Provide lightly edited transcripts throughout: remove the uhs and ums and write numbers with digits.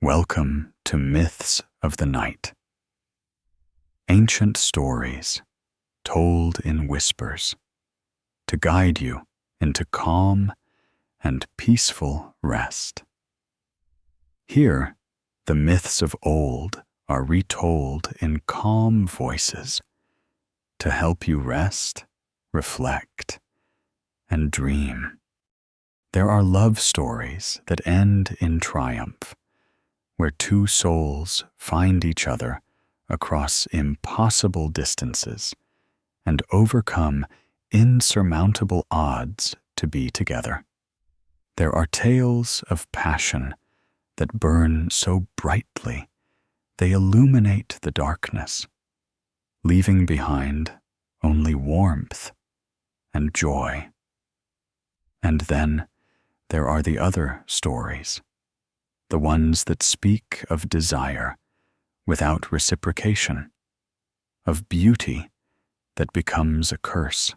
Welcome to Myths of the Night. Ancient stories told in whispers to guide you into calm and peaceful rest. Here, the myths of old are retold in calm voices to help you rest, reflect, and dream. There are love stories that end in triumph, where two souls find each other across impossible distances and overcome insurmountable odds to be together. There are tales of passion that burn so brightly they illuminate the darkness, leaving behind only warmth and joy. And then there are the other stories, the ones that speak of desire without reciprocation, of beauty that becomes a curse,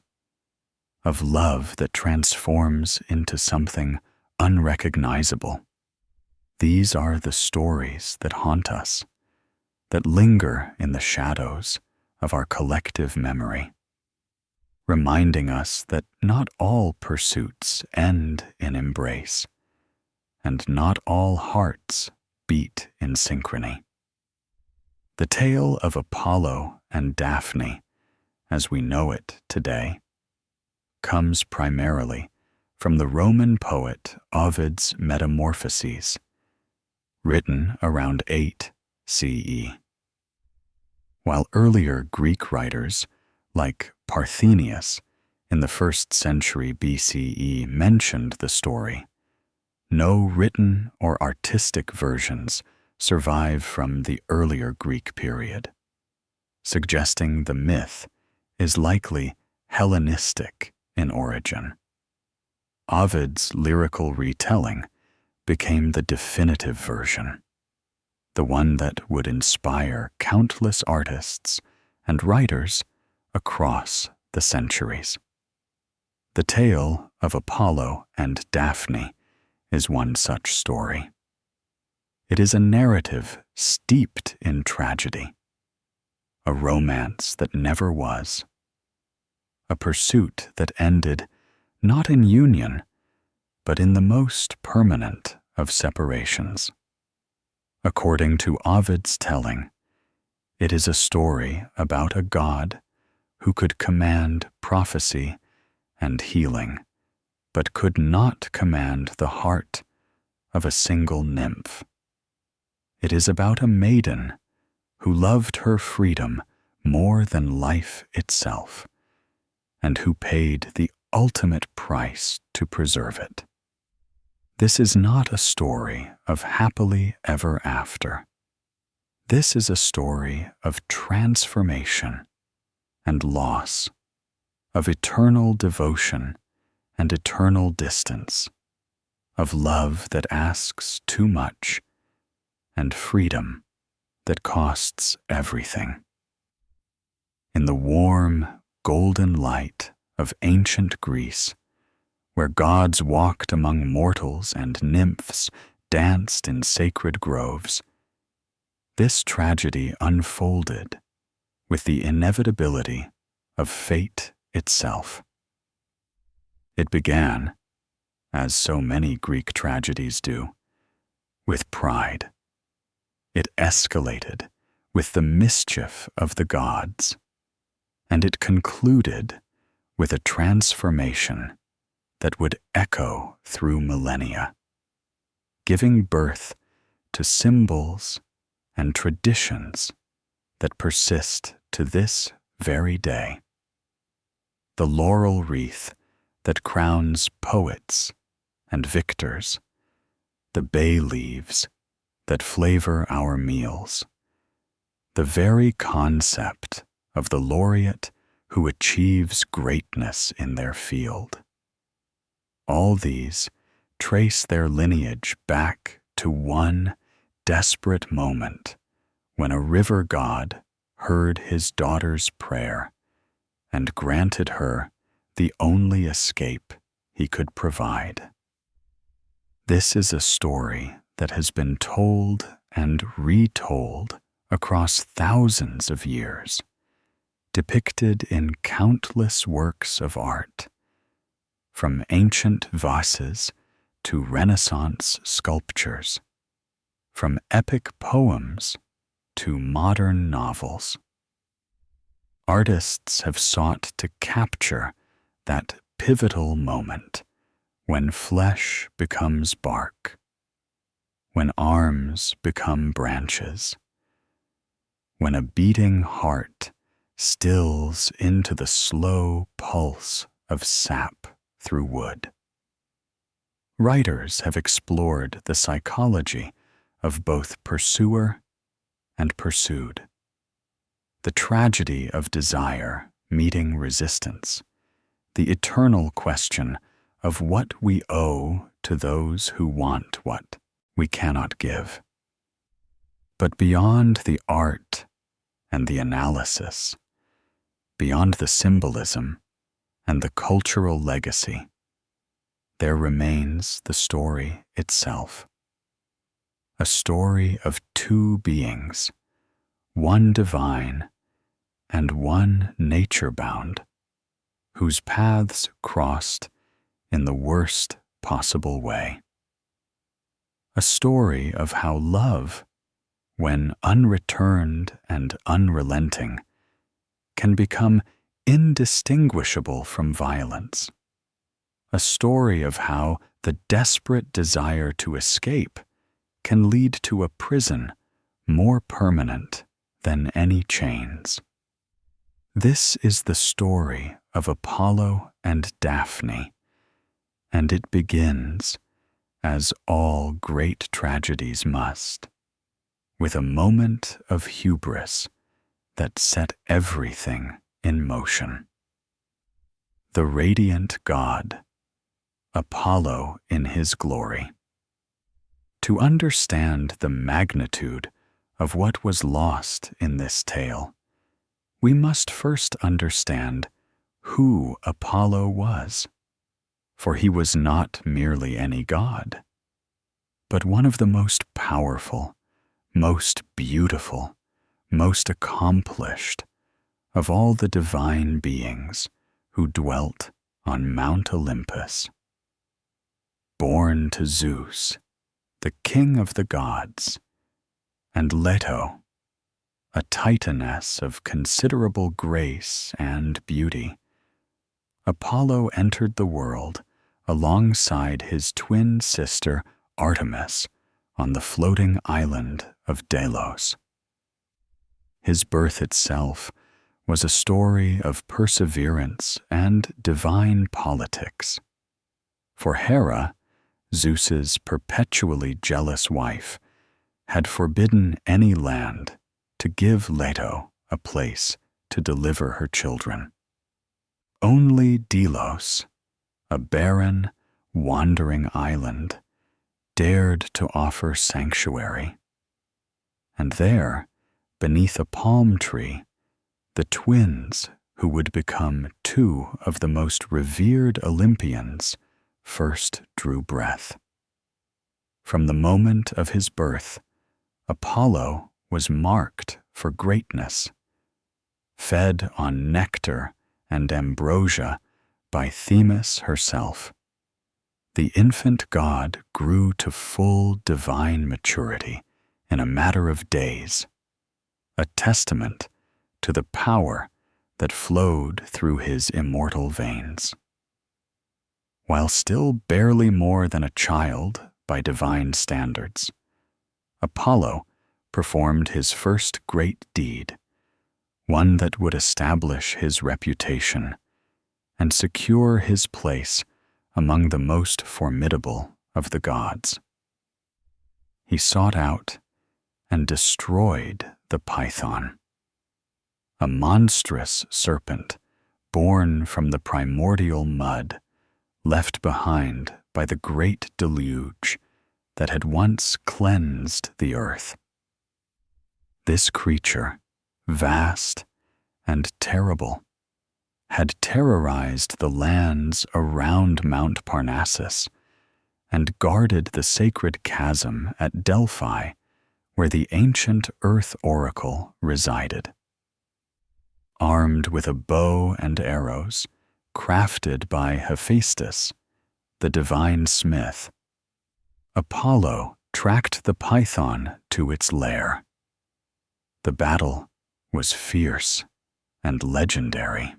of love that transforms into something unrecognizable. These are the stories that haunt us, that linger in the shadows of our collective memory, reminding us that not all pursuits end in embrace, and not all hearts beat in synchrony. The tale of Apollo and Daphne, as we know it today, comes primarily from the Roman poet Ovid's Metamorphoses, written around 8 CE. While earlier Greek writers, like Parthenius in the 1st century BCE, mentioned the story, no written or artistic versions survive from the earlier Greek period, suggesting the myth is likely Hellenistic in origin. Ovid's lyrical retelling became the definitive version, the one that would inspire countless artists and writers across the centuries. The tale of Apollo and Daphne is one such story. It is a narrative steeped in tragedy, a romance that never was, a pursuit that ended not in union, but in the most permanent of separations. According to Ovid's telling, it is a story about a god who could command prophecy and healing, but could not command the heart of a single nymph. It is about a maiden who loved her freedom more than life itself, and who paid the ultimate price to preserve it. This is not a story of happily ever after. This is a story of transformation and loss, of eternal devotion and eternal distance, of love that asks too much and freedom that costs everything. In the warm, golden light of ancient Greece, where gods walked among mortals and nymphs danced in sacred groves, this tragedy unfolded with the inevitability of fate itself. It began, as so many Greek tragedies do, with pride. It escalated with the mischief of the gods, and it concluded with a transformation that would echo through millennia, giving birth to symbols and traditions that persist to this very day. The laurel wreath that crowns poets and victors, the bay leaves that flavor our meals, the very concept of the laureate who achieves greatness in their field. All these trace their lineage back to one desperate moment when a river god heard his daughter's prayer and granted her the only escape he could provide. This is a story that has been told and retold across thousands of years, depicted in countless works of art, from ancient vases to Renaissance sculptures, from epic poems to modern novels. Artists have sought to capture that pivotal moment when flesh becomes bark, when arms become branches, when a beating heart stills into the slow pulse of sap through wood. Writers have explored the psychology of both pursuer and pursued, the tragedy of desire meeting resistance, the eternal question of what we owe to those who want what we cannot give. But beyond the art and the analysis, beyond the symbolism and the cultural legacy, there remains the story itself. A story of two beings, one divine and one nature-bound, whose paths crossed in the worst possible way. A story of how love, when unreturned and unrelenting, can become indistinguishable from violence. A story of how the desperate desire to escape can lead to a prison more permanent than any chains. This is the story of Apollo and Daphne, and it begins, as all great tragedies must, with a moment of hubris that set everything in motion. The radiant god, Apollo in his glory. To understand the magnitude of what was lost in this tale, we must first understand who Apollo was, for he was not merely any god, but one of the most powerful, most beautiful, most accomplished of all the divine beings who dwelt on Mount Olympus. Born to Zeus, the king of the gods, and Leto, a titaness of considerable grace and beauty, Apollo entered the world alongside his twin sister Artemis on the floating island of Delos. His birth itself was a story of perseverance and divine politics. For Hera, Zeus's perpetually jealous wife, had forbidden any land to give Leto a place to deliver her children. Only Delos, a barren, wandering island, dared to offer sanctuary. And there, beneath a palm tree, the twins who would become two of the most revered Olympians first drew breath. From the moment of his birth, Apollo was marked for greatness. Fed on nectar and ambrosia by Themis herself, the infant god grew to full divine maturity in a matter of days, a testament to the power that flowed through his immortal veins. While still barely more than a child by divine standards, Apollo performed his first great deed, one that would establish his reputation and secure his place among the most formidable of the gods. He sought out and destroyed the Python, a monstrous serpent born from the primordial mud left behind by the great deluge that had once cleansed the earth. This creature, vast and terrible, had terrorized the lands around Mount Parnassus and guarded the sacred chasm at Delphi, where the ancient earth oracle resided. Armed with a bow and arrows, crafted by Hephaestus, the divine smith, Apollo tracked the python to its lair. The battle was fierce and legendary.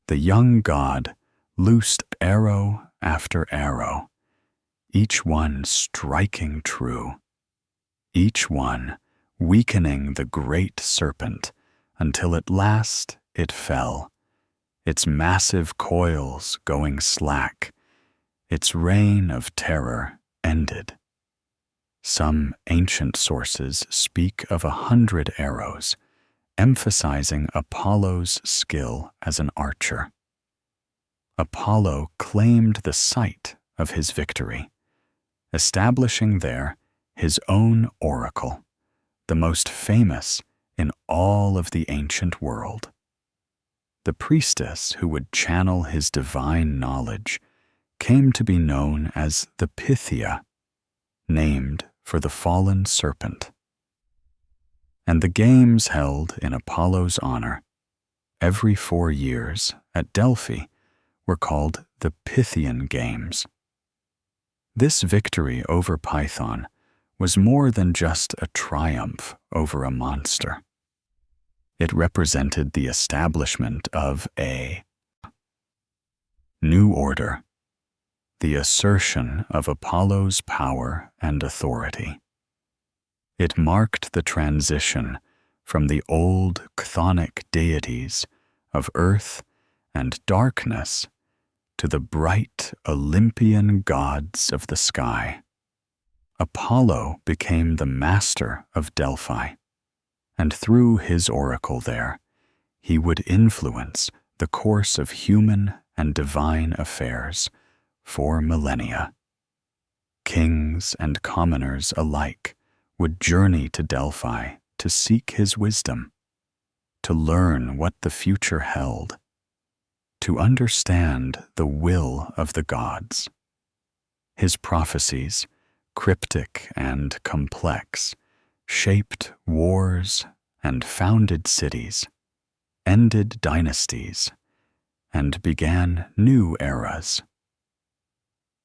The young god loosed arrow after arrow, each one striking true, each one weakening the great serpent until at last it fell, its massive coils going slack, its reign of terror ended. Some ancient sources speak of 100 arrows, emphasizing Apollo's skill as an archer. Apollo claimed the site of his victory, establishing there his own oracle, the most famous in all of the ancient world. The priestess who would channel his divine knowledge came to be known as the Pythia, named for the fallen serpent. And the games held in Apollo's honor every 4 years at Delphi were called the Pythian Games. This victory over Python was more than just a triumph over a monster. It represented the establishment of a new order, the assertion of Apollo's power and authority. It marked the transition from the old chthonic deities of earth and darkness to the bright Olympian gods of the sky. Apollo became the master of Delphi, and through his oracle there, he would influence the course of human and divine affairs for millennia. Kings and commoners alike would journey to Delphi to seek his wisdom, to learn what the future held, to understand the will of the gods. His prophecies, cryptic and complex, shaped wars and founded cities, ended dynasties, and began new eras.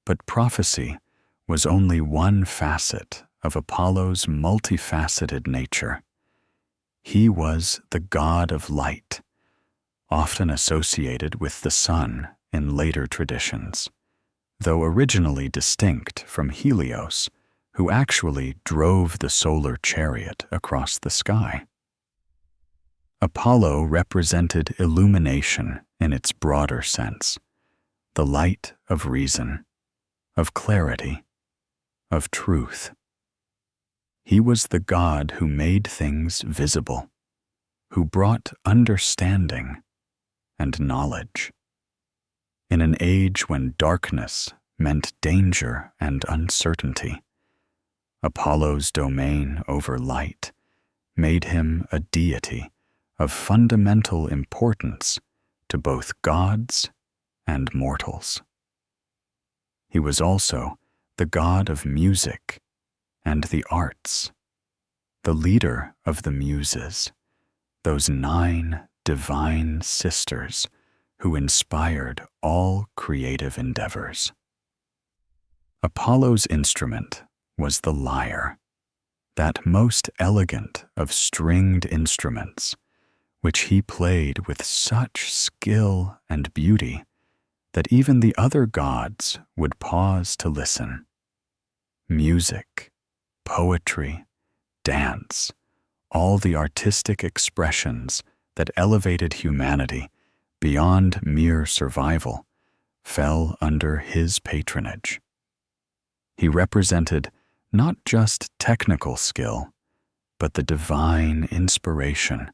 But prophecy was only one facet of Apollo's multifaceted nature. He was the god of light, often associated with the sun in later traditions, though originally distinct from Helios, who actually drove the solar chariot across the sky. Apollo represented illumination in its broader sense, the light of reason, of clarity, of truth. He was the god who made things visible, who brought understanding and knowledge. In an age when darkness meant danger and uncertainty, Apollo's domain over light made him a deity of fundamental importance to both gods and mortals. He was also the god of music and the arts, the leader of the Muses, those 9 divine sisters who inspired all creative endeavors. Apollo's instrument was the lyre, that most elegant of stringed instruments, which he played with such skill and beauty that even the other gods would pause to listen. Music, poetry, dance, all the artistic expressions that elevated humanity beyond mere survival, fell under his patronage. He represented not just technical skill, but the divine inspiration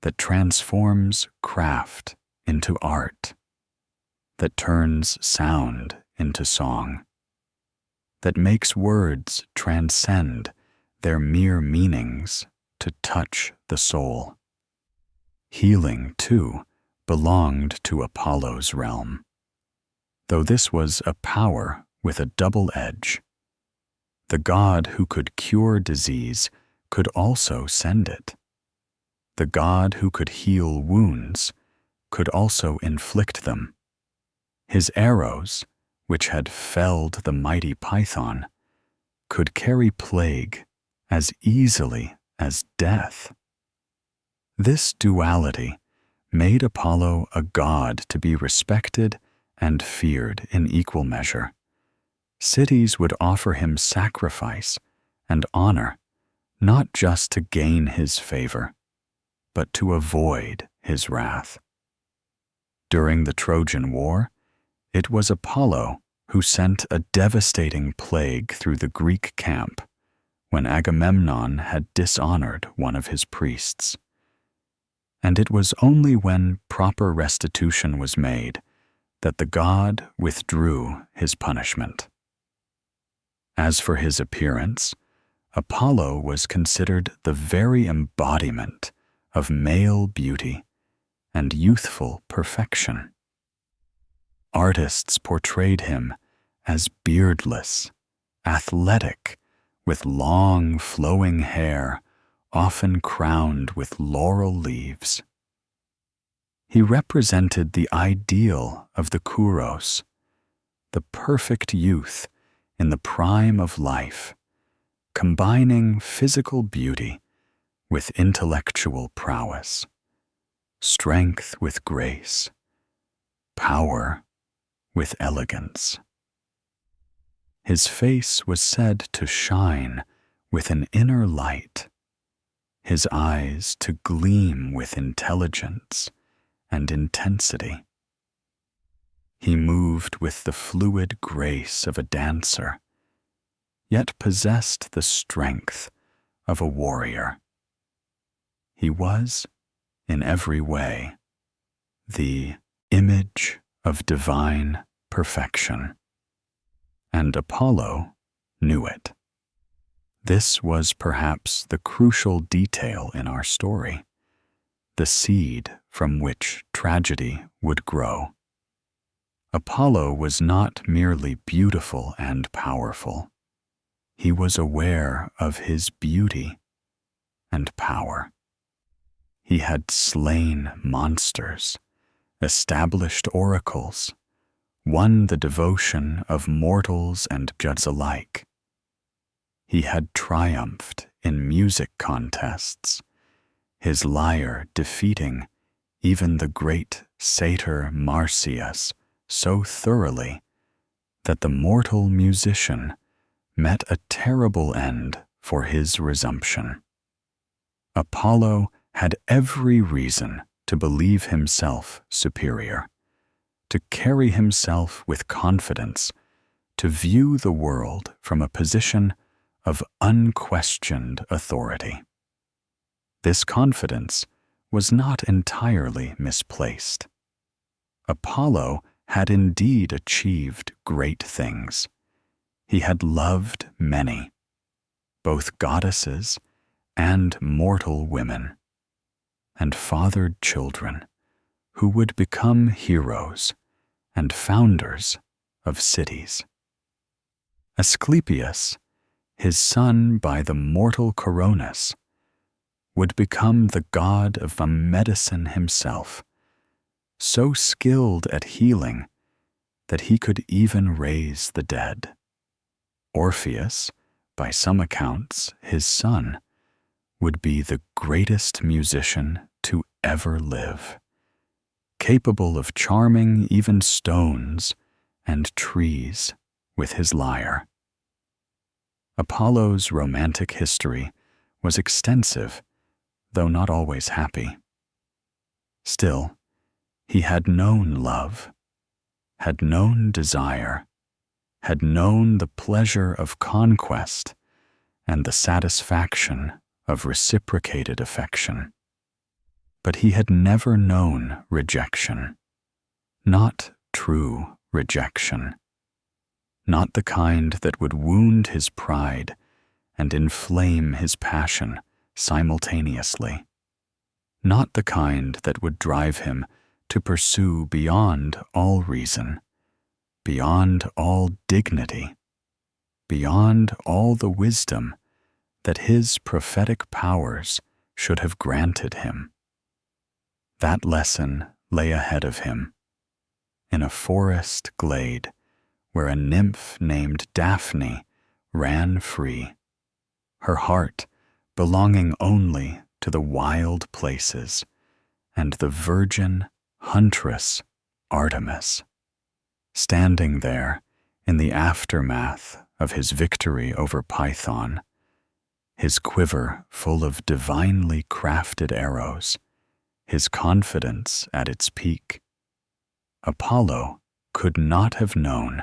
that transforms craft into art, that turns sound into song, that makes words transcend their mere meanings to touch the soul. Healing, too, belonged to Apollo's realm, though this was a power with a double edge. The God who could cure disease could also send it. The God who could heal wounds could also inflict them. His arrows, which had felled the mighty Python, could carry plague as easily as death. This duality made Apollo a god to be respected and feared in equal measure. Cities would offer him sacrifice and honor, not just to gain his favor, but to avoid his wrath. During the Trojan War, it was Apollo who sent a devastating plague through the Greek camp when Agamemnon had dishonored one of his priests. And it was only when proper restitution was made that the god withdrew his punishment. As for his appearance, Apollo was considered the very embodiment of male beauty and youthful perfection. Artists portrayed him as beardless, athletic, with long flowing hair, often crowned with laurel leaves. He represented the ideal of the kouros, the perfect youth in the prime of life, combining physical beauty with intellectual prowess, strength with grace, power with elegance. His face was said to shine with an inner light, his eyes to gleam with intelligence and intensity. He moved with the fluid grace of a dancer, yet possessed the strength of a warrior. He was, in every way, the image of divine perfection, and Apollo knew it. This was perhaps the crucial detail in our story, the seed from which tragedy would grow. Apollo was not merely beautiful and powerful. He was aware of his beauty and power. He had slain monsters, established oracles, won the devotion of mortals and gods alike. He had triumphed in music contests, his lyre defeating even the great satyr Marsyas so thoroughly that the mortal musician met a terrible end for his resumption. Apollo had every reason to believe himself superior, to carry himself with confidence, to view the world from a position of unquestioned authority. This confidence was not entirely misplaced. Apollo had indeed achieved great things. He had loved many, both goddesses and mortal women, and fathered children who would become heroes and founders of cities. Asclepius, his son by the mortal Coronis, would become the god of medicine himself, so skilled at healing that he could even raise the dead. Orpheus, by some accounts his son, would be the greatest musician to ever live, capable of charming even stones and trees with his lyre. Apollo's romantic history was extensive, though not always happy. Still, he had known love, had known desire, had known the pleasure of conquest and the satisfaction of reciprocated affection. But he had never known rejection, not true rejection, not the kind that would wound his pride and inflame his passion simultaneously, not the kind that would drive him to pursue beyond all reason, beyond all dignity, beyond all the wisdom that his prophetic powers should have granted him. That lesson lay ahead of him, in a forest glade where a nymph named Daphne ran free, her heart belonging only to the wild places and the virgin huntress Artemis, standing there in the aftermath of his victory over Python, his quiver full of divinely crafted arrows, his confidence at its peak. Apollo could not have known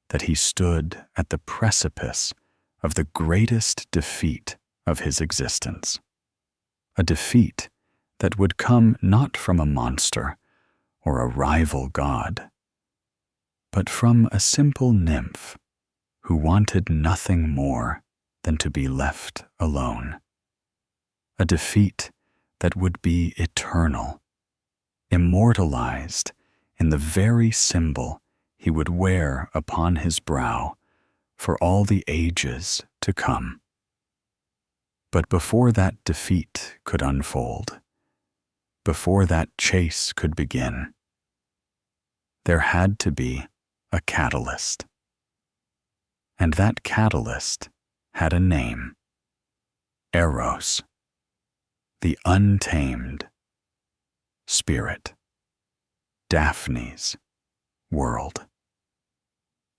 that he stood at the precipice of the greatest defeat of his existence, a defeat that would come not from a monster or a rival god, but from a simple nymph who wanted nothing more than to be left alone, a defeat that would be eternal, immortalized in the very symbol he would wear upon his brow for all the ages to come. But before that defeat could unfold, before that chase could begin, there had to be a catalyst. And that catalyst had a name: Eros, the untamed spirit, Daphne's world.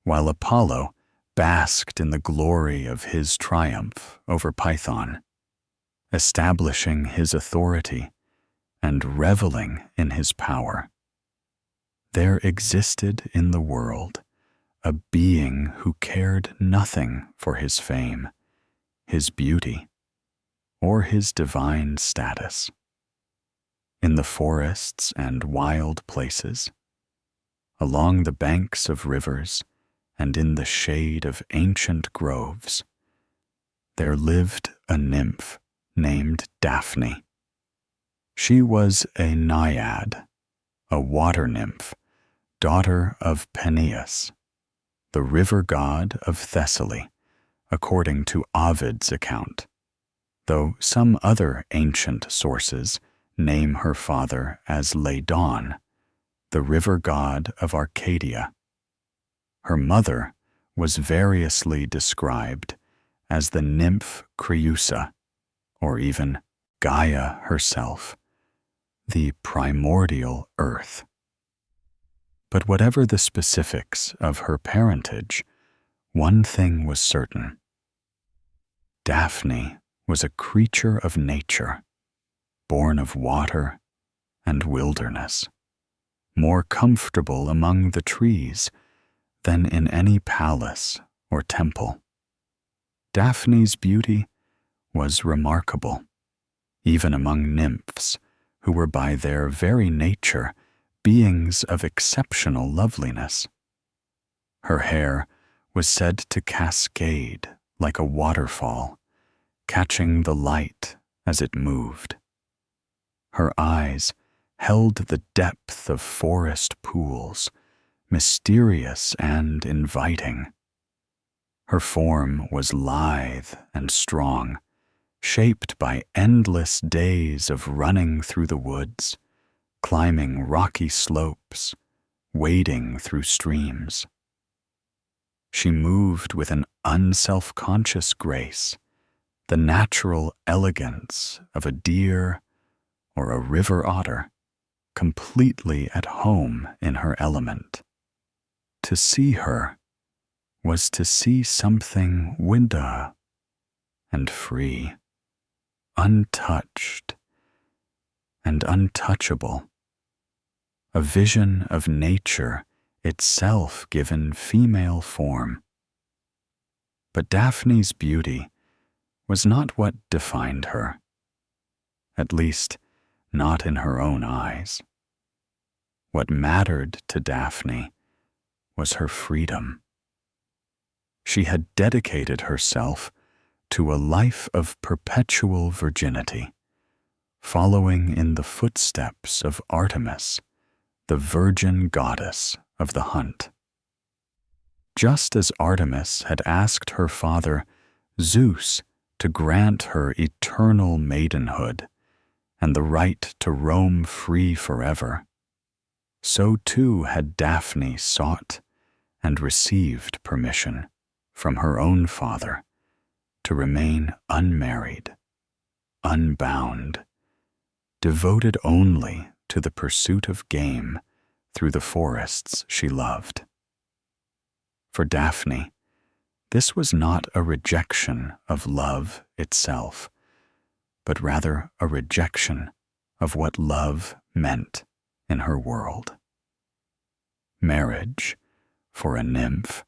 While Apollo basked in the glory of his triumph over Python, establishing his authority and reveling in his power, there existed in the world a being who cared nothing for his fame, his beauty, or his divine status. In the forests and wild places, along the banks of rivers, and in the shade of ancient groves, there lived a nymph named Daphne. She was a naiad, a water nymph, daughter of Peneus, the river god of Thessaly, according to Ovid's account, though some other ancient sources name her father as Leaden, the river god of Arcadia. Her mother was variously described as the nymph Creusa, or even Gaia herself, the primordial earth. But whatever the specifics of her parentage, one thing was certain: Daphne was a creature of nature, born of water and wilderness, more comfortable among the trees than in any palace or temple. Daphne's beauty was remarkable, even among nymphs who were by their very nature beings of exceptional loveliness. Her hair was said to cascade like a waterfall, catching the light as it moved. Her eyes held the depth of forest pools, mysterious and inviting. Her form was lithe and strong, shaped by endless days of running through the woods, climbing rocky slopes, wading through streams. She moved with an unself-conscious grace, the natural elegance of a deer or a river otter, completely at home in her element. To see her was to see something winda and free, untouched and untouchable, a vision of nature itself given female form. But Daphne's beauty was not what defined her, at least not in her own eyes. What mattered to Daphne was her freedom. She had dedicated herself to a life of perpetual virginity, following in the footsteps of Artemis, the virgin goddess of the hunt. just as Artemis had asked her father, Zeus, to grant her eternal maidenhood and the right to roam free forever, so too had Daphne sought and received permission from her own father to remain unmarried, unbound, devoted only to the pursuit of game through the forests she loved. For Daphne, this was not a rejection of love itself, but rather a rejection of what love meant in her world. Marriage, for a nymph,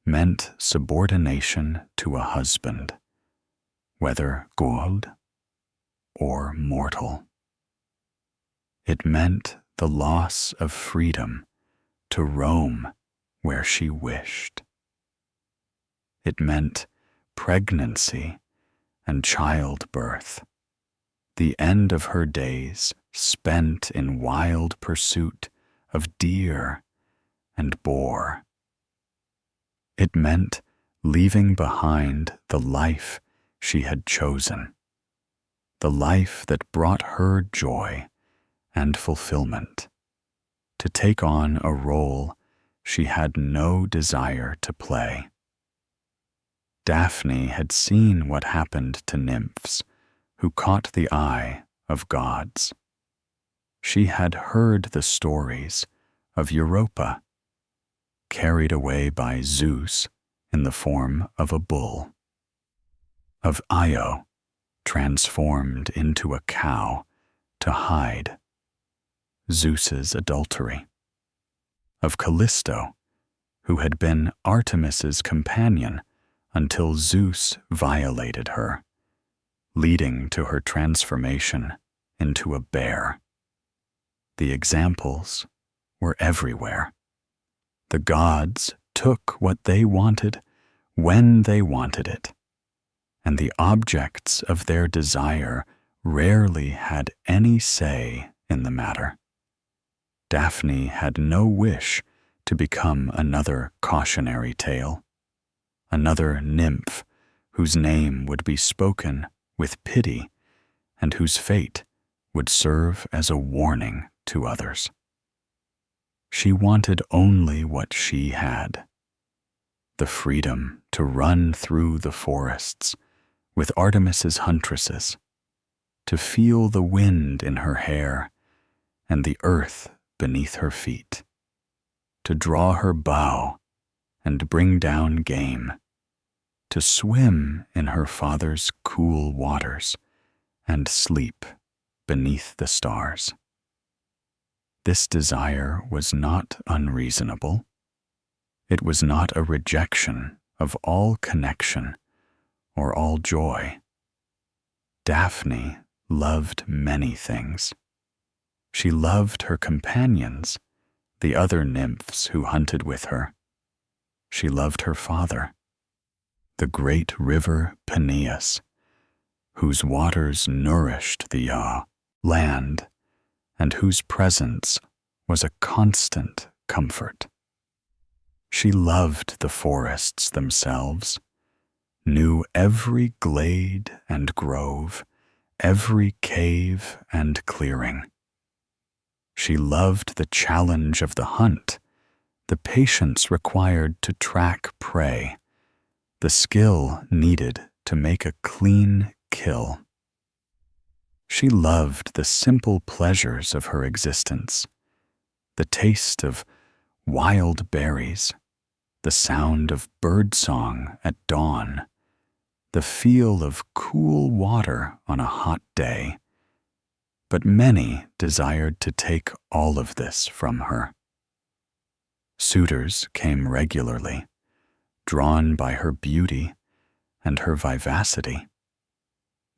meant subordination to a husband, whether god or mortal. It meant the loss of freedom to roam where she wished. It meant pregnancy and childbirth, the end of her days spent in wild pursuit of deer and boar. It meant leaving behind the life she had chosen, the life that brought her joy and fulfillment, to take on a role she had no desire to play. Daphne had seen what happened to nymphs who caught the eye of gods. She had heard the stories of Europa, carried away by Zeus in the form of a bull, of Io, transformed into a cow to hide Zeus's adultery, of Callisto, who had been Artemis's companion until Zeus violated her, leading to her transformation into a bear. The examples were everywhere. The gods took what they wanted when they wanted it, and the objects of their desire rarely had any say in the matter. Daphne had no wish to become another cautionary tale, another nymph whose name would be spoken with pity and whose fate would serve as a warning to others. She wanted only what she had, the freedom to run through the forests with Artemis's huntresses, to feel the wind in her hair and the earth beneath her feet, to draw her bow and bring down game, to swim in her father's cool waters and sleep beneath the stars. This desire was not unreasonable. It was not a rejection of all connection or all joy. Daphne loved many things. She loved her companions, the other nymphs who hunted with her. She loved her father, the great river Peneus, whose waters nourished the land, and whose presence was a constant comfort. She loved the forests themselves, knew every glade and grove, every cave and clearing. She loved the challenge of the hunt, the patience required to track prey, the skill needed to make a clean kill. She loved the simple pleasures of her existence, the taste of wild berries, the sound of birdsong at dawn, the feel of cool water on a hot day. But many desired to take all of this from her. Suitors came regularly, drawn by her beauty and her vivacity.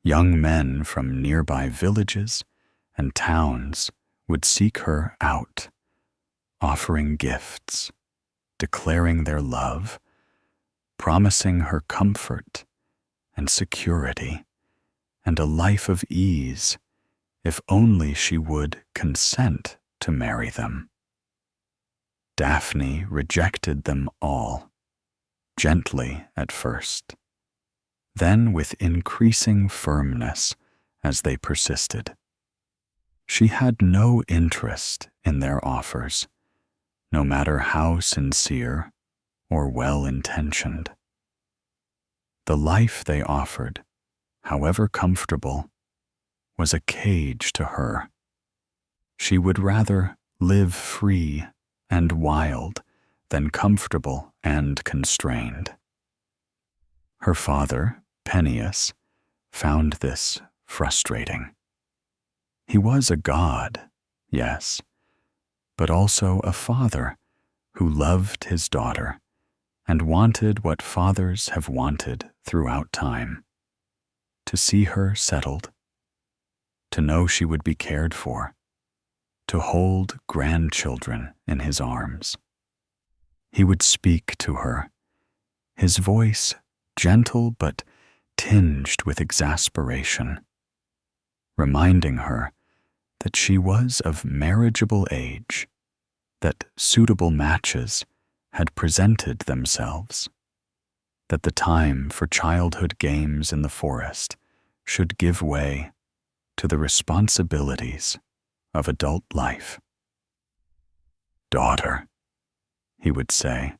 Young men from nearby villages and towns would seek her out, offering gifts, declaring their love, promising her comfort and security and a life of ease if only she would consent to marry them. Daphne rejected them all, gently at first, then with increasing firmness as they persisted. She had no interest in their offers, no matter how sincere or well-intentioned. The life they offered, however comfortable, was a cage to her. She would rather live free and wild than comfortable and constrained. Her father, Peneus, found this frustrating. He was a god, yes, but also a father who loved his daughter and wanted what fathers have wanted throughout time: to see her settled, to know she would be cared for, to hold grandchildren in his arms. He would speak to her, his voice gentle but tinged with exasperation, reminding her that she was of marriageable age, that suitable matches had presented themselves, that the time for childhood games in the forest should give way to the responsibilities of adult life. "Daughter," he would say,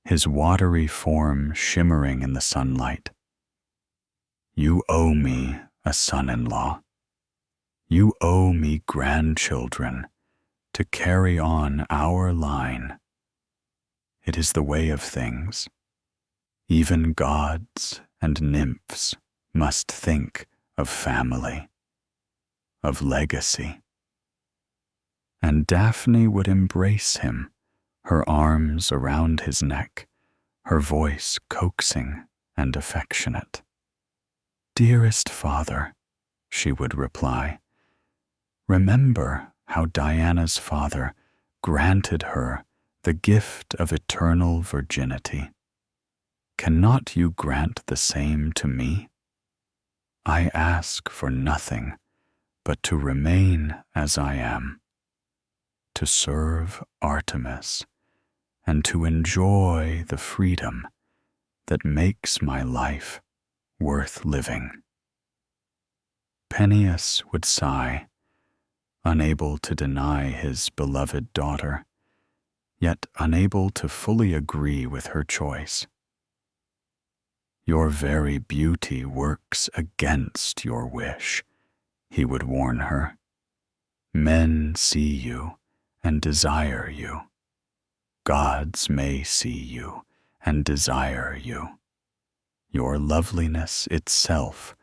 his watery form shimmering in the sunlight, "you owe me a son-in-law. You owe me grandchildren to carry on our line. It is the way of things. Even gods and nymphs must think of family, of legacy." And Daphne would embrace him, her arms around his neck, her voice coaxing and affectionate. "Dearest father," she would reply, "remember how Diana's father granted her the gift of eternal virginity. Cannot you grant the same to me? I ask for nothing but to remain as I am, to serve Artemis, and to enjoy the freedom that makes my life worth living." Peneus would sigh, unable to deny his beloved daughter, yet unable to fully agree with her choice. "Your very beauty works against your wish," he would warn her. "Men see you and desire you. Gods may see you and desire you. Your loveliness itself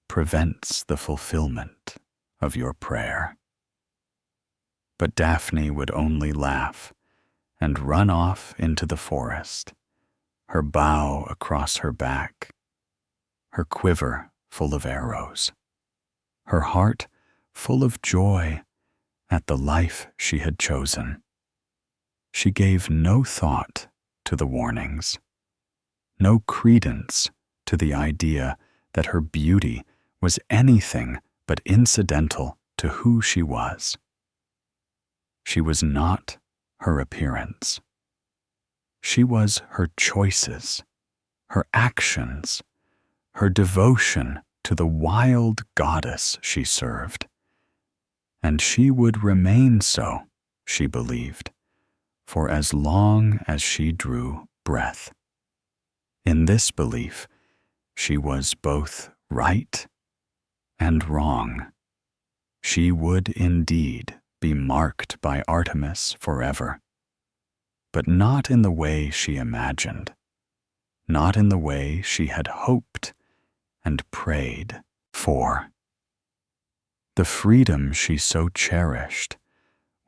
prevents the fulfillment of your prayer." But Daphne would only laugh and run off into the forest, her bow across her back, her quiver full of arrows, her heart full of joy at the life she had chosen. She gave no thought to the warnings, no credence to the idea that her beauty was anything but incidental to who she was. She was not her appearance. She was her choices, her actions, her devotion to the wild goddess she served. And she would remain so, she believed, for as long as she drew breath. In this belief, she was both right and wrong. She would indeed be marked by Artemis forever, but not in the way she imagined, not in the way she had hoped and prayed for. The freedom she so cherished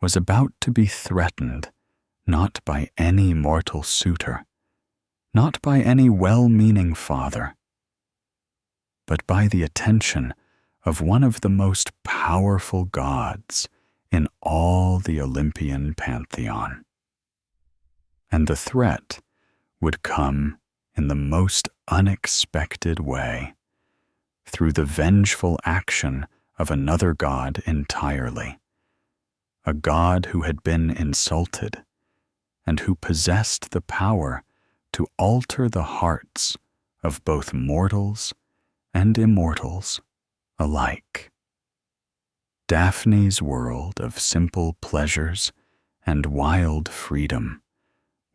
was about to be threatened not by any mortal suitor, not by any well-meaning father, but by the attention of one of the most powerful gods in all the Olympian pantheon. And the threat would come in the most unexpected way, through the vengeful action of another god entirely, a god who had been insulted and who possessed the power to alter the hearts of both mortals and immortals alike. Daphne's world of simple pleasures and wild freedom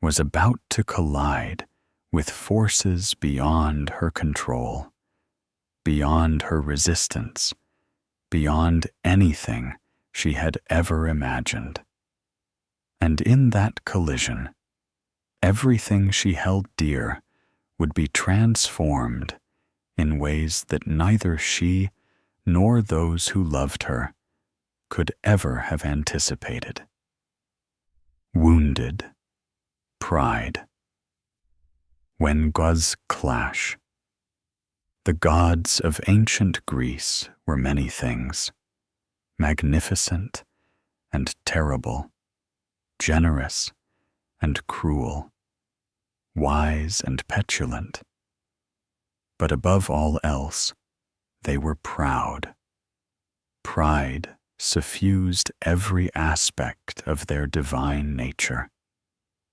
was about to collide with forces beyond her control, beyond her resistance, beyond anything she had ever imagined. And in that collision, everything she held dear would be transformed in ways that neither she nor those who loved her could ever have anticipated. Wounded pride. When gods clash. The gods of ancient Greece were many things, magnificent and terrible, generous and cruel, wise and petulant. But above all else, they were proud. Pride suffused every aspect of their divine nature,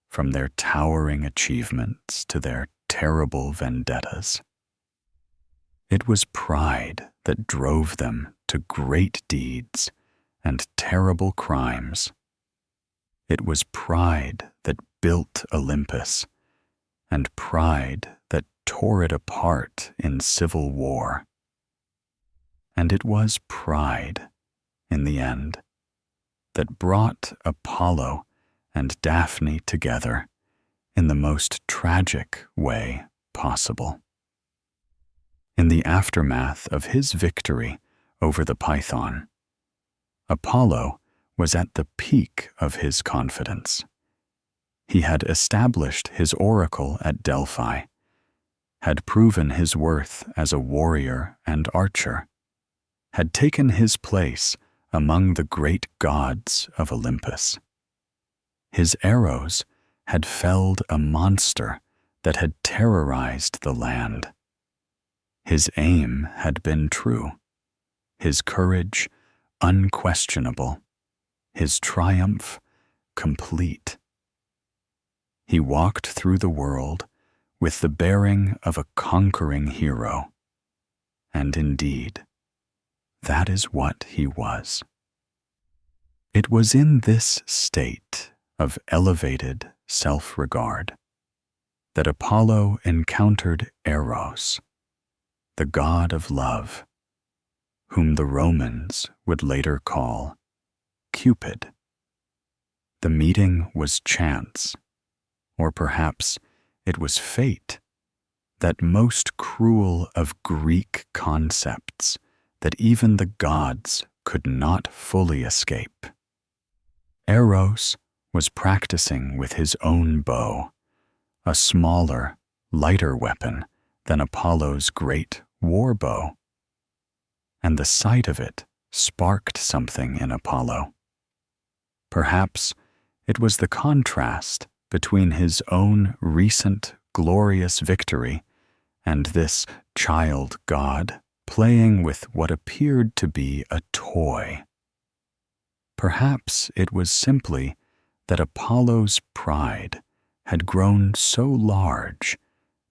from their towering achievements to their terrible vendettas. It was pride that drove them to great deeds and terrible crimes. It was pride that built Olympus, and pride that tore it apart in civil war. And it was pride, in the end, that brought Apollo and Daphne together in the most tragic way possible. In the aftermath of his victory over the Python, Apollo was at the peak of his confidence. He had established his oracle at Delphi, had proven his worth as a warrior and archer, had taken his place among the great gods of Olympus. His arrows had felled a monster that had terrorized the land. His aim had been true, his courage unquestionable, his triumph complete. He walked through the world with the bearing of a conquering hero, and indeed, that is what he was. It was in this state of elevated self-regard that Apollo encountered Eros, the god of love, whom the Romans would later call Cupid. The meeting was chance, or perhaps it was fate, that most cruel of Greek concepts that even the gods could not fully escape. Eros was practicing with his own bow, a smaller, lighter weapon than Apollo's great war bow, and the sight of it sparked something in Apollo. Perhaps it was the contrast between his own recent glorious victory and this child god playing with what appeared to be a toy. Perhaps it was simply that Apollo's pride had grown so large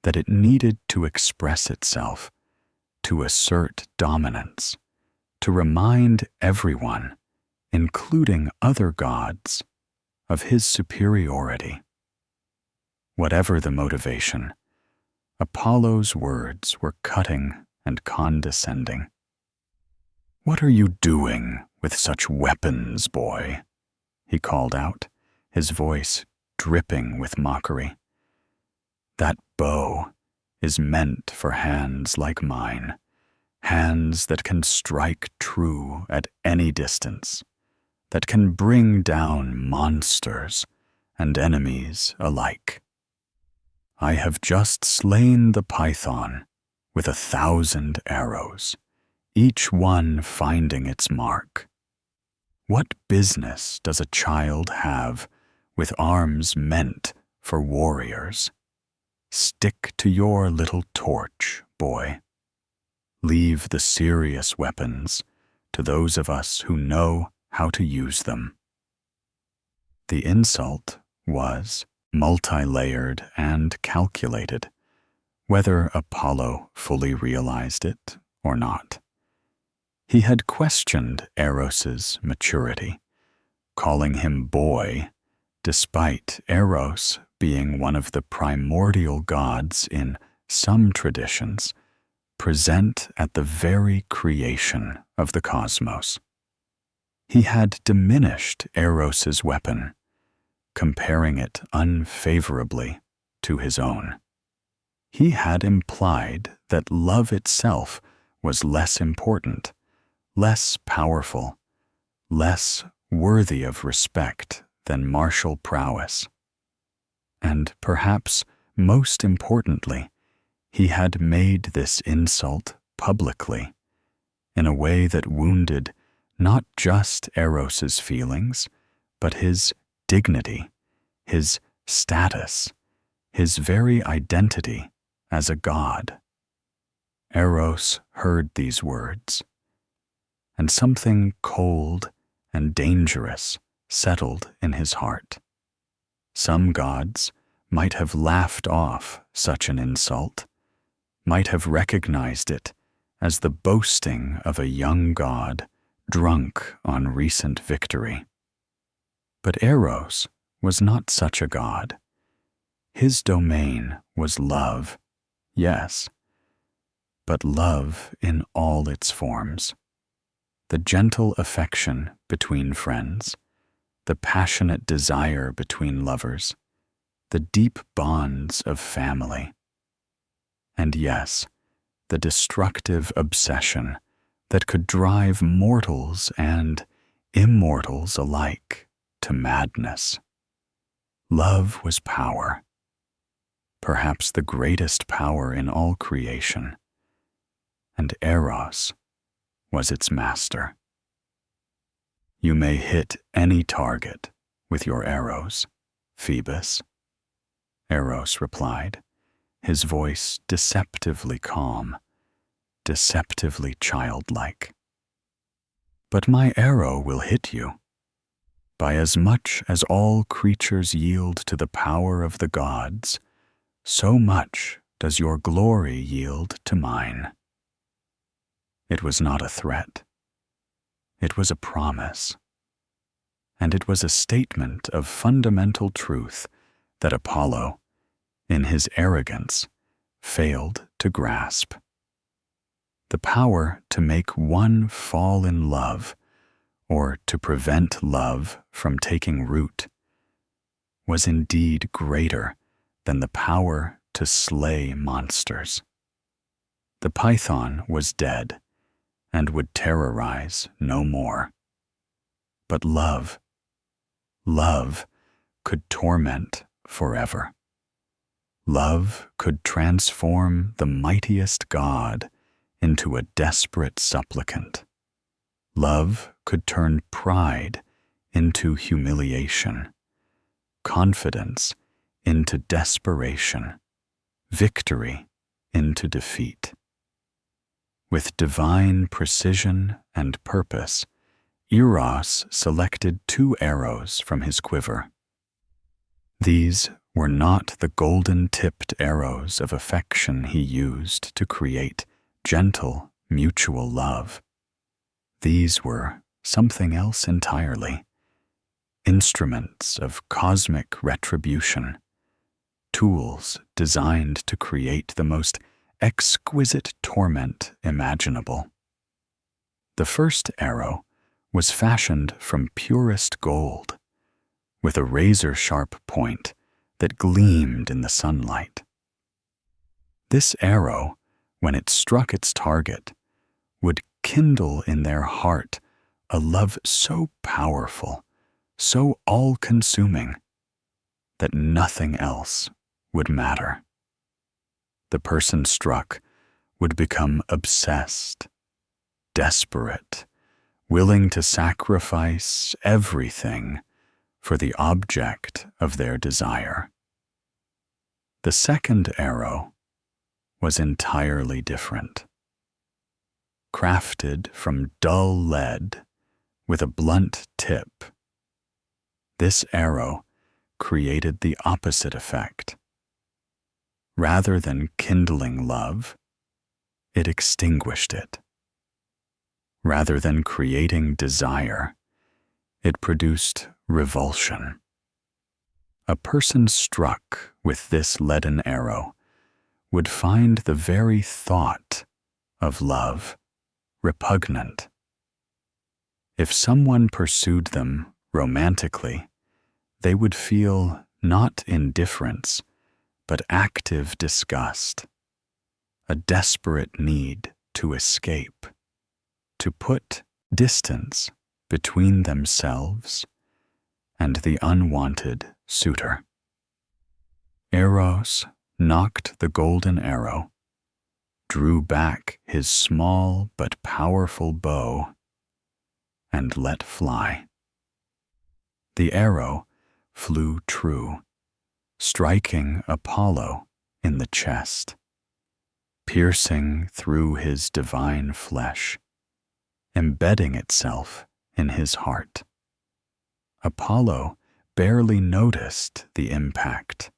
that it needed to express itself, to assert dominance, to remind everyone, including other gods, of his superiority. Whatever the motivation, Apollo's words were cutting and condescending. "What are you doing with such weapons, boy?" he called out, his voice dripping with mockery. "That bow is meant for hands like mine, hands that can strike true at any distance, that can bring down monsters and enemies alike. I have just slain the Python with 1,000 arrows, each one finding its mark. What business does a child have with arms meant for warriors? Stick to your little torch, boy. Leave the serious weapons to those of us who know how to use them." The insult was multi-layered and calculated, whether Apollo fully realized it or not. He had questioned Eros's maturity, calling him boy, despite Eros being one of the primordial gods in some traditions, present at the very creation of the cosmos. He had diminished Eros's weapon, comparing it unfavorably to his own. He had implied that love itself was less important, less powerful, less worthy of respect than martial prowess. And perhaps most importantly, he had made this insult publicly, in a way that wounded not just Eros's feelings, but his dignity, his status, his very identity as a god. Eros heard these words, and something cold and dangerous settled in his heart. Some gods might have laughed off such an insult, might have recognized it as the boasting of a young god drunk on recent victory. But Eros was not such a god. His domain was love, yes, but love in all its forms. The gentle affection between friends, the passionate desire between lovers, the deep bonds of family. And yes, the destructive obsession that could drive mortals and immortals alike to madness. Love was power, perhaps the greatest power in all creation, and Eros was its master. You may hit any target with your arrows, Phoebus, Eros replied, his voice deceptively calm, deceptively childlike. But my arrow will hit you. By as much as all creatures yield to the power of the gods, so much does your glory yield to mine. It was not a threat. It was a promise. And it was a statement of fundamental truth that Apollo, in his arrogance, failed to grasp. The power to make one fall in love, or to prevent love from taking root, was indeed greater than the power to slay monsters. The python was dead and would terrorize no more. But love could torment forever. Love could transform the mightiest god into a desperate supplicant. Love could turn pride into humiliation, confidence into desperation, victory into defeat. With divine precision and purpose, Eros selected 2 arrows from his quiver. These were not the golden-tipped arrows of affection he used to create gentle, mutual love. These were something else entirely, instruments of cosmic retribution, tools designed to create the most exquisite torment imaginable. The first arrow was fashioned from purest gold, with a razor-sharp point that gleamed in the sunlight. This arrow, when it struck its target, would kindle in their heart a love so powerful, so all-consuming, that nothing else would matter. The person struck would become obsessed, desperate, willing to sacrifice everything for the object of their desire. The second arrow was entirely different. Crafted from dull lead with a blunt tip, this arrow created the opposite effect. Rather than kindling love, it extinguished it. Rather than creating desire, it produced revulsion. A person struck with this leaden arrow would find the very thought of love repugnant. If someone pursued them romantically, they would feel not indifference, but active disgust, a desperate need to escape, to put distance between themselves and the unwanted suitor. Eros knocked the golden arrow, drew back his small but powerful bow, and let fly. The arrow flew true, striking Apollo in the chest, piercing through his divine flesh, embedding itself in his heart. Apollo barely noticed the impact,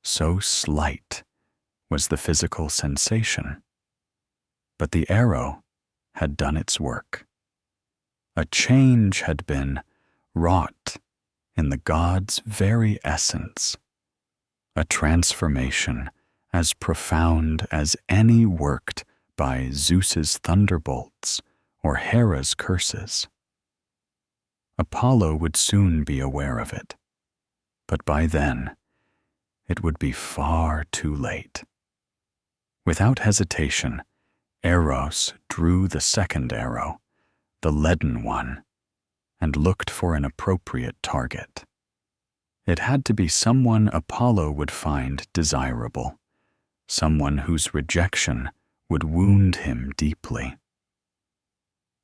so slight was the physical sensation. But the arrow had done its work. A change had been wrought in the god's very essence, a transformation as profound as any worked by Zeus's thunderbolts or Hera's curses. Apollo would soon be aware of it, but by then it would be far too late. Without hesitation, Eros drew the second arrow, the leaden one, and looked for an appropriate target. It had to be someone Apollo would find desirable, someone whose rejection would wound him deeply.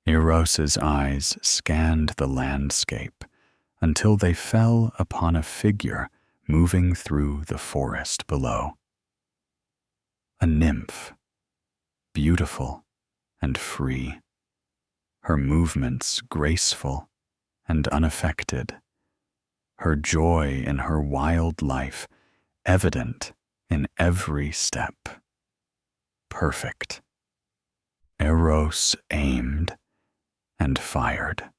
Eros's eyes scanned the landscape until they fell upon a figure moving through the forest below. A nymph, beautiful and free, her movements graceful and unaffected, her joy in her wild life evident in every step. Perfect. Eros aimed and fired.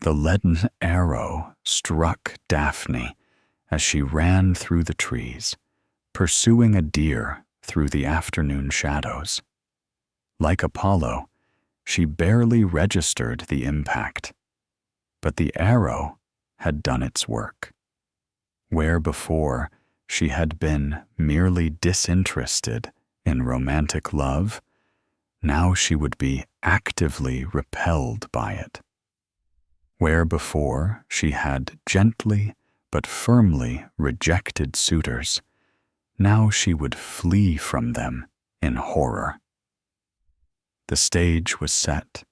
The leaden arrow struck Daphne as she ran through the trees, pursuing a deer through the afternoon shadows. Like Apollo, she barely registered the impact, but the arrow had done its work. Where before she had been merely disinterested in romantic love, now she would be actively repelled by it. Where before she had gently but firmly rejected suitors, now she would flee from them in horror. The stage was set,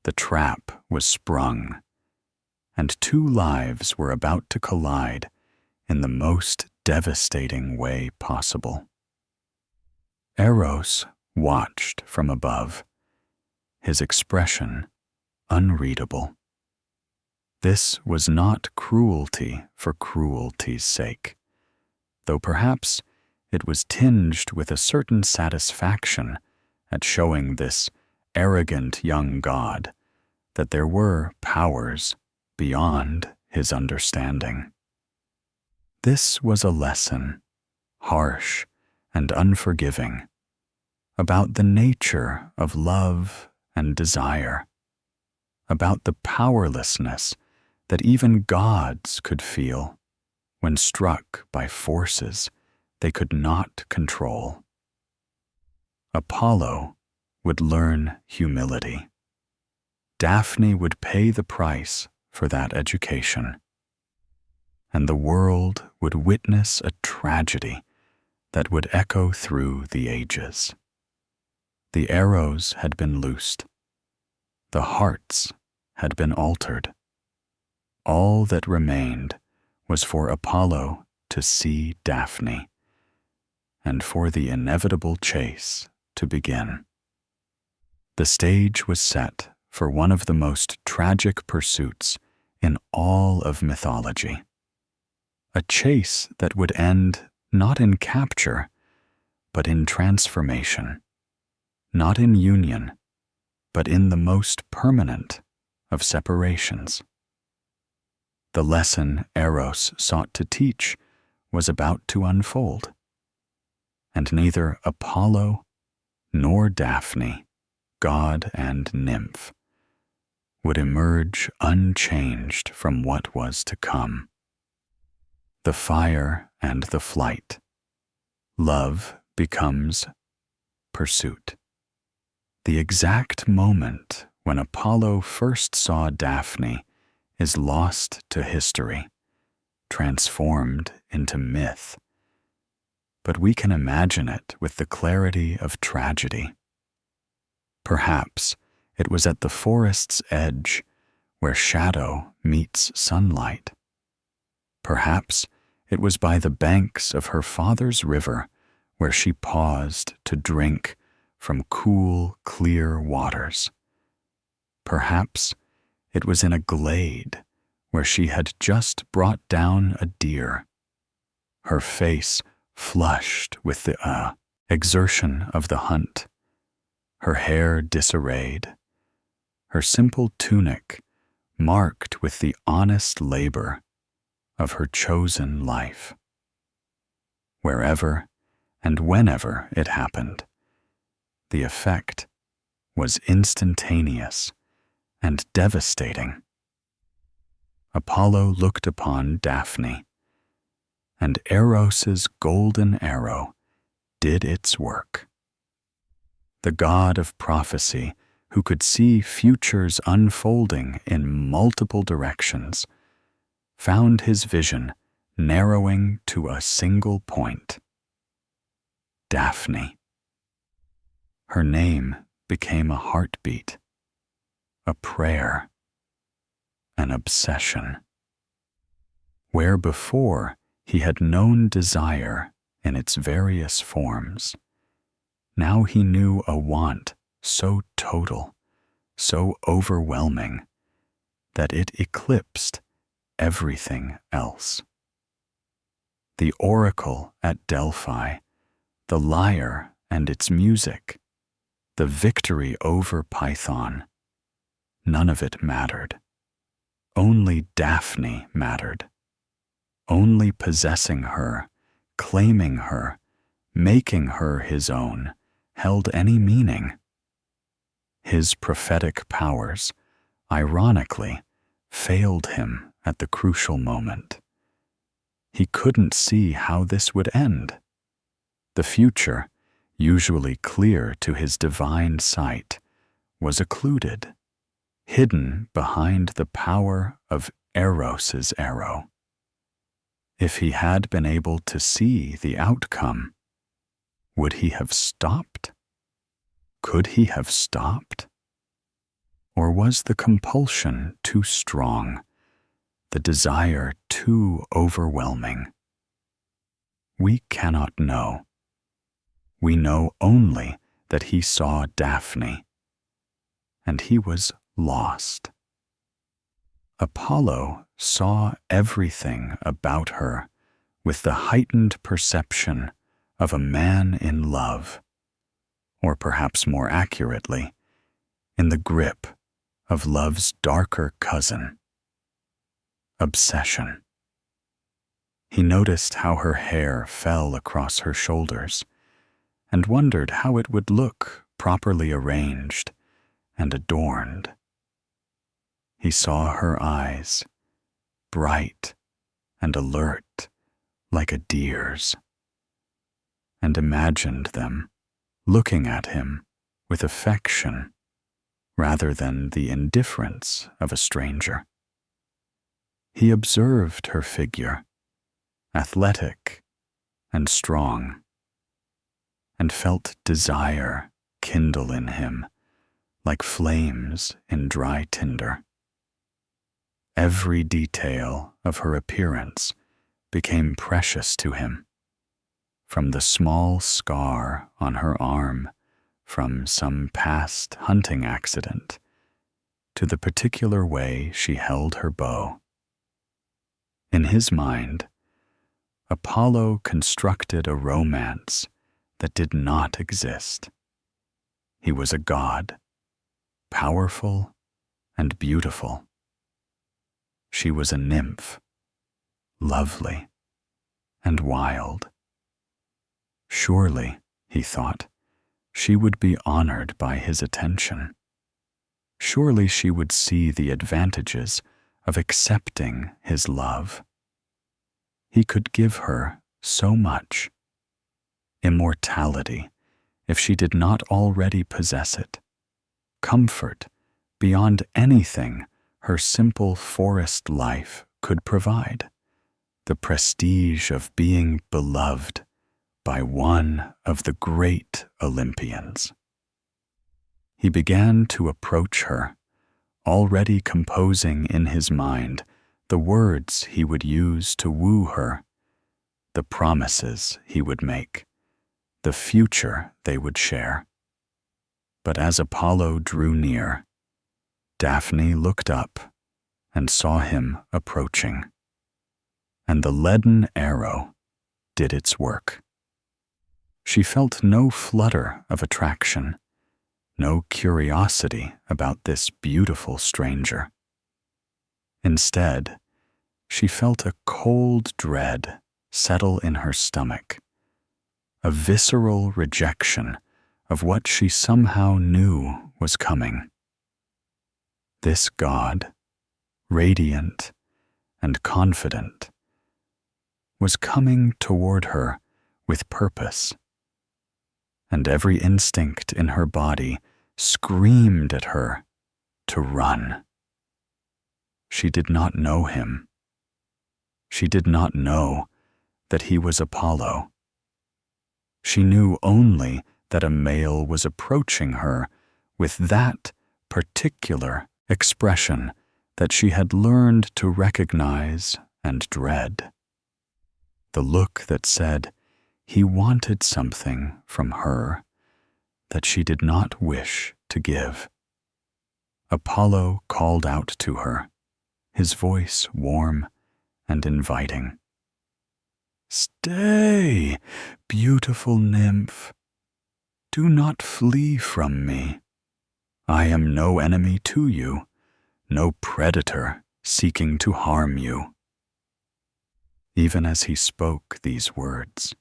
the trap was sprung, and two lives were about to collide in the most devastating way possible. Eros watched from above, his expression unreadable. This was not cruelty for cruelty's sake, though perhaps it was tinged with a certain satisfaction at showing this arrogant young god that there were powers beyond his understanding. This was a lesson, harsh and unforgiving, about the nature of love and desire, about the powerlessness that even gods could feel when struck by forces they could not control. Apollo would learn humility. Daphne would pay the price for that education, and the world would witness a tragedy that would echo through the ages. The arrows had been loosed. The hearts had been altered. All that remained was for Apollo to see Daphne, and for the inevitable chase to begin. The stage was set for one of the most tragic pursuits in all of mythology. a chase that would end not in capture, but in transformation, not in union, but in the most permanent of separations. The lesson Eros sought to teach was about to unfold, and neither Apollo nor Daphne, god and nymph, would emerge unchanged from what was to come. The fire and the flight. Love becomes pursuit. The exact moment when Apollo first saw Daphne is lost to history, transformed into myth. But we can imagine it with the clarity of tragedy. Perhaps it was at the forest's edge where shadow meets sunlight. Perhaps it was by the banks of her father's river where she paused to drink from cool, clear waters. Perhaps it was in a glade where she had just brought down a deer, her face flushed with the exertion of the hunt, her hair disarrayed, her simple tunic marked with the honest labor of her chosen life. Wherever and whenever it happened, the effect was instantaneous and devastating. Apollo looked upon Daphne, and Eros's golden arrow did its work. The god of prophecy, who could see futures unfolding in multiple directions, found his vision narrowing to a single point. Daphne. Her name became a heartbeat, a prayer, an obsession. Where before he had known desire in its various forms, now he knew a want so total, so overwhelming, that it eclipsed everything else. The oracle at Delphi, the lyre and its music, the victory over Python, none of it mattered. Only Daphne mattered. Only possessing her, claiming her, making her his own, held any meaning. His prophetic powers, ironically, failed him at the crucial moment. He couldn't see how this would end. The future, usually clear to his divine sight, was occluded, hidden behind the power of Eros's arrow. If he had been able to see the outcome, would he have stopped? Could he have stopped? Or was the compulsion too strong, the desire too overwhelming? We cannot know. We know only that he saw Daphne, and he was lost. Apollo saw everything about her with the heightened perception of a man in love, or perhaps more accurately, in the grip of love's darker cousin, obsession. He noticed how her hair fell across her shoulders, and wondered how it would look properly arranged and adorned. He saw her eyes, bright and alert like a deer's, and imagined them looking at him with affection rather than the indifference of a stranger. He observed her figure, athletic and strong, and felt desire kindle in him like flames in dry tinder. Every detail of her appearance became precious to him, from the small scar on her arm from some past hunting accident to the particular way she held her bow. In his mind, Apollo constructed a romance that did not exist. He was a god, powerful and beautiful. She was a nymph, lovely and wild. Surely, he thought, she would be honored by his attention. Surely she would see the advantages of accepting his love. He could give her so much. Immortality, if she did not already possess it. Comfort beyond anything her simple forest life could provide. The prestige of being beloved by one of the great Olympians. He began to approach her, already composing in his mind the words he would use to woo her, the promises he would make, the future they would share. But as Apollo drew near, Daphne looked up and saw him approaching, and the leaden arrow did its work. She felt no flutter of attraction, no curiosity about this beautiful stranger. Instead, she felt a cold dread settle in her stomach, a visceral rejection of what she somehow knew was coming. This god, radiant and confident, was coming toward her with purpose, and every instinct in her body screamed at her to run. She did not know him. She did not know that he was Apollo. She knew only that a male was approaching her with that particular expression that she had learned to recognize and dread. The look that said he wanted something from her that she did not wish to give. Apollo called out to her, his voice warm and inviting. "Stay, beautiful nymph. Do not flee from me. I am no enemy to you, no predator seeking to harm you." Even as he spoke these words,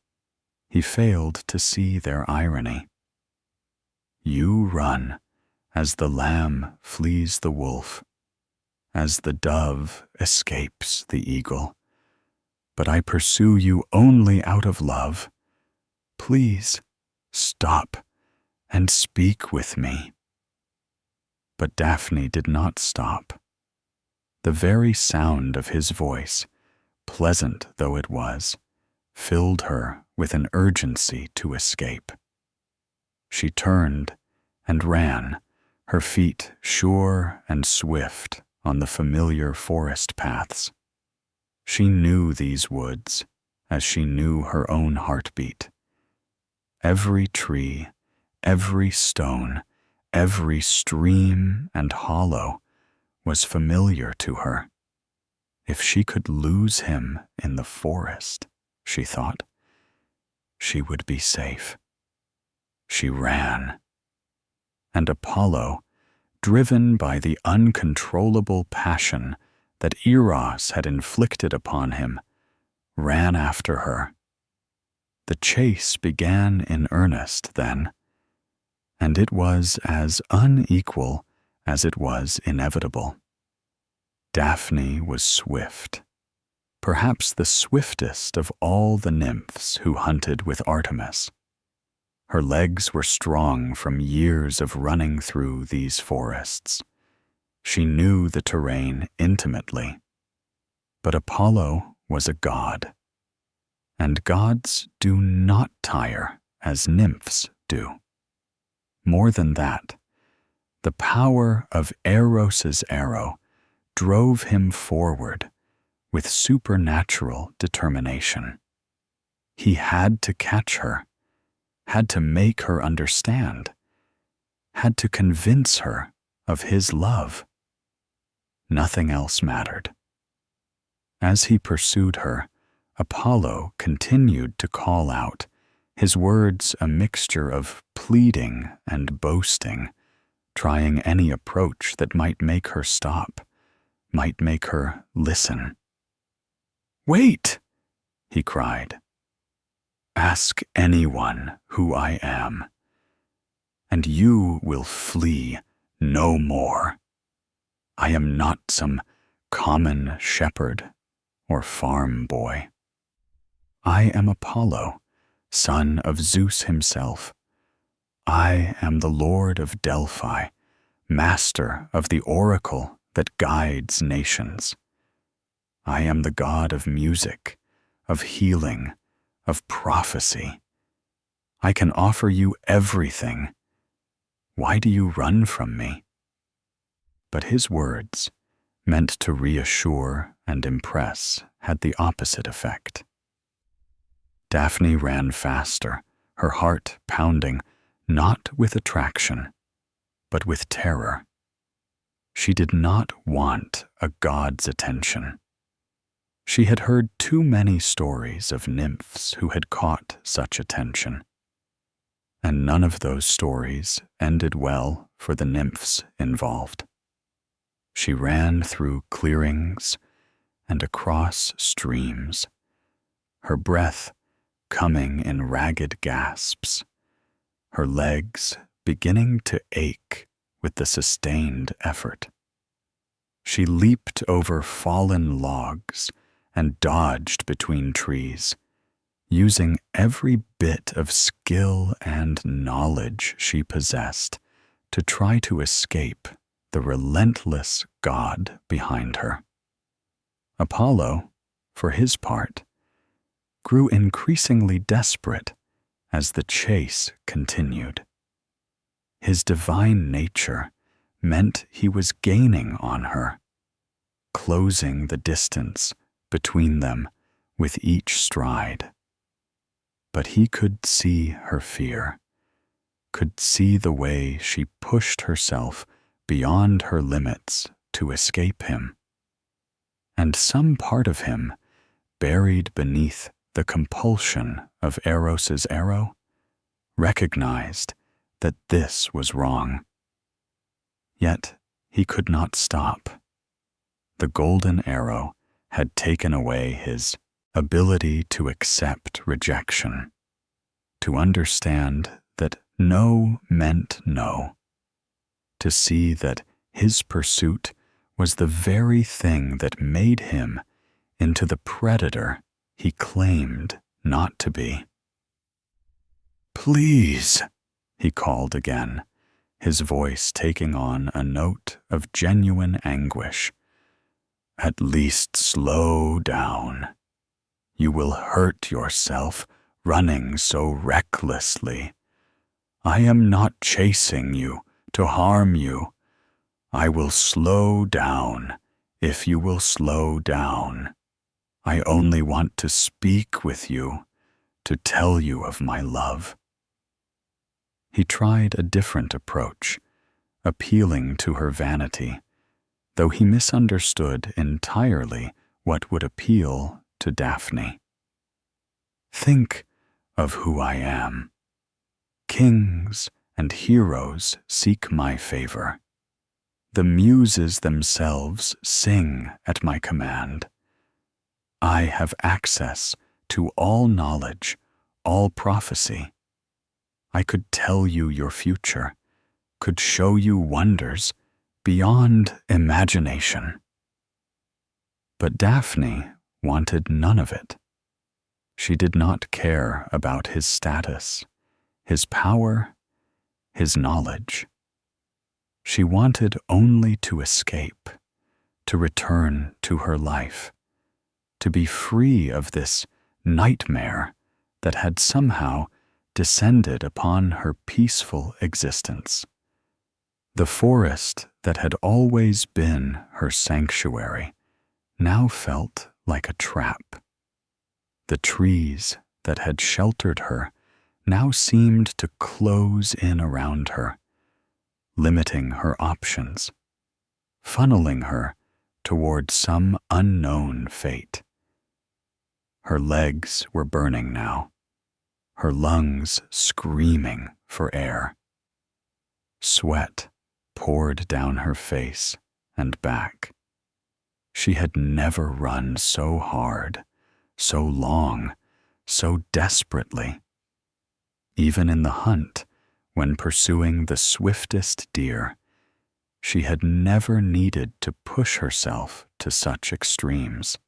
he failed to see their irony. You run as the lamb flees the wolf, as the dove escapes the eagle. But I pursue you only out of love. Please stop and speak with me. But Daphne did not stop. The very sound of his voice, pleasant though it was, filled her with an urgency to escape. She turned and ran, her feet sure and swift on the familiar forest paths. She knew these woods as she knew her own heartbeat. Every tree, every stone, every stream and hollow was familiar to her. If she could lose him in the forest, she thought, she would be safe. She ran. And Apollo, driven by the uncontrollable passion that Eros had inflicted upon him, ran after her. The chase began in earnest then, and it was as unequal as it was inevitable. Daphne was swift, perhaps the swiftest of all the nymphs who hunted with Artemis. Her legs were strong from years of running through these forests. She knew the terrain intimately. But Apollo was a god, and gods do not tire as nymphs do. More than that, the power of Eros's arrow drove him forward with supernatural determination. He had to catch her, had to make her understand, had to convince her of his love. Nothing else mattered. As he pursued her, Apollo continued to call out, his words a mixture of pleading and boasting, trying any approach that might make her stop, might make her listen. "Wait!" he cried. "Ask anyone who I am, and you will flee no more. I am not some common shepherd or farm boy. I am Apollo, son of Zeus himself. I am the Lord of Delphi, master of the oracle that guides nations. I am the god of music, of healing, of prophecy. I can offer you everything. Why do you run from me?" But his words, meant to reassure and impress, had the opposite effect. Daphne ran faster, her heart pounding, not with attraction, but with terror. She did not want a god's attention. She had heard too many stories of nymphs who had caught such attention, and none of those stories ended well for the nymphs involved. She ran through clearings and across streams, her breath coming in ragged gasps, her legs beginning to ache with the sustained effort. She leaped over fallen logs and dodged between trees, using every bit of skill and knowledge she possessed to try to escape the relentless god behind her. Apollo, for his part, grew increasingly desperate as the chase continued. His divine nature meant he was gaining on her, closing the distance between them with each stride. But he could see her fear, could see the way she pushed herself beyond her limits to escape him. And some part of him, buried beneath the compulsion of Eros's arrow, recognized that this was wrong. Yet he could not stop. The golden arrow had taken away his ability to accept rejection, to understand that no meant no, to see that his pursuit was the very thing that made him into the predator he claimed not to be. "Please," he called again, his voice taking on a note of genuine anguish. "At least slow down. You will hurt yourself running so recklessly. I am not chasing you to harm you. I will slow down if you will slow down. I only want to speak with you, to tell you of my love." He tried a different approach, appealing to her vanity, though he misunderstood entirely what would appeal to Daphne. "Think of who I am. Kings and heroes seek my favor. The muses themselves sing at my command. I have access to all knowledge, all prophecy. I could tell you your future, could show you wonders beyond imagination." But Daphne wanted none of it. She did not care about his status, his power, his knowledge. She wanted only to escape, to return to her life, to be free of this nightmare that had somehow descended upon her peaceful existence. The forest that had always been her sanctuary now felt like a trap. The trees that had sheltered her now seemed to close in around her, limiting her options, funneling her toward some unknown fate. Her legs were burning now, her lungs screaming for air. Sweat poured down her face and back. She had never run so hard, so long, so desperately. Even in the hunt, when pursuing the swiftest deer, she had never needed to push herself to such extremes.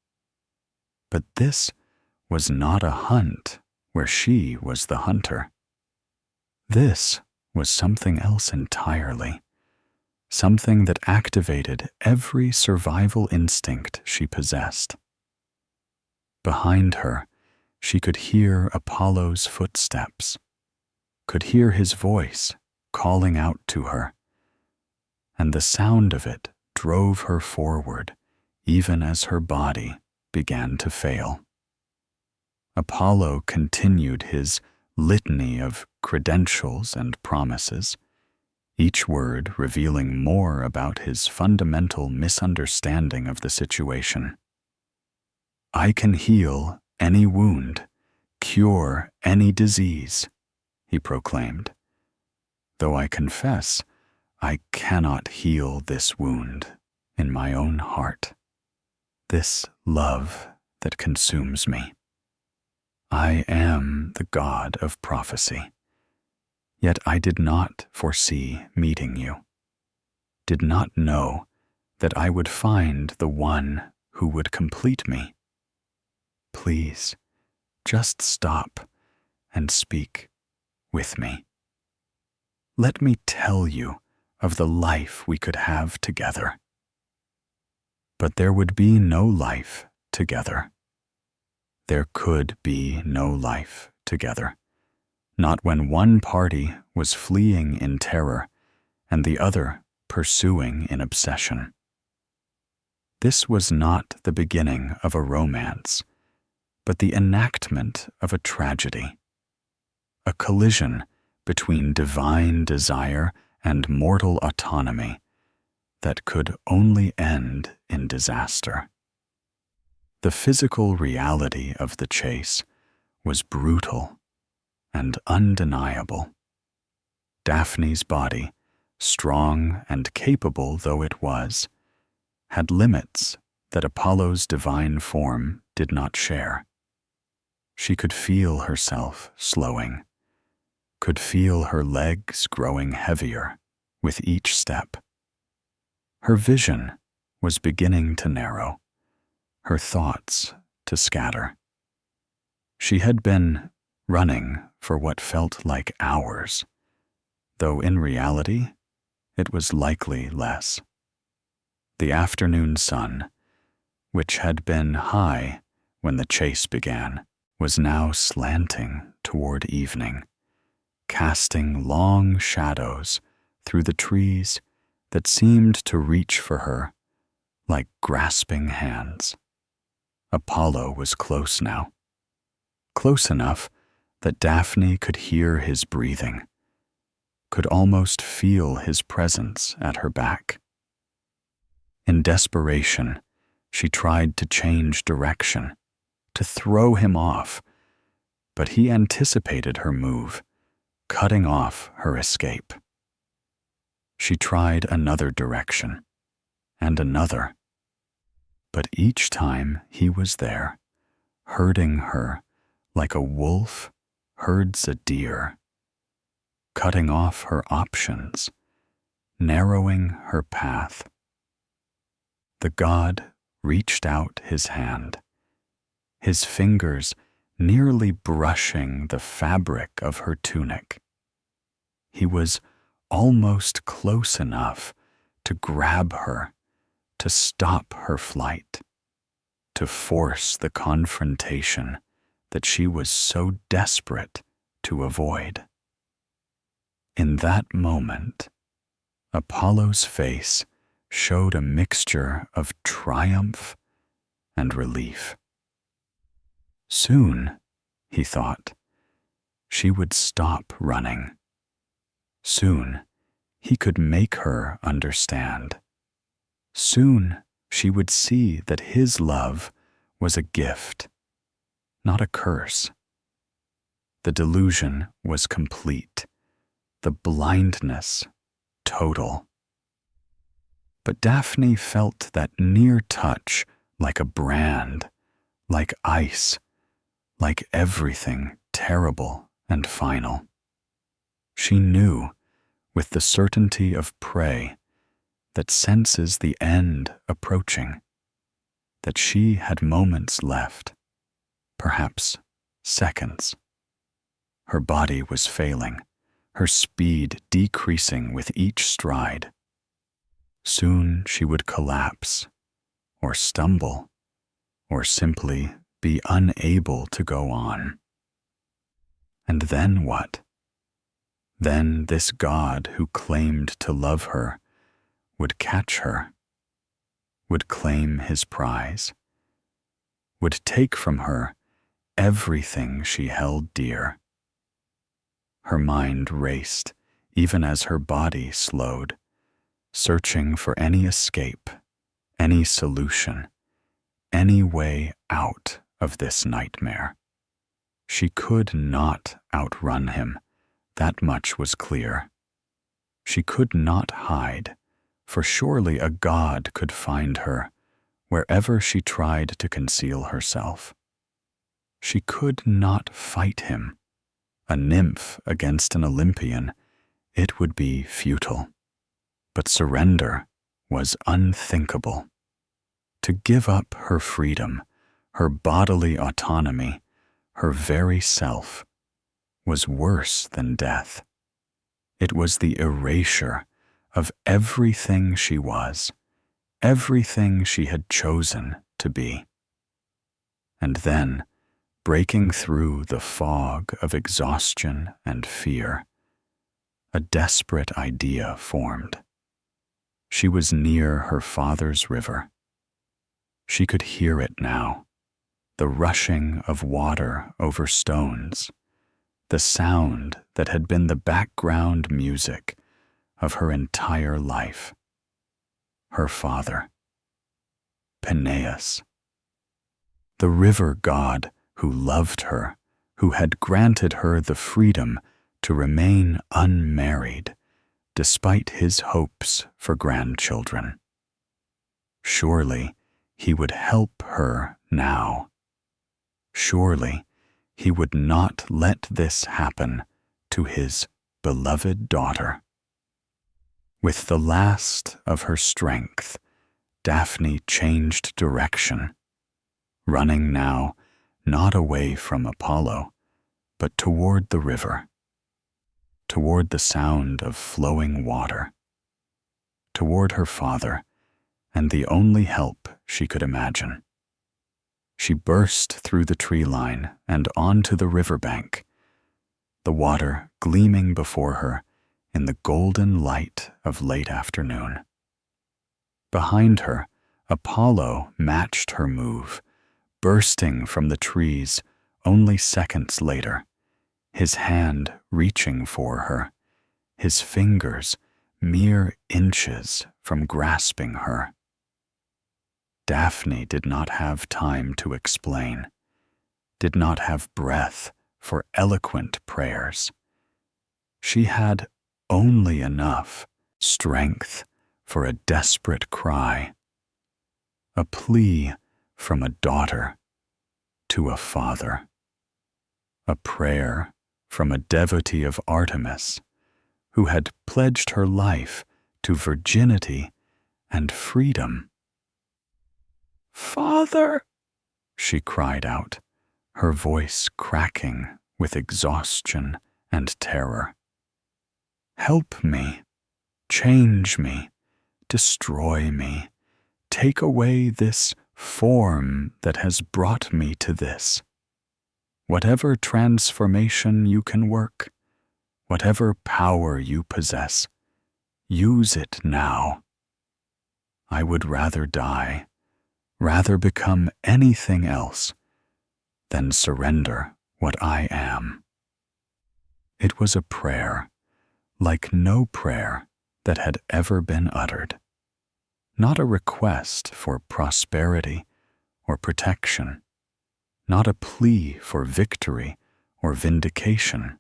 But this was not a hunt where she was the hunter. This was something else entirely, something that activated every survival instinct she possessed. Behind her, she could hear Apollo's footsteps, could hear his voice calling out to her, and the sound of it drove her forward even as her body began to fail. Apollo continued his litany of credentials and promises, each word revealing more about his fundamental misunderstanding of the situation. "I can heal any wound, cure any disease," he proclaimed, "though I confess I cannot heal this wound in my own heart, this love that consumes me. I am the god of prophecy, yet I did not foresee meeting you, did not know that I would find the one who would complete me. Please, just stop and speak with me. Let me tell you of the life we could have together." But there would be no life together. There could be no life together, not when one party was fleeing in terror and the other pursuing in obsession. This was not the beginning of a romance, but the enactment of a tragedy, a collision between divine desire and mortal autonomy that could only end in disaster. The physical reality of the chase was brutal and undeniable. Daphne's body, strong and capable though it was, had limits that Apollo's divine form did not share. She could feel herself slowing, could feel her legs growing heavier with each step. Her vision was beginning to narrow, her thoughts to scatter. She had been running for what felt like hours, though in reality it was likely less. The afternoon sun, which had been high when the chase began, was now slanting toward evening, casting long shadows through the trees that seemed to reach for her like grasping hands. Apollo was close now, close enough that Daphne could hear his breathing, could almost feel his presence at her back. In desperation, she tried to change direction, to throw him off, but he anticipated her move, cutting off her escape. She tried another direction, and another, but each time he was there, herding her like a wolf herds a deer, cutting off her options, narrowing her path. The god reached out his hand, his fingers nearly brushing the fabric of her tunic. He was almost close enough to grab her, to stop her flight, to force the confrontation that she was so desperate to avoid. In that moment, Apollo's face showed a mixture of triumph and relief. Soon, he thought, she would stop running. Soon, he could make her understand. Soon, she would see that his love was a gift, not a curse. The delusion was complete, the blindness total. But Daphne felt that near touch like a brand, like ice, like everything terrible and final. She knew, with the certainty of prey that senses the end approaching, that she had moments left, perhaps seconds. Her body was failing, her speed decreasing with each stride. Soon she would collapse, or stumble, or simply be unable to go on. And then what? Then this god who claimed to love her would catch her, would claim his prize, would take from her everything she held dear. Her mind raced even as her body slowed, searching for any escape, any solution, any way out of this nightmare. She could not outrun him, that much was clear. She could not hide, for surely a god could find her wherever she tried to conceal herself. She could not fight him. A nymph against an Olympian, it would be futile. But surrender was unthinkable. To give up her freedom, her bodily autonomy, her very self, was worse than death. It was the erasure of everything she was, everything she had chosen to be. And then, breaking through the fog of exhaustion and fear, a desperate idea formed. She was near her father's river. She could hear it now, the rushing of water over stones, the sound that had been the background music of her entire life. Her father, Peneus, the river god who loved her, who had granted her the freedom to remain unmarried despite his hopes for grandchildren. Surely he would help her now. Surely he would not let this happen to his beloved daughter. With the last of her strength, Daphne changed direction, running now not away from Apollo, but toward the river, toward the sound of flowing water, toward her father and the only help she could imagine. She burst through the tree line and onto the riverbank, the water gleaming before her in the golden light of late afternoon. Behind her, Apollo matched her move, bursting from the trees only seconds later, his hand reaching for her, his fingers mere inches from grasping her. Daphne did not have time to explain, did not have breath for eloquent prayers. She had only enough strength for a desperate cry, a plea from a daughter to a father, a prayer from a devotee of Artemis who had pledged her life to virginity and freedom. "Father," she cried out, her voice cracking with exhaustion and terror. "Help me, change me, destroy me, take away this form that has brought me to this. Whatever transformation you can work, whatever power you possess, use it now. I would rather die, rather become anything else, than surrender what I am." It was a prayer, like no prayer that had ever been uttered. Not a request for prosperity or protection, not a plea for victory or vindication,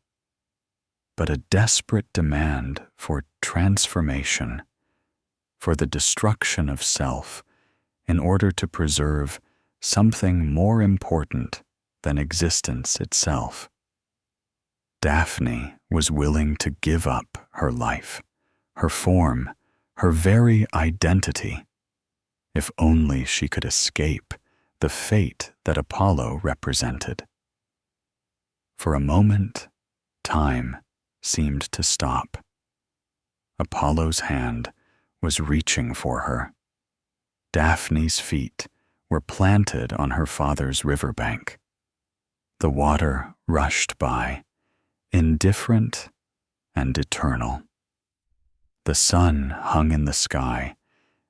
but a desperate demand for transformation, for the destruction of self in order to preserve something more important than existence itself. Daphne was willing to give up her life, her form, her very identity, if only she could escape the fate that Apollo represented. For a moment, time seemed to stop. Apollo's hand was reaching for her. Daphne's feet were planted on her father's riverbank. The water rushed by, indifferent and eternal. The sun hung in the sky,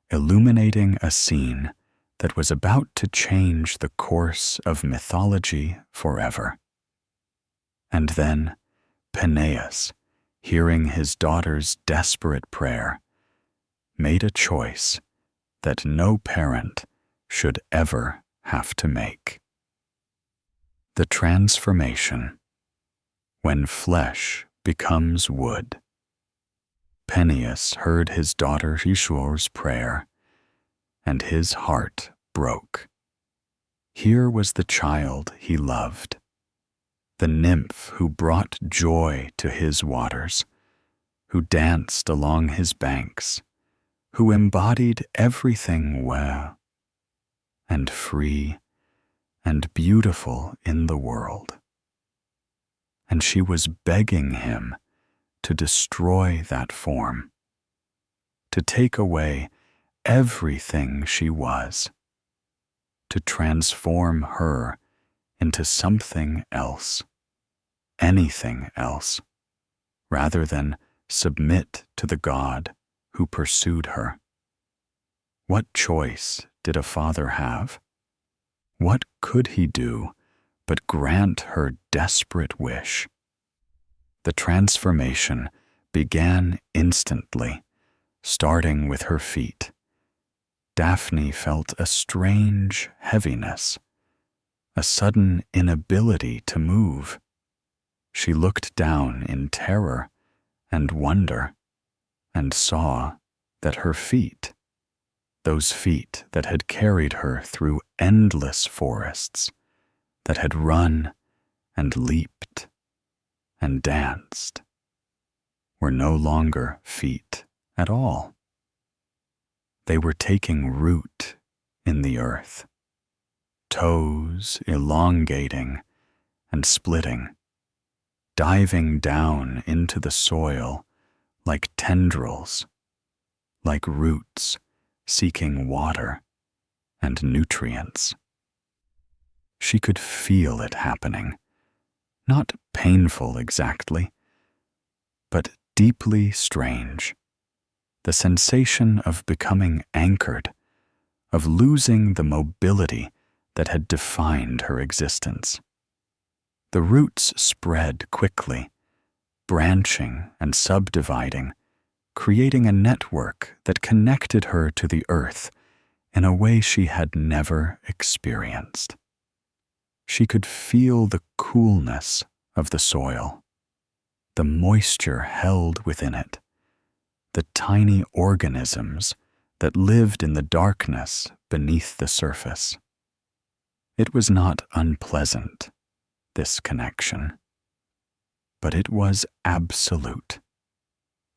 illuminating a scene that was about to change the course of mythology forever. And then Peneus, hearing his daughter's desperate prayer, made a choice that no parent should ever have to make. The transformation, when flesh becomes wood. Peneus heard his daughter Ishur's prayer, and his heart broke. Here was the child he loved, the nymph who brought joy to his waters, who danced along his banks, who embodied everything well and free and beautiful in the world. And she was begging him to destroy that form, to take away everything she was, to transform her into something else, anything else, rather than submit to the God who pursued her. What choice did a father have? What could he do but grant her desperate wish? The transformation began instantly, starting with her feet. Daphne felt a strange heaviness, a sudden inability to move. She looked down in terror and wonder, and saw that her feet, those feet that had carried her through endless forests, that had run and leaped and danced, were no longer feet at all. They were taking root in the earth, toes elongating and splitting, diving down into the soil like tendrils, like roots seeking water and nutrients. She could feel it happening, not painful exactly, but deeply strange. The sensation of becoming anchored, of losing the mobility that had defined her existence. The roots spread quickly, branching and subdividing, creating a network that connected her to the earth in a way she had never experienced. She could feel the coolness of the soil, the moisture held within it, the tiny organisms that lived in the darkness beneath the surface. It was not unpleasant, this connection, but it was absolute.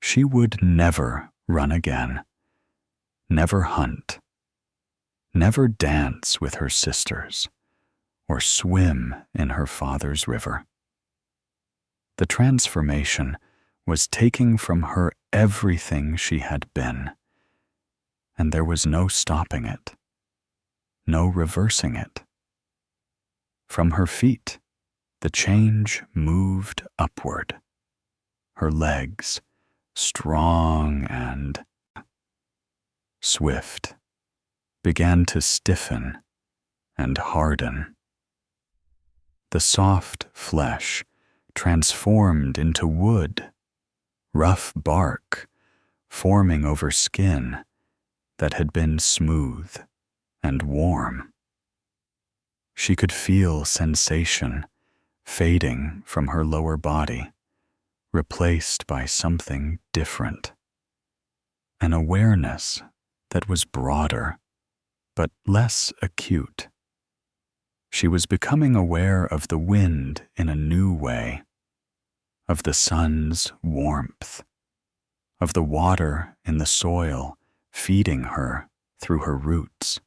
She would never run again, never hunt, never dance with her sisters, or swim in her father's river. The transformation was taking from her everything she had been, and there was no stopping it, no reversing it. From her feet, the change moved upward. Her legs, strong and swift, began to stiffen and harden. The soft flesh transformed into wood, rough bark forming over skin that had been smooth and warm. She could feel sensation fading from her lower body, replaced by something different. An awareness that was broader, but less acute. She was becoming aware of the wind in a new way, of the sun's warmth, of the water in the soil feeding her through her roots.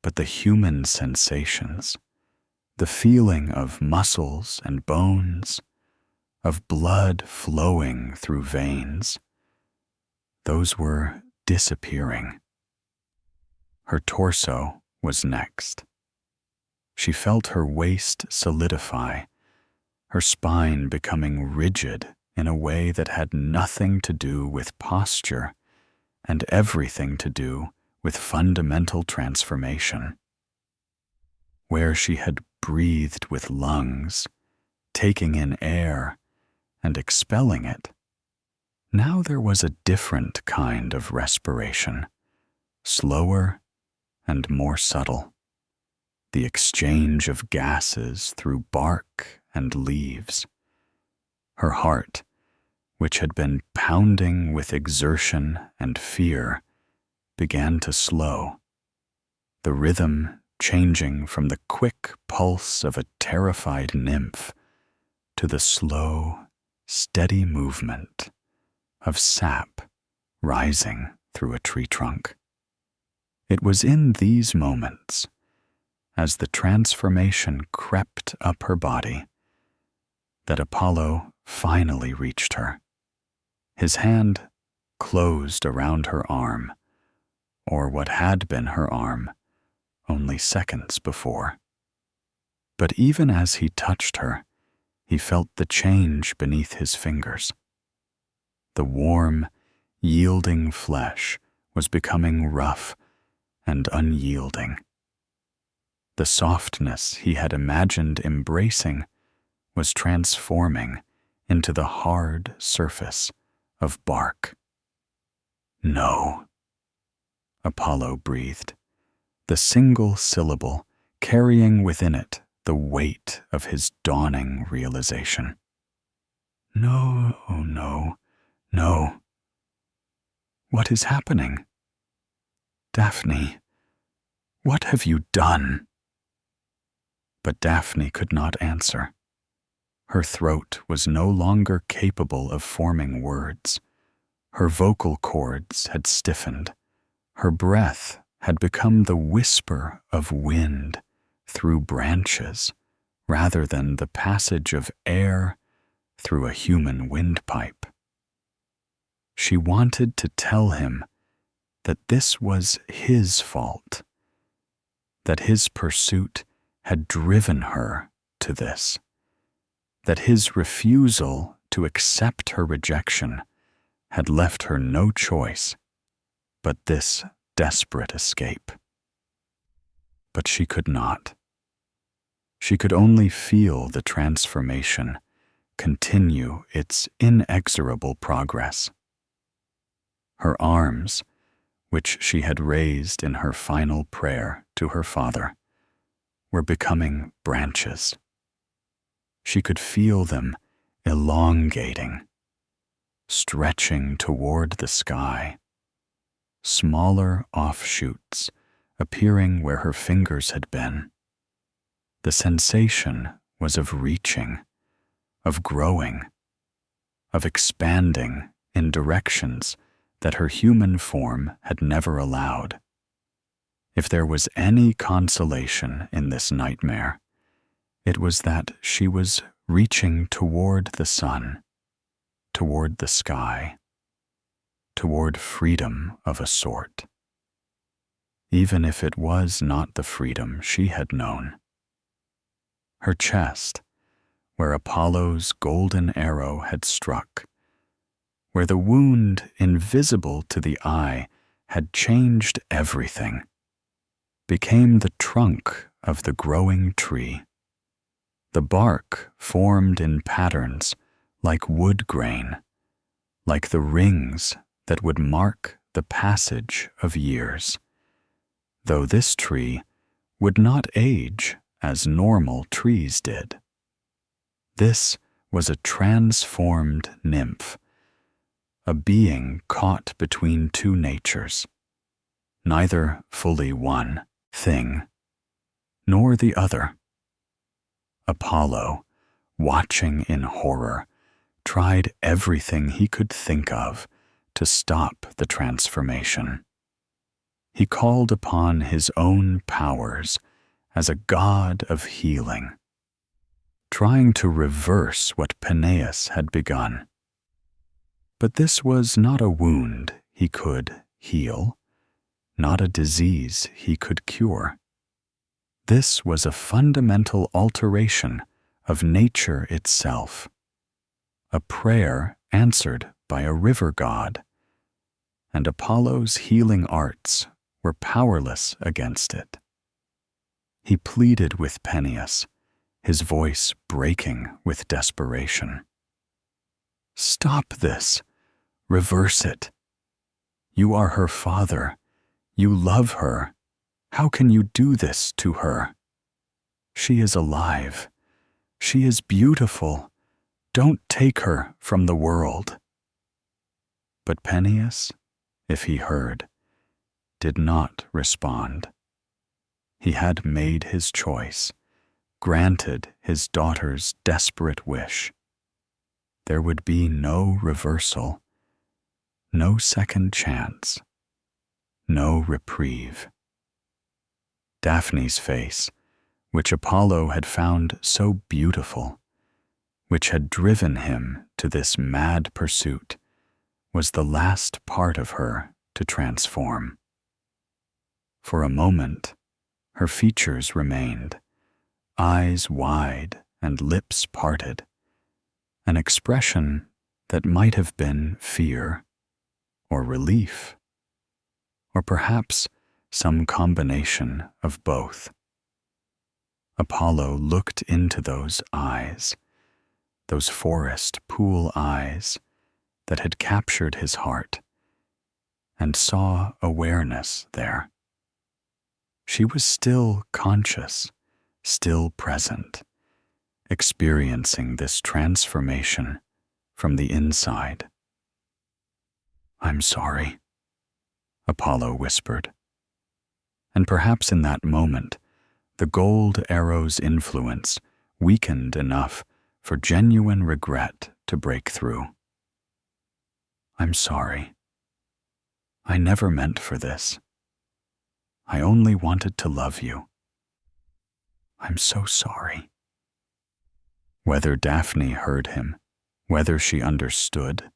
But the human sensations, the feeling of muscles and bones, of blood flowing through veins, those were disappearing. Her torso was next. She felt her waist solidify, her spine becoming rigid in a way that had nothing to do with posture and everything to do with fundamental transformation. Where she had breathed with lungs, taking in air and expelling it, now there was a different kind of respiration, slower and more subtle. The exchange of gases through bark and leaves. Her heart, which had been pounding with exertion and fear, began to slow, the rhythm changing from the quick pulse of a terrified nymph to the slow, steady movement of sap rising through a tree trunk. It was in these moments, as the transformation crept up her body, that Apollo finally reached her. His hand closed around her arm, or what had been her arm only seconds before. But even as he touched her, he felt the change beneath his fingers. The warm, yielding flesh was becoming rough and unyielding. The softness he had imagined embracing was transforming into the hard surface of bark. "No," Apollo breathed, the single syllable carrying within it the weight of his dawning realization. "No, oh no, no. What is happening? Daphne, what have you done?" But Daphne could not answer. Her throat was no longer capable of forming words. Her vocal cords had stiffened. Her breath had become the whisper of wind through branches rather than the passage of air through a human windpipe. She wanted to tell him that this was his fault, that his pursuit had driven her to this, that his refusal to accept her rejection had left her no choice but this desperate escape. But she could not. She could only feel the transformation continue its inexorable progress. Her arms, which she had raised in her final prayer to her father, were becoming branches. She could feel them elongating, stretching toward the sky, smaller offshoots appearing where her fingers had been. The sensation was of reaching, of growing, of expanding in directions that her human form had never allowed. If there was any consolation in this nightmare, it was that she was reaching toward the sun, toward the sky, toward freedom of a sort, even if it was not the freedom she had known. Her chest, where Apollo's golden arrow had struck, where the wound invisible to the eye had changed everything, became the trunk of the growing tree. The bark formed in patterns like wood grain, like the rings that would mark the passage of years, though this tree would not age as normal trees did. This was a transformed nymph, a being caught between two natures, neither fully one thing, nor the other. Apollo, watching in horror, tried everything he could think of to stop the transformation. He called upon his own powers as a god of healing, trying to reverse what Peneus had begun. But this was not a wound he could heal, not a disease he could cure. This was a fundamental alteration of nature itself, a prayer answered by a river god, and Apollo's healing arts were powerless against it. He pleaded with Peneus, his voice breaking with desperation. "Stop this. Reverse it. You are her father. You love her. How can you do this to her? She is alive. She is beautiful. Don't take her from the world." But Peneus, if he heard, did not respond. He had made his choice, granted his daughter's desperate wish. There would be no reversal, no second chance, no reprieve. Daphne's face, which Apollo had found so beautiful, which had driven him to this mad pursuit, was the last part of her to transform. For a moment, her features remained, eyes wide and lips parted, an expression that might have been fear or relief, or perhaps some combination of both. Apollo looked into those eyes, those forest pool eyes that had captured his heart, and saw awareness there. She was still conscious, still present, experiencing this transformation from the inside. "I'm sorry," Apollo whispered. And perhaps in that moment, the gold arrow's influence weakened enough for genuine regret to break through. "I'm sorry. I never meant for this. I only wanted to love you. I'm so sorry." Whether Daphne heard him, whether she understood,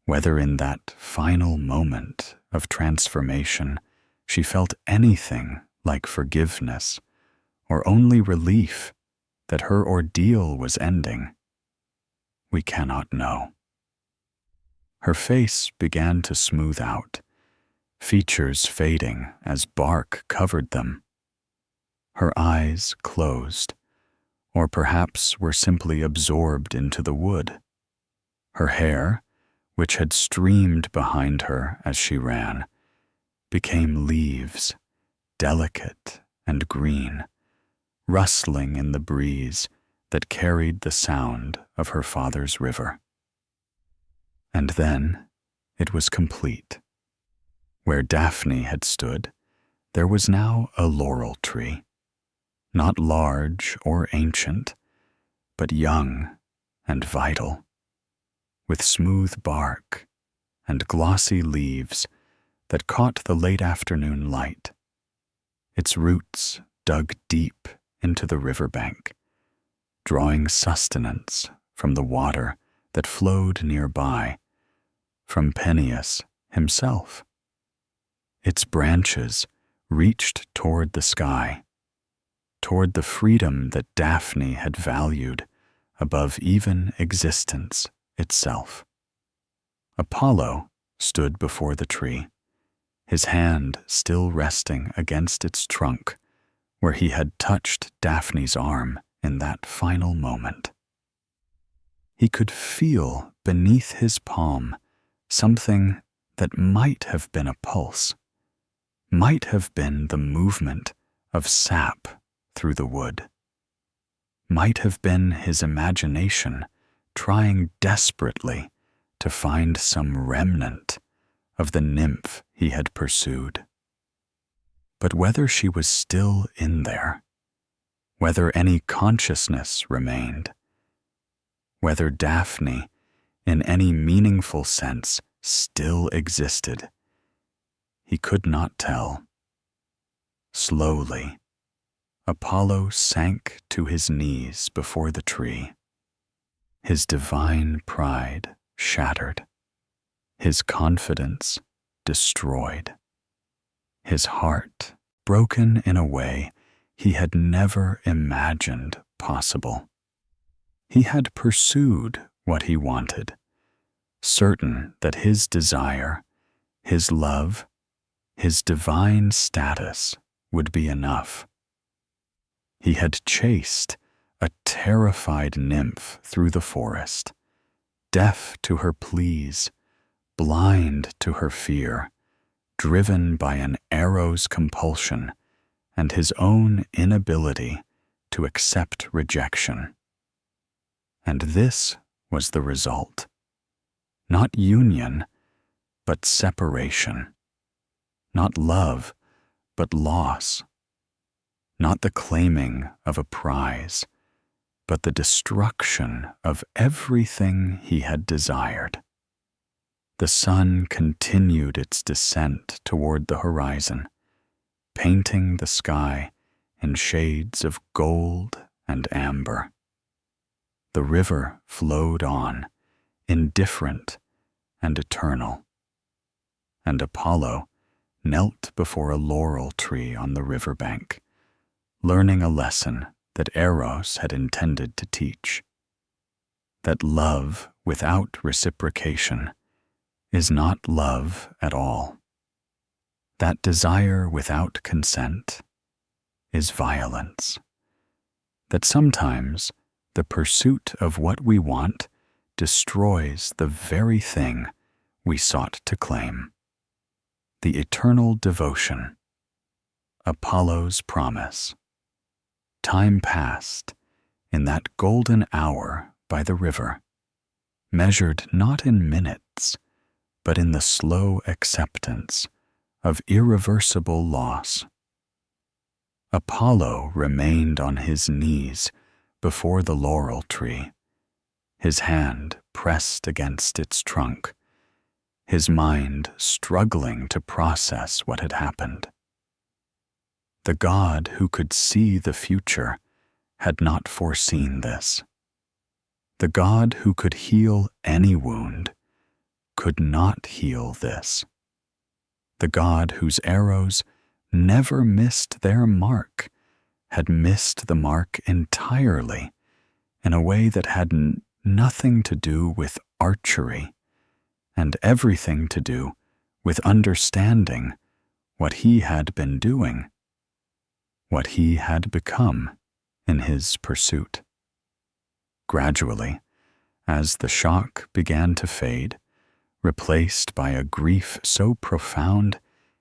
whether in that final moment of transformation she felt anything like forgiveness or only relief that her ordeal was ending, we cannot know. Her face began to smooth out, features fading as bark covered them. Her eyes closed, or perhaps were simply absorbed into the wood. Her hair, which had streamed behind her as she ran, became leaves, delicate and green, rustling in the breeze that carried the sound of her father's river. And then it was complete. Where Daphne had stood, there was now a laurel tree, not large or ancient, but young and vital, with smooth bark and glossy leaves that caught the late afternoon light. Its roots dug deep into the riverbank, drawing sustenance from the water that flowed nearby, from Peneus himself. Its branches reached toward the sky, toward the freedom that Daphne had valued above even existence itself. Apollo stood before the tree, his hand still resting against its trunk where he had touched Daphne's arm in that final moment. He could feel beneath his palm something that might have been a pulse, might have been the movement of sap through the wood. Might have been his imagination trying desperately to find some remnant of the nymph he had pursued. But whether she was still in there, whether any consciousness remained, whether Daphne, in any meaningful sense, still existed, he could not tell. Slowly, Apollo sank to his knees before the tree, his divine pride shattered, his confidence destroyed, his heart broken in a way he had never imagined possible. He had pursued what he wanted, certain that his desire, his love, his divine status would be enough. He had chased a terrified nymph through the forest, deaf to her pleas, blind to her fear, driven by an Eros compulsion and his own inability to accept rejection. And this was the result. Not union, but separation. Not love, but loss. Not the claiming of a prize, but the destruction of everything he had desired. The sun continued its descent toward the horizon, painting the sky in shades of gold and amber. The river flowed on, indifferent and eternal, and Apollo knelt before a laurel tree on the riverbank, learning a lesson that Eros had intended to teach, that love without reciprocation is not love at all, that desire without consent is violence, that sometimes the pursuit of what we want destroys the very thing we sought to claim. The eternal devotion, Apollo's promise. Time passed in that golden hour by the river, measured not in minutes, but in the slow acceptance of irreversible loss. Apollo remained on his knees before the laurel tree, his hand pressed against its trunk, his mind struggling to process what had happened. The God who could see the future had not foreseen this. The God who could heal any wound could not heal this. The God whose arrows never missed their mark had missed the mark entirely in a way that had nothing to do with archery and everything to do with understanding what he had been doing, what he had become in his pursuit. Gradually, as the shock began to fade, replaced by a grief so profound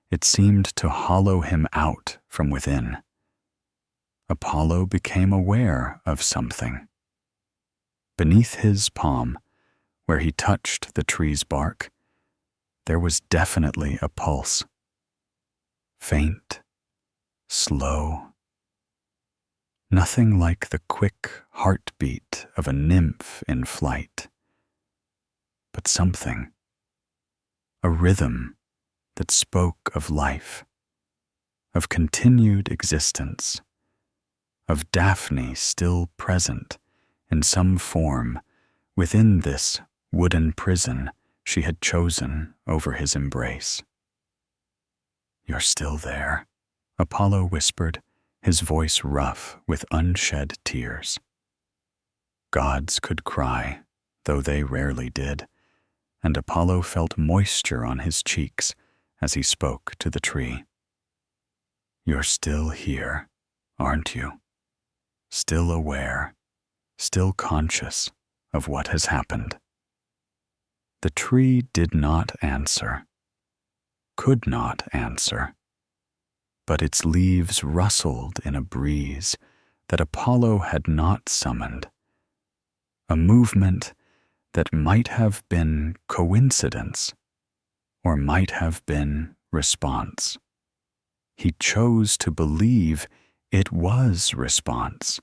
it seemed to hollow him out from within, Apollo became aware of something. Beneath his palm, where he touched the tree's bark, there was definitely a pulse. Faint, slow. Nothing like the quick heartbeat of a nymph in flight, but something. A rhythm that spoke of life, of continued existence, of Daphne still present in some form within this wooden prison she had chosen over his embrace. "You're still there," Apollo whispered, his voice rough with unshed tears. Gods could cry, though they rarely did, and Apollo felt moisture on his cheeks as he spoke to the tree. "You're still here, aren't you? Still aware, still conscious of what has happened." The tree did not answer, could not answer, but its leaves rustled in a breeze that Apollo had not summoned, a movement that might have been coincidence or might have been response. He chose to believe it was response,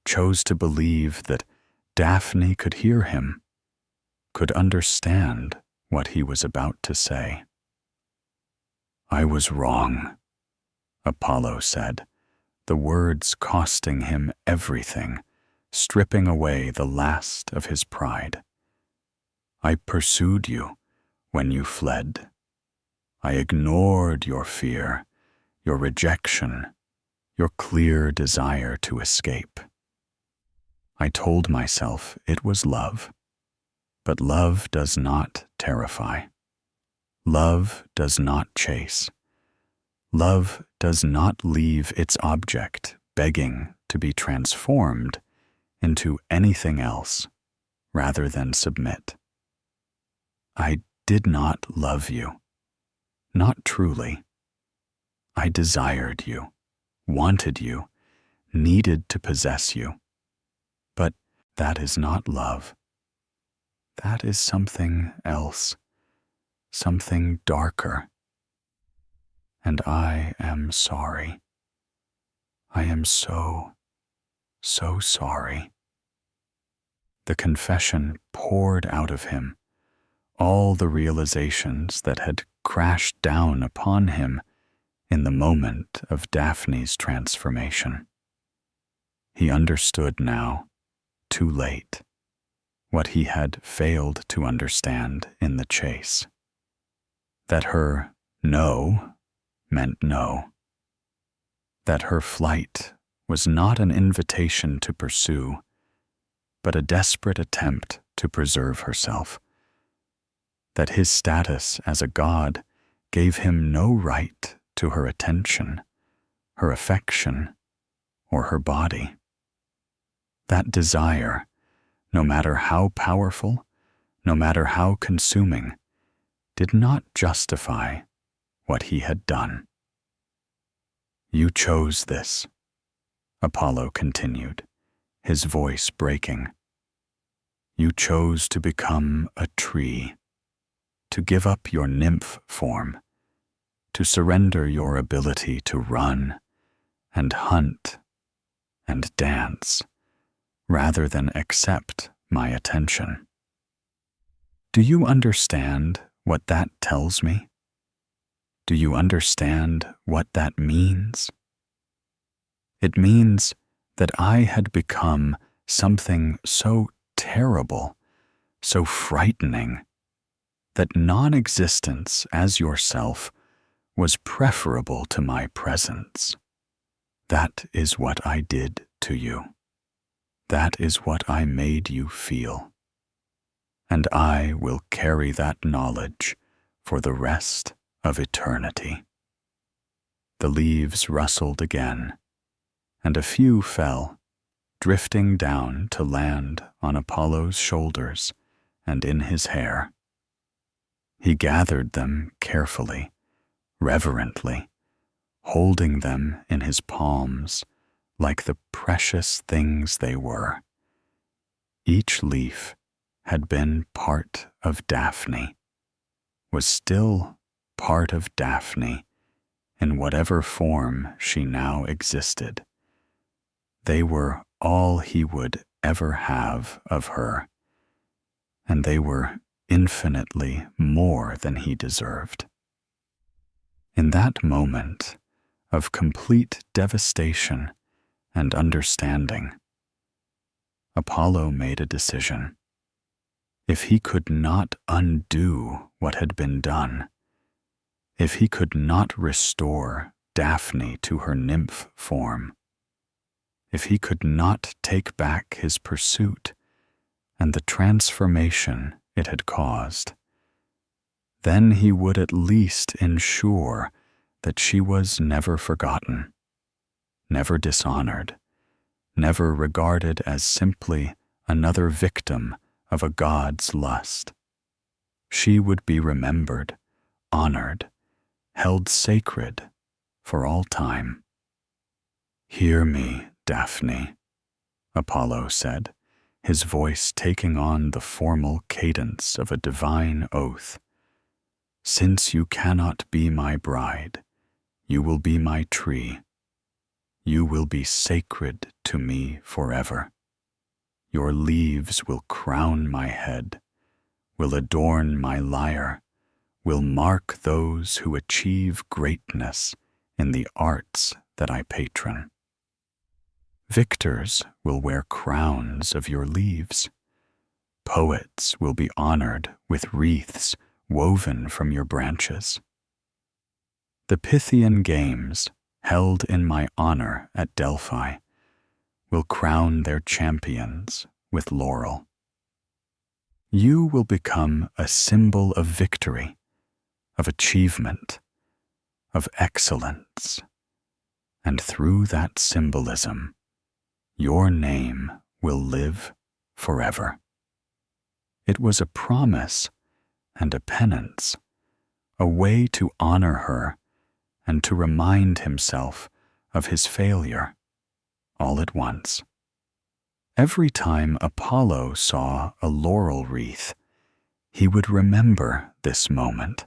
chose to believe that Daphne could hear him, could understand what he was about to say. "I was wrong," Apollo said, the words costing him everything, stripping away the last of his pride. "I pursued you when you fled. I ignored your fear, your rejection, your clear desire to escape. I told myself it was love, but love does not terrify. Love does not chase. Love does not leave its object begging to be transformed into anything else rather than submit. I did not love you, not truly. I desired you, wanted you, needed to possess you. But that is not love. That is something else, something darker. And I am sorry. I am so sorry." The confession poured out of him, all the realizations that had crashed down upon him in the moment of Daphne's transformation. He understood now, too late, what he had failed to understand in the chase. That her no meant no. That her flight was not an invitation to pursue, but a desperate attempt to preserve herself. That his status as a god gave him no right to her attention, her affection, or her body. That desire, no matter how powerful, no matter how consuming, did not justify what he had done. "You chose this," Apollo continued, his voice breaking. "You chose to become a tree, to give up your nymph form, to surrender your ability to run and hunt and dance, rather than accept my attention. Do you understand what that tells me? Do you understand what that means? It means that I had become something so terrible, so frightening, that non-existence as yourself was preferable to my presence. That is what I did to you. That is what I made you feel. And I will carry that knowledge for the rest of eternity." The leaves rustled again, and a few fell, drifting down to land on Apollo's shoulders and in his hair. He gathered them carefully, reverently, holding them in his palms like the precious things they were. Each leaf had been part of Daphne, was still part of Daphne in whatever form she now existed. They were all he would ever have of her, and they were infinitely more than he deserved. In that moment of complete devastation and understanding, Apollo made a decision. If he could not undo what had been done, if he could not restore Daphne to her nymph form, if he could not take back his pursuit and the transformation it had caused, then he would at least ensure that she was never forgotten, never dishonored, never regarded as simply another victim of a god's lust. She would be remembered, honored, held sacred for all time. "Hear me, Daphne," Apollo said, his voice taking on the formal cadence of a divine oath. "Since you cannot be my bride, you will be my tree. You will be sacred to me forever. Your leaves will crown my head, will adorn my lyre, will mark those who achieve greatness in the arts that I patron. Victors will wear crowns of your leaves. Poets will be honored with wreaths woven from your branches. The Pythian Games, held in my honor at Delphi, will crown their champions with laurel. You will become a symbol of victory, of achievement, of excellence, and through that symbolism, your name will live forever." It was a promise and a penance, a way to honor her and to remind himself of his failure all at once. Every time Apollo saw a laurel wreath, he would remember this moment.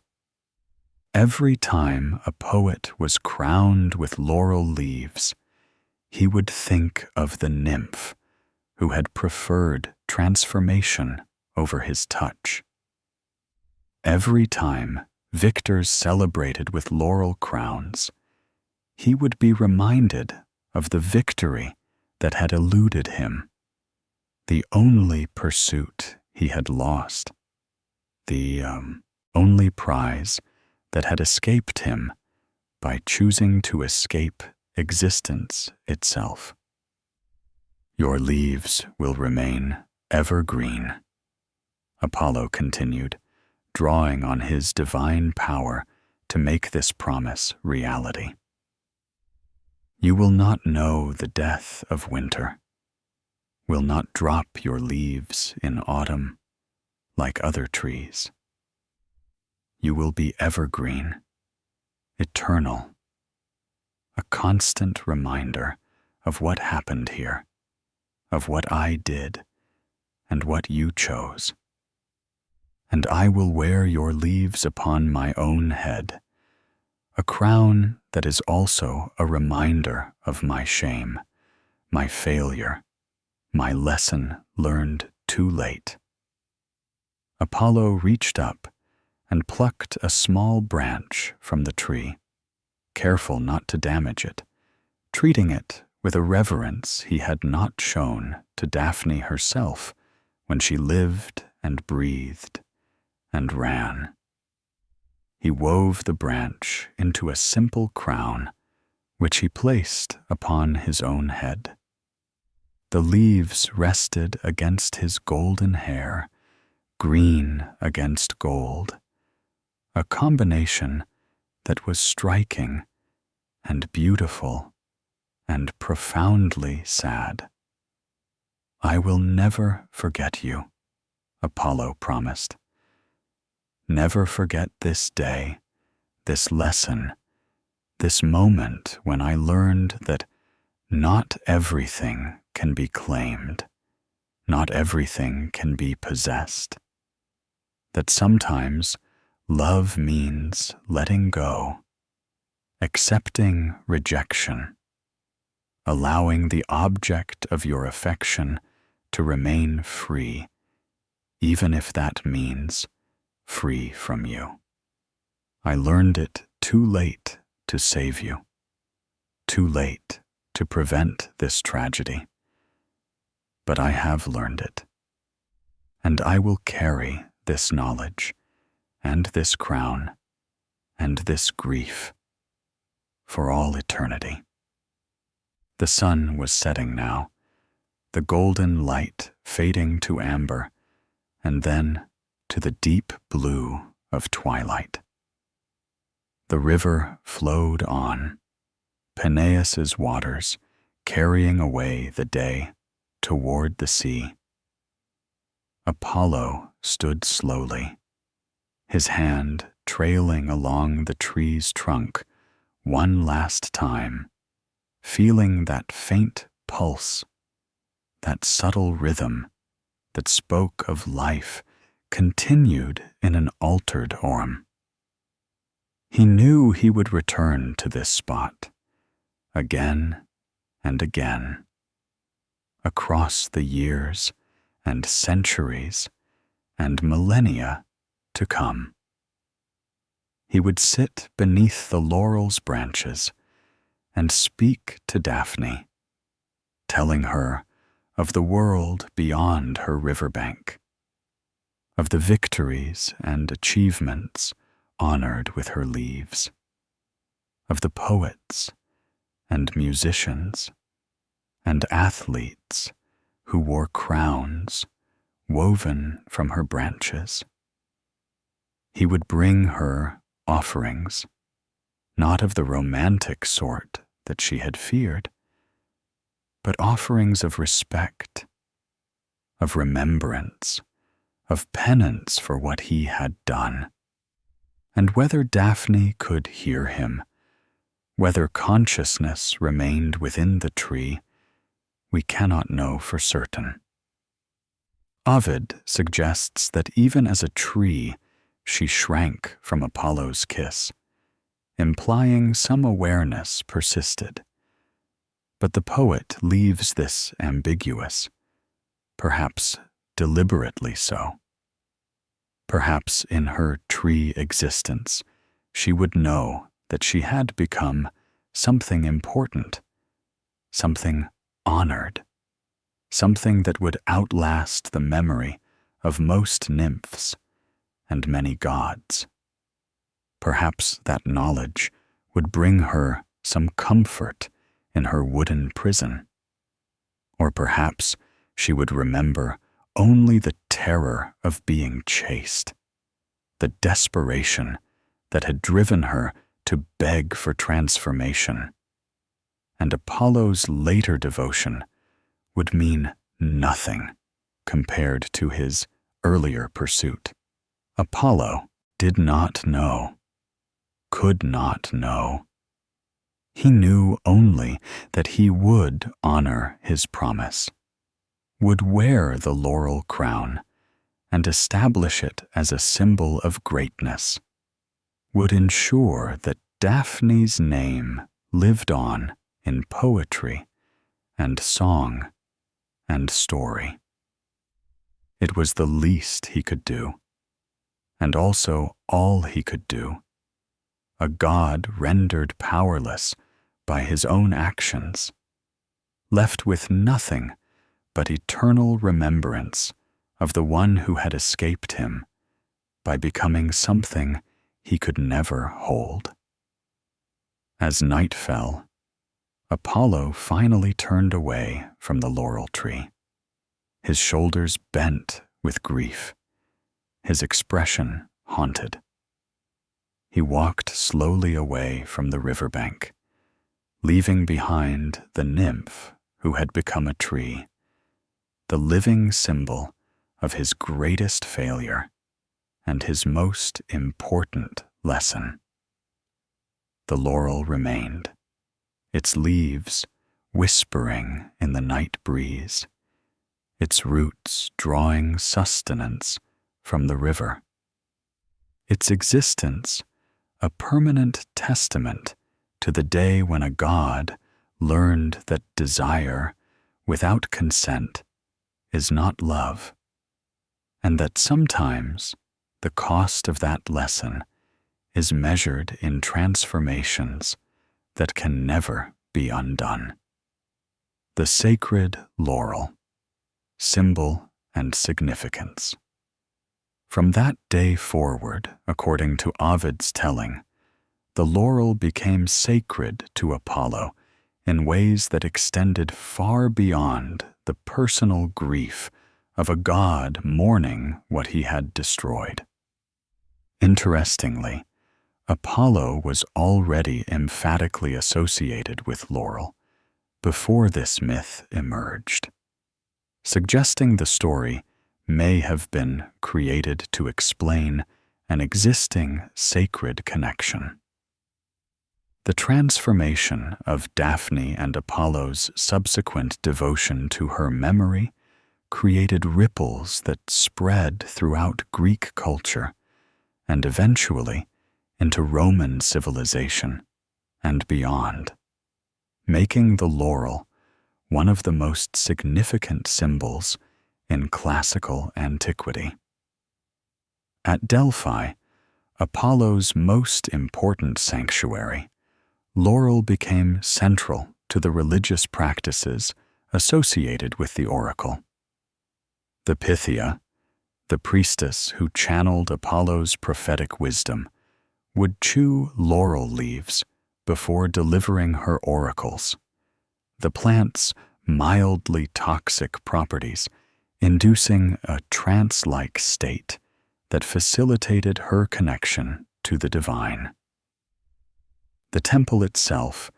Every time a poet was crowned with laurel leaves, he would think of the nymph who had preferred transformation over his touch. Every time victors celebrated with laurel crowns, he would be reminded of the victory that had eluded him, the only pursuit he had lost, the only prize that had escaped him by choosing to escape existence itself. "Your leaves will remain evergreen," Apollo continued, drawing on his divine power to make this promise reality. "You will not know the death of winter, will not drop your leaves in autumn like other trees. You will be evergreen, eternal, a constant reminder of what happened here, of what I did, and what you chose. And I will wear your leaves upon my own head, a crown that is also a reminder of my shame, my failure, my lesson learned too late." Apollo reached up and plucked a small branch from the tree, careful not to damage it, treating it with a reverence he had not shown to Daphne herself when she lived and breathed and ran. He wove the branch into a simple crown, which he placed upon his own head. The leaves rested against his golden hair, green against gold, a combination that was striking and beautiful and profoundly sad. "I will never forget you," Apollo promised. "Never forget this day, this lesson, this moment when I learned that not everything can be claimed, not everything can be possessed, that sometimes love means letting go, accepting rejection, allowing the object of your affection to remain free, even if that means free from you. I learned it too late to save you, too late to prevent this tragedy. But I have learned it, and I will carry this knowledge and this crown and this grief for all eternity." The sun was setting now, the golden light fading to amber, and then to the deep blue of twilight. The river flowed on, Peneus's waters carrying away the day toward the sea. Apollo stood slowly, his hand trailing along the tree's trunk one last time, feeling that faint pulse, that subtle rhythm that spoke of life continued in an altered form. He knew he would return to this spot, again and again, across the years and centuries and millennia to come. He would sit beneath the laurel's branches and speak to Daphne, telling her of the world beyond her riverbank, of the victories and achievements honored with her leaves, of the poets and musicians and athletes who wore crowns woven from her branches. He would bring her offerings, not of the romantic sort that she had feared, but offerings of respect, of remembrance, of penance for what he had done. And whether Daphne could hear him, whether consciousness remained within the tree, we cannot know for certain. Ovid suggests that even as a tree, she shrank from Apollo's kiss, implying some awareness persisted. But the poet leaves this ambiguous, perhaps deliberately so. Perhaps in her tree existence, she would know that she had become something important, something honored, something that would outlast the memory of most nymphs and many gods. Perhaps that knowledge would bring her some comfort in her wooden prison. Or perhaps she would remember only the terror of being chased, the desperation that had driven her to beg for transformation. And Apollo's later devotion would mean nothing compared to his earlier pursuit. Apollo did not know, could not know. He knew only that he would honor his promise, would wear the laurel crown and establish it as a symbol of greatness, would ensure that Daphne's name lived on in poetry and song and story. It was the least he could do, and also all he could do, a god rendered powerless by his own actions, left with nothing but eternal remembrance of the one who had escaped him by becoming something he could never hold. As night fell, Apollo finally turned away from the laurel tree, his shoulders bent with grief, his expression haunted. He walked slowly away from the riverbank, leaving behind the nymph who had become a tree, the living symbol of his greatest failure and his most important lesson. The laurel remained, its leaves whispering in the night breeze, its roots drawing sustenance from the river, its existence a permanent testament to the day when a god learned that desire without consent is not love, and that sometimes the cost of that lesson is measured in transformations that can never be undone. The sacred laurel, symbol and significance. From that day forward, according to Ovid's telling, the laurel became sacred to Apollo in ways that extended far beyond the personal grief of a god mourning what he had destroyed. Interestingly, Apollo was already emphatically associated with laurel before this myth emerged, suggesting the story may have been created to explain an existing sacred connection. The transformation of Daphne and Apollo's subsequent devotion to her memory created ripples that spread throughout Greek culture and eventually into Roman civilization and beyond, making the laurel one of the most significant symbols in classical antiquity. At Delphi, Apollo's most important sanctuary, laurel became central to the religious practices associated with the oracle. The Pythia, the priestess who channeled Apollo's prophetic wisdom, would chew laurel leaves before delivering her oracles, the plant's mildly toxic properties inducing a trance-like state that facilitated her connection to the divine. The temple itself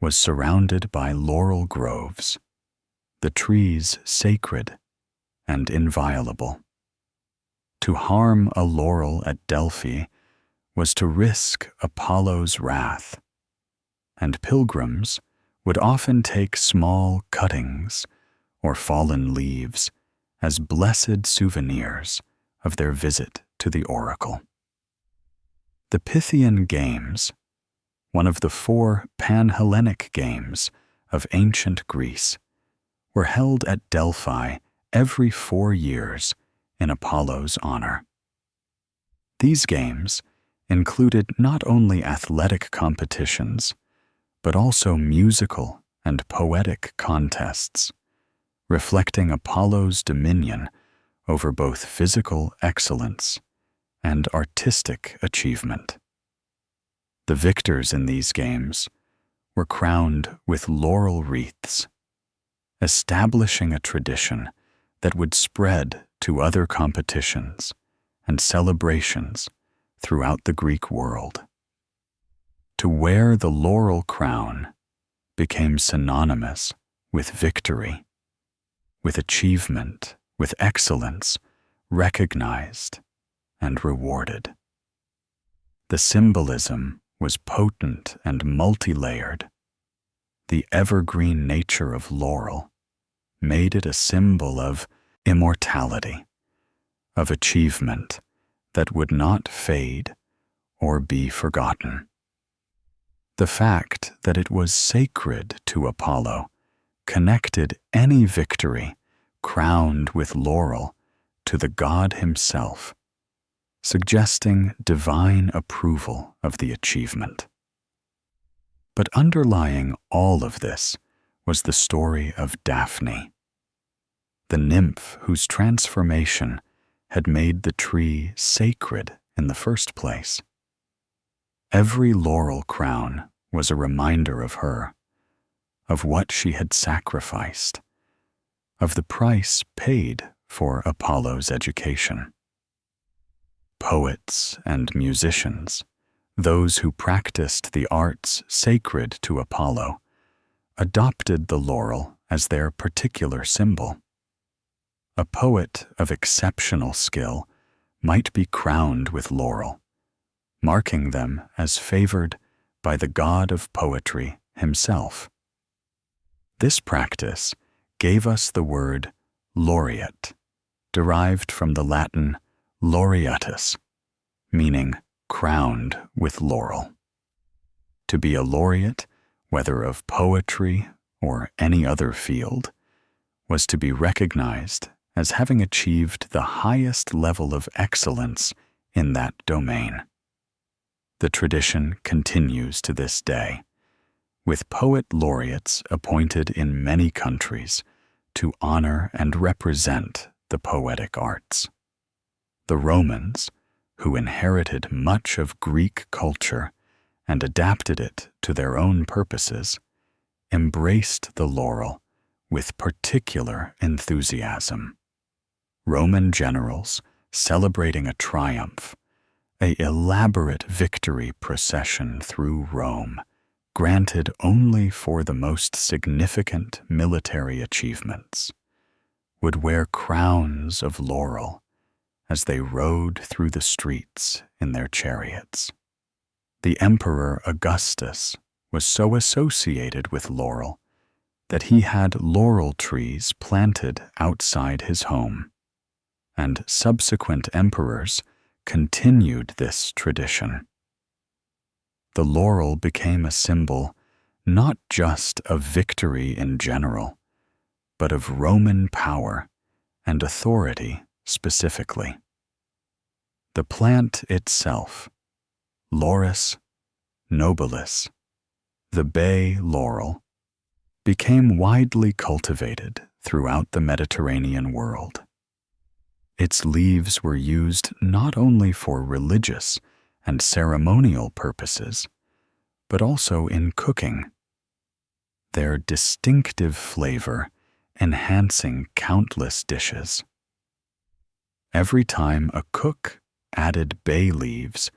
was surrounded by laurel groves, the trees sacred and inviolable. To harm a laurel at Delphi was to risk Apollo's wrath, and pilgrims would often take small cuttings or fallen leaves as blessed souvenirs of their visit to the oracle. The Pythian Games, one of the 4 Pan-Hellenic games of ancient Greece, were held at Delphi every 4 years in Apollo's honor. These games included not only athletic competitions, but also musical and poetic contests, reflecting Apollo's dominion over both physical excellence and artistic achievement. The victors in these games were crowned with laurel wreaths, establishing a tradition that would spread to other competitions and celebrations throughout the Greek world. To wear the laurel crown became synonymous with victory, with achievement, with excellence recognized and rewarded. The symbolism was potent and multi-layered. The evergreen nature of laurel made it a symbol of immortality, of achievement that would not fade or be forgotten. The fact that it was sacred to Apollo connected any victory crowned with laurel to the god himself, suggesting divine approval of the achievement. But underlying all of this was the story of Daphne, the nymph whose transformation had made the tree sacred in the first place. Every laurel crown was a reminder of her, of what she had sacrificed, of the price paid for Apollo's education. Poets and musicians, those who practiced the arts sacred to Apollo, adopted the laurel as their particular symbol. A poet of exceptional skill might be crowned with laurel, marking them as favored by the god of poetry himself. This practice gave us the word laureate, derived from the Latin laureatus, meaning crowned with laurel. To be a laureate, whether of poetry or any other field, was to be recognized as having achieved the highest level of excellence in that domain. The tradition continues to this day, with poet laureates appointed in many countries to honor and represent the poetic arts. The Romans, who inherited much of Greek culture and adapted it to their own purposes, embraced the laurel with particular enthusiasm. Roman generals celebrating a triumph, an elaborate victory procession through Rome, granted only for the most significant military achievements, would wear crowns of laurel as they rode through the streets in their chariots. The Emperor Augustus was so associated with Laurel that he had laurel trees planted outside his home, and subsequent emperors continued this tradition. The laurel became a symbol not just of victory in general, but of Roman power and authority specifically. The plant itself, Laurus nobilis, the bay laurel, became widely cultivated throughout the Mediterranean world. Its leaves were used not only for religious and ceremonial purposes, but also in cooking, their distinctive flavor enhancing countless dishes. Every time a cook added bay leaves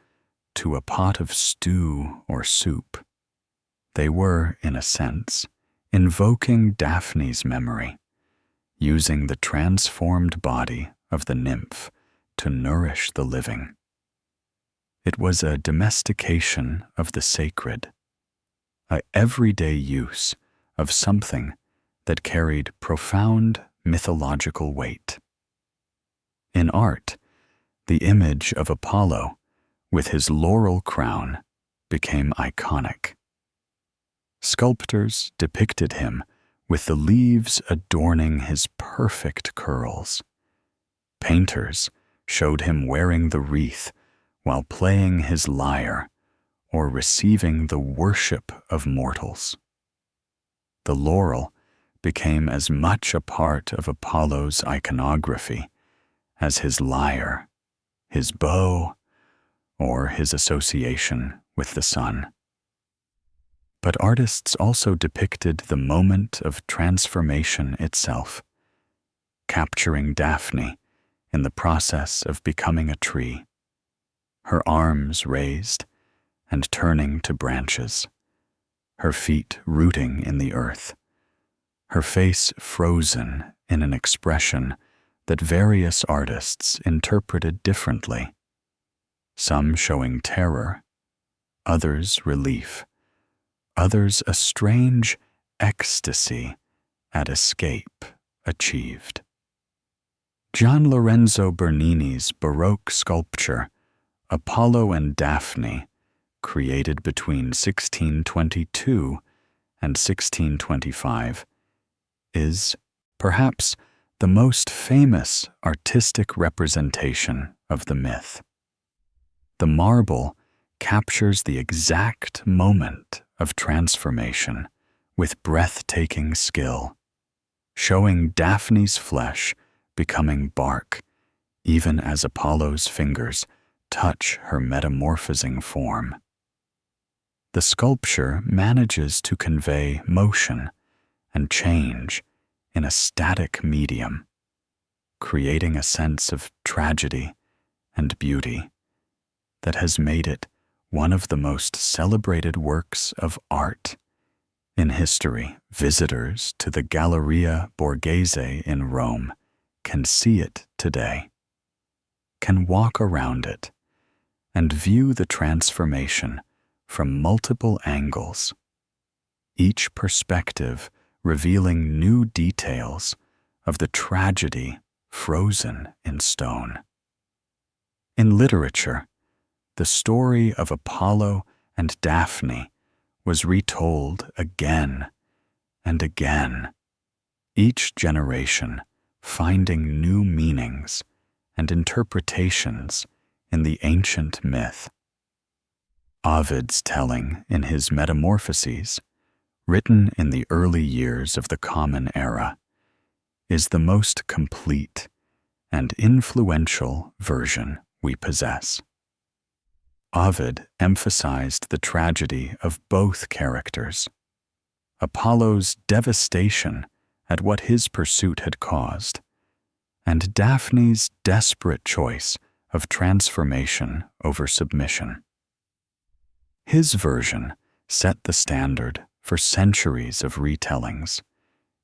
to a pot of stew or soup, they were, in a sense, invoking Daphne's memory, using the transformed body of the nymph to nourish the living. It was a domestication of the sacred, a everyday use of something that carried profound mythological weight. In art, the image of Apollo with his laurel crown became iconic. Sculptors depicted him with the leaves adorning his perfect curls. Painters showed him wearing the wreath while playing his lyre or receiving the worship of mortals. The laurel became as much a part of Apollo's iconography as his lyre, his bow, or his association with the sun. But artists also depicted the moment of transformation itself, capturing Daphne in the process of becoming a tree, her arms raised and turning to branches, her feet rooting in the earth, her face frozen in an expression that various artists interpreted differently, some showing terror, others relief, others a strange ecstasy at escape achieved. Gian Lorenzo Bernini's Baroque sculpture, Apollo and Daphne, created between 1622 and 1625, is perhaps the most famous artistic representation of the myth. The marble captures the exact moment of transformation with breathtaking skill, showing Daphne's flesh becoming bark even as Apollo's fingers touch her metamorphosing form. The sculpture manages to convey motion and change in a static medium, creating a sense of tragedy and beauty that has made it one of the most celebrated works of art in history. Visitors to the Galleria Borghese in Rome can see it today, can walk around it, and view the transformation from multiple angles, each perspective revealing new details of the tragedy frozen in stone. In literature, the story of Apollo and Daphne was retold again and again, each generation finding new meanings and interpretations in the ancient myth. Ovid's telling in his Metamorphoses, written in the early years of the Common Era, is the most complete and influential version we possess. Ovid emphasized the tragedy of both characters, Apollo's devastation at what his pursuit had caused, and Daphne's desperate choice of transformation over submission. His version set the standard for centuries of retellings,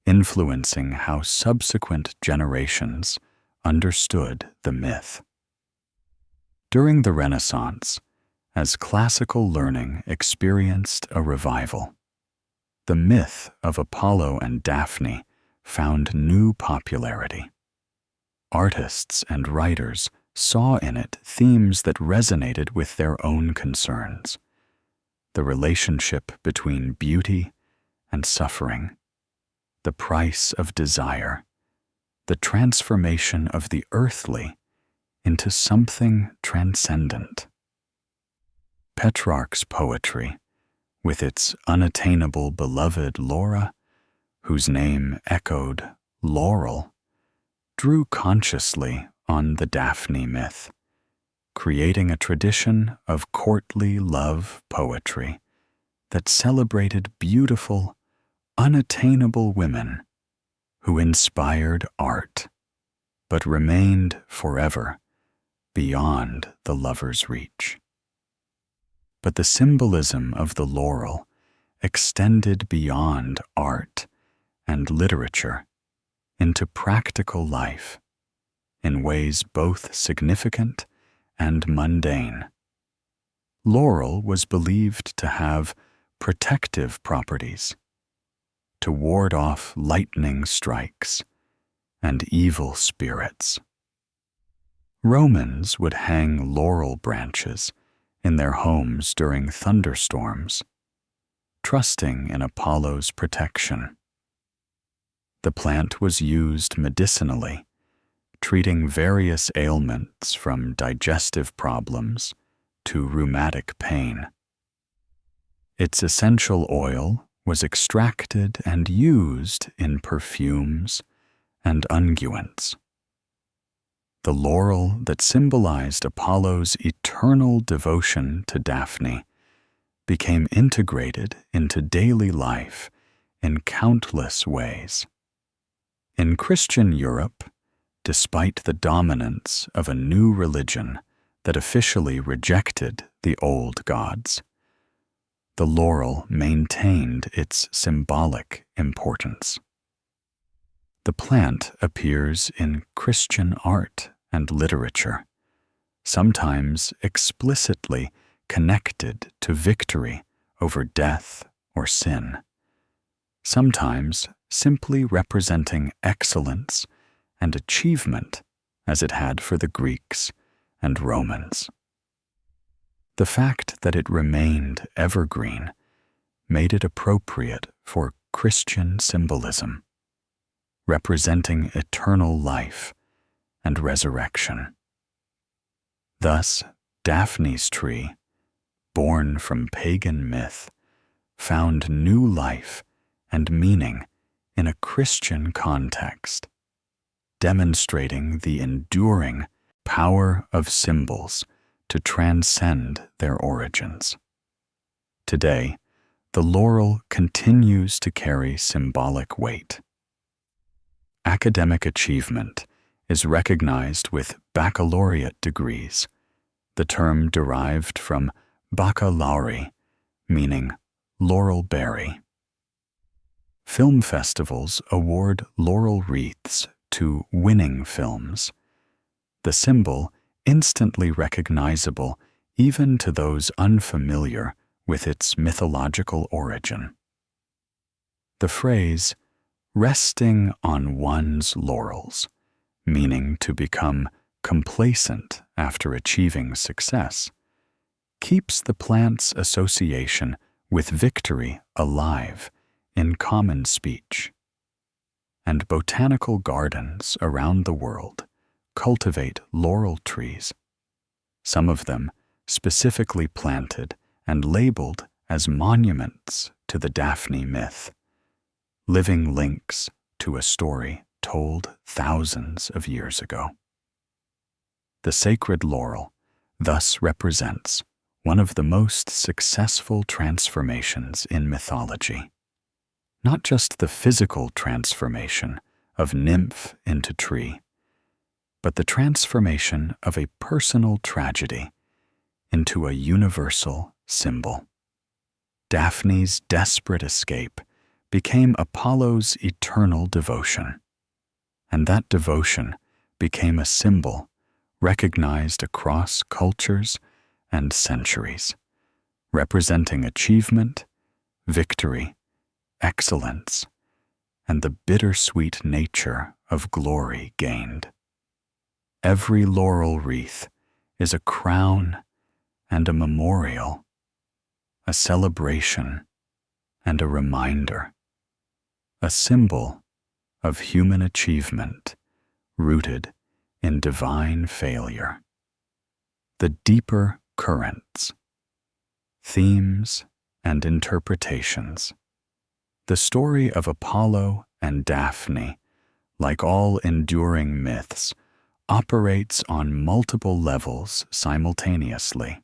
influencing how subsequent generations understood the myth. During the Renaissance, as classical learning experienced a revival. The myth of Apollo and Daphne found new popularity. Artists and writers saw in it themes that resonated with their own concerns: the relationship between beauty and suffering, the price of desire, the transformation of the earthly into something transcendent. Petrarch's poetry, with its unattainable beloved Laura, whose name echoed Laurel, drew consciously on the Daphne myth, creating a tradition of courtly love poetry that celebrated beautiful, unattainable women who inspired art, but remained forever beyond the lover's reach. But the symbolism of the laurel extended beyond art and literature into practical life in ways both significant and mundane. Laurel was believed to have protective properties, to ward off lightning strikes and evil spirits. Romans would hang laurel branches in their homes during thunderstorms, trusting in Apollo's protection. The plant was used medicinally, treating various ailments from digestive problems to rheumatic pain. Its essential oil was extracted and used in perfumes and unguents. The laurel that symbolized Apollo's eternal devotion to Daphne became integrated into daily life in countless ways. In Christian Europe, despite the dominance of a new religion that officially rejected the old gods, the laurel maintained its symbolic importance. The plant appears in Christian art and literature, sometimes explicitly connected to victory over death or sin, sometimes simply representing excellence and achievement as it had for the Greeks and Romans. The fact that it remained evergreen made it appropriate for Christian symbolism, representing eternal life and resurrection. Thus, Daphne's tree, born from pagan myth, found new life and meaning in a Christian context, demonstrating the enduring power of symbols to transcend their origins. Today, the laurel continues to carry symbolic weight. Academic achievement is recognized with baccalaureate degrees, the term derived from baccalaureate, meaning laurel berry. Film festivals award laurel wreaths to winning films, the symbol instantly recognizable even to those unfamiliar with its mythological origin. The phrase, resting on one's laurels, meaning to become complacent after achieving success, keeps the plant's association with victory alive in common speech. And botanical gardens around the world cultivate laurel trees, some of them specifically planted and labeled as monuments to the Daphne myth, living links to a story told thousands of years ago. The sacred laurel thus represents one of the most successful transformations in mythology. Not just the physical transformation of nymph into tree, but the transformation of a personal tragedy into a universal symbol. Daphne's desperate escape became Apollo's eternal devotion, and that devotion became a symbol recognized across cultures and centuries, representing achievement, victory, excellence, and the bittersweet nature of glory gained. Every laurel wreath is a crown and a memorial, a celebration and a reminder, a symbol of human achievement rooted in divine failure. The deeper currents, themes, and interpretations. The story of Apollo and Daphne, like all enduring myths, operates on multiple levels simultaneously.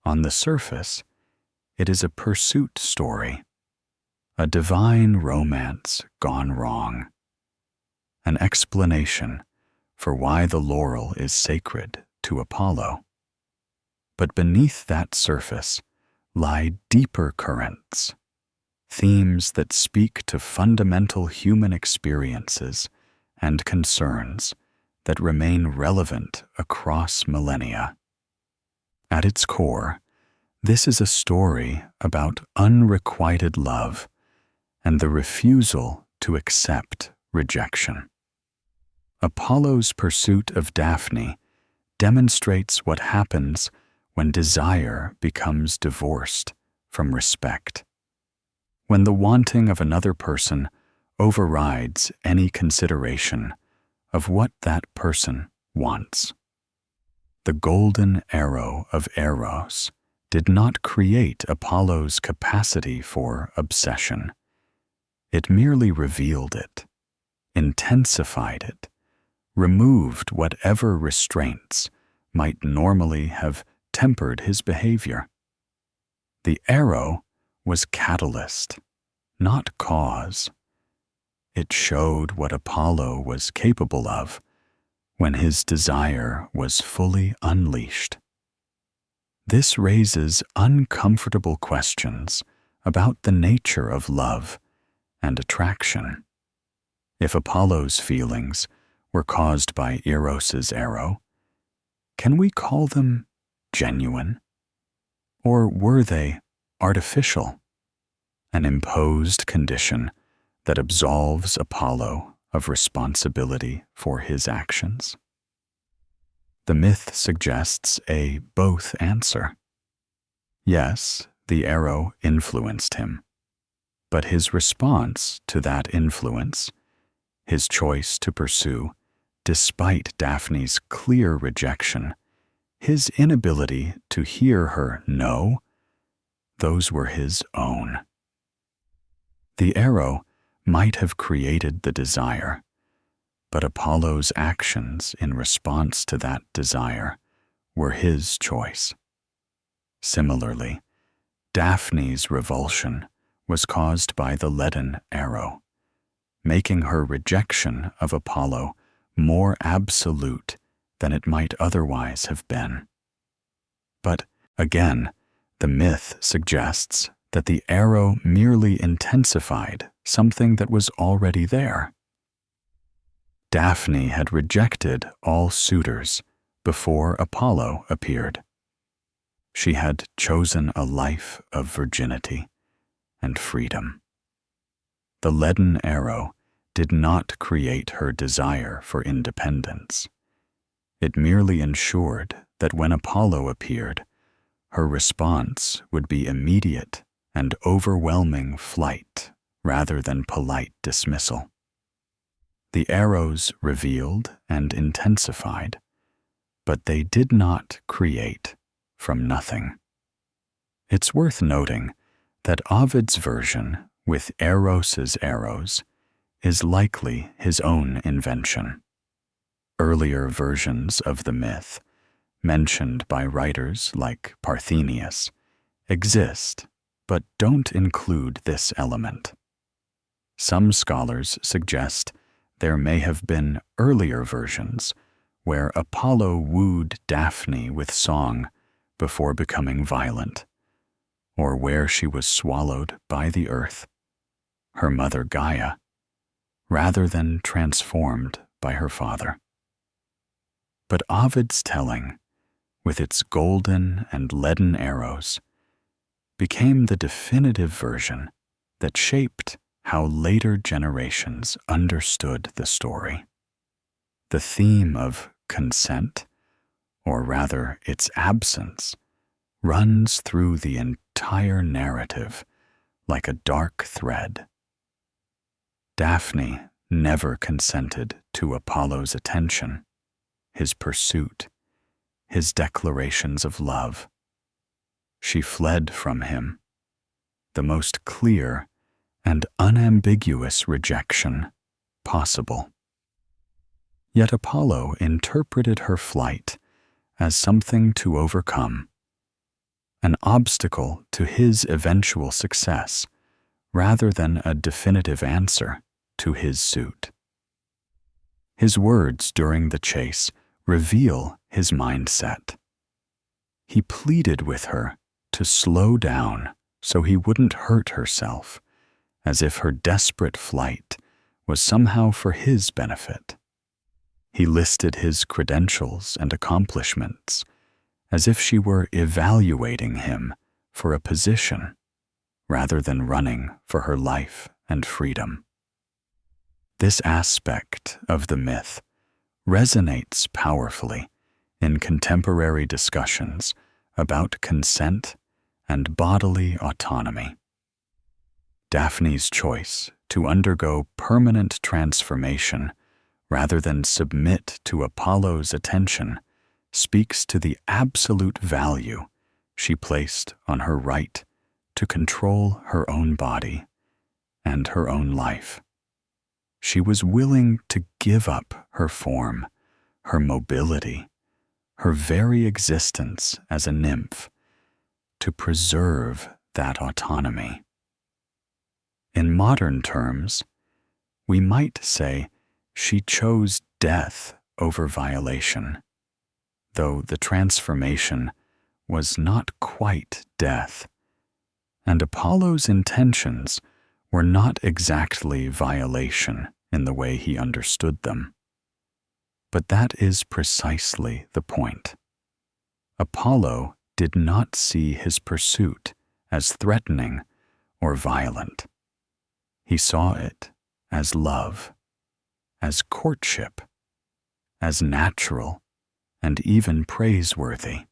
On the surface, it is a pursuit story, a divine romance gone wrong, an explanation for why the laurel is sacred to Apollo. But beneath that surface lie deeper currents, themes that speak to fundamental human experiences and concerns that remain relevant across millennia. At its core, this is a story about unrequited love and the refusal to accept rejection. Apollo's pursuit of Daphne demonstrates what happens when desire becomes divorced from respect, when the wanting of another person overrides any consideration of what that person wants. The golden arrow of Eros did not create Apollo's capacity for obsession. It merely revealed it, intensified it, removed whatever restraints might normally have tempered his behavior. The arrow was catalyst, not cause. It showed what Apollo was capable of when his desire was fully unleashed. This raises uncomfortable questions about the nature of love and attraction. If Apollo's feelings were caused by Eros's arrow, can we call them genuine? Or were they artificial, an imposed condition that absolves Apollo of responsibility for his actions? The myth suggests a both answer. Yes, the arrow influenced him, but his response to that influence, his choice to pursue, despite Daphne's clear rejection, his inability to hear her no, those were his own. The arrow might have created the desire, but Apollo's actions in response to that desire were his choice. Similarly, Daphne's revulsion was caused by the leaden arrow, making her rejection of Apollo more absolute than it might otherwise have been. But again, the myth suggests that the arrow merely intensified something that was already there. Daphne had rejected all suitors before Apollo appeared. She had chosen a life of virginity and freedom. The leaden arrow did not create her desire for independence. It merely ensured that when Apollo appeared, her response would be immediate and overwhelming flight rather than polite dismissal. The arrows revealed and intensified, but they did not create from nothing. It's worth noting that Ovid's version with Eros's arrows is likely his own invention. Earlier versions of the myth, mentioned by writers like Parthenius, exist but don't include this element. Some scholars suggest there may have been earlier versions where Apollo wooed Daphne with song before becoming violent, or where she was swallowed by the earth, her mother Gaia, rather than transformed by her father. But Ovid's telling, with its golden and leaden arrows, became the definitive version that shaped how later generations understood the story. The theme of consent, or rather its absence, runs through the entire narrative like a dark thread. Daphne never consented to Apollo's attention, his pursuit, his declarations of love. She fled from him, the most clear and unambiguous rejection possible. Yet Apollo interpreted her flight as something to overcome, an obstacle to his eventual success, rather than a definitive answer to his suit. His words during the chase reveal his mindset. He pleaded with her to slow down so he wouldn't hurt herself, as if her desperate flight was somehow for his benefit. He listed his credentials and accomplishments as if she were evaluating him for a position rather than running for her life and freedom. This aspect of the myth resonates powerfully in contemporary discussions about consent and bodily autonomy. Daphne's choice to undergo permanent transformation rather than submit to Apollo's attention speaks to the absolute value she placed on her right to control her own body and her own life. She was willing to give up her form, her mobility, her very existence as a nymph, to preserve that autonomy. In modern terms, we might say she chose death over violation, though the transformation was not quite death, and Apollo's intentions were not exactly violation in the way he understood them. But that is precisely the point. Apollo did not see his pursuit as threatening or violent. He saw it as love, as courtship, as natural and even praiseworthy.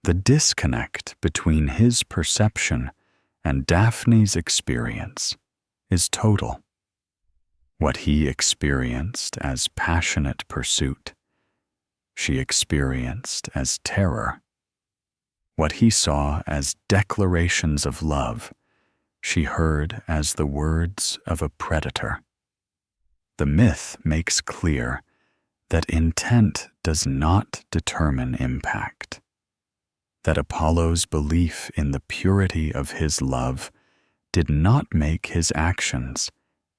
The disconnect between his perception and Daphne's experience is total. What he experienced as passionate pursuit, she experienced as terror. What he saw as declarations of love, she heard as the words of a predator. The myth makes clear that intent does not determine impact, that Apollo's belief in the purity of his love did not make his actions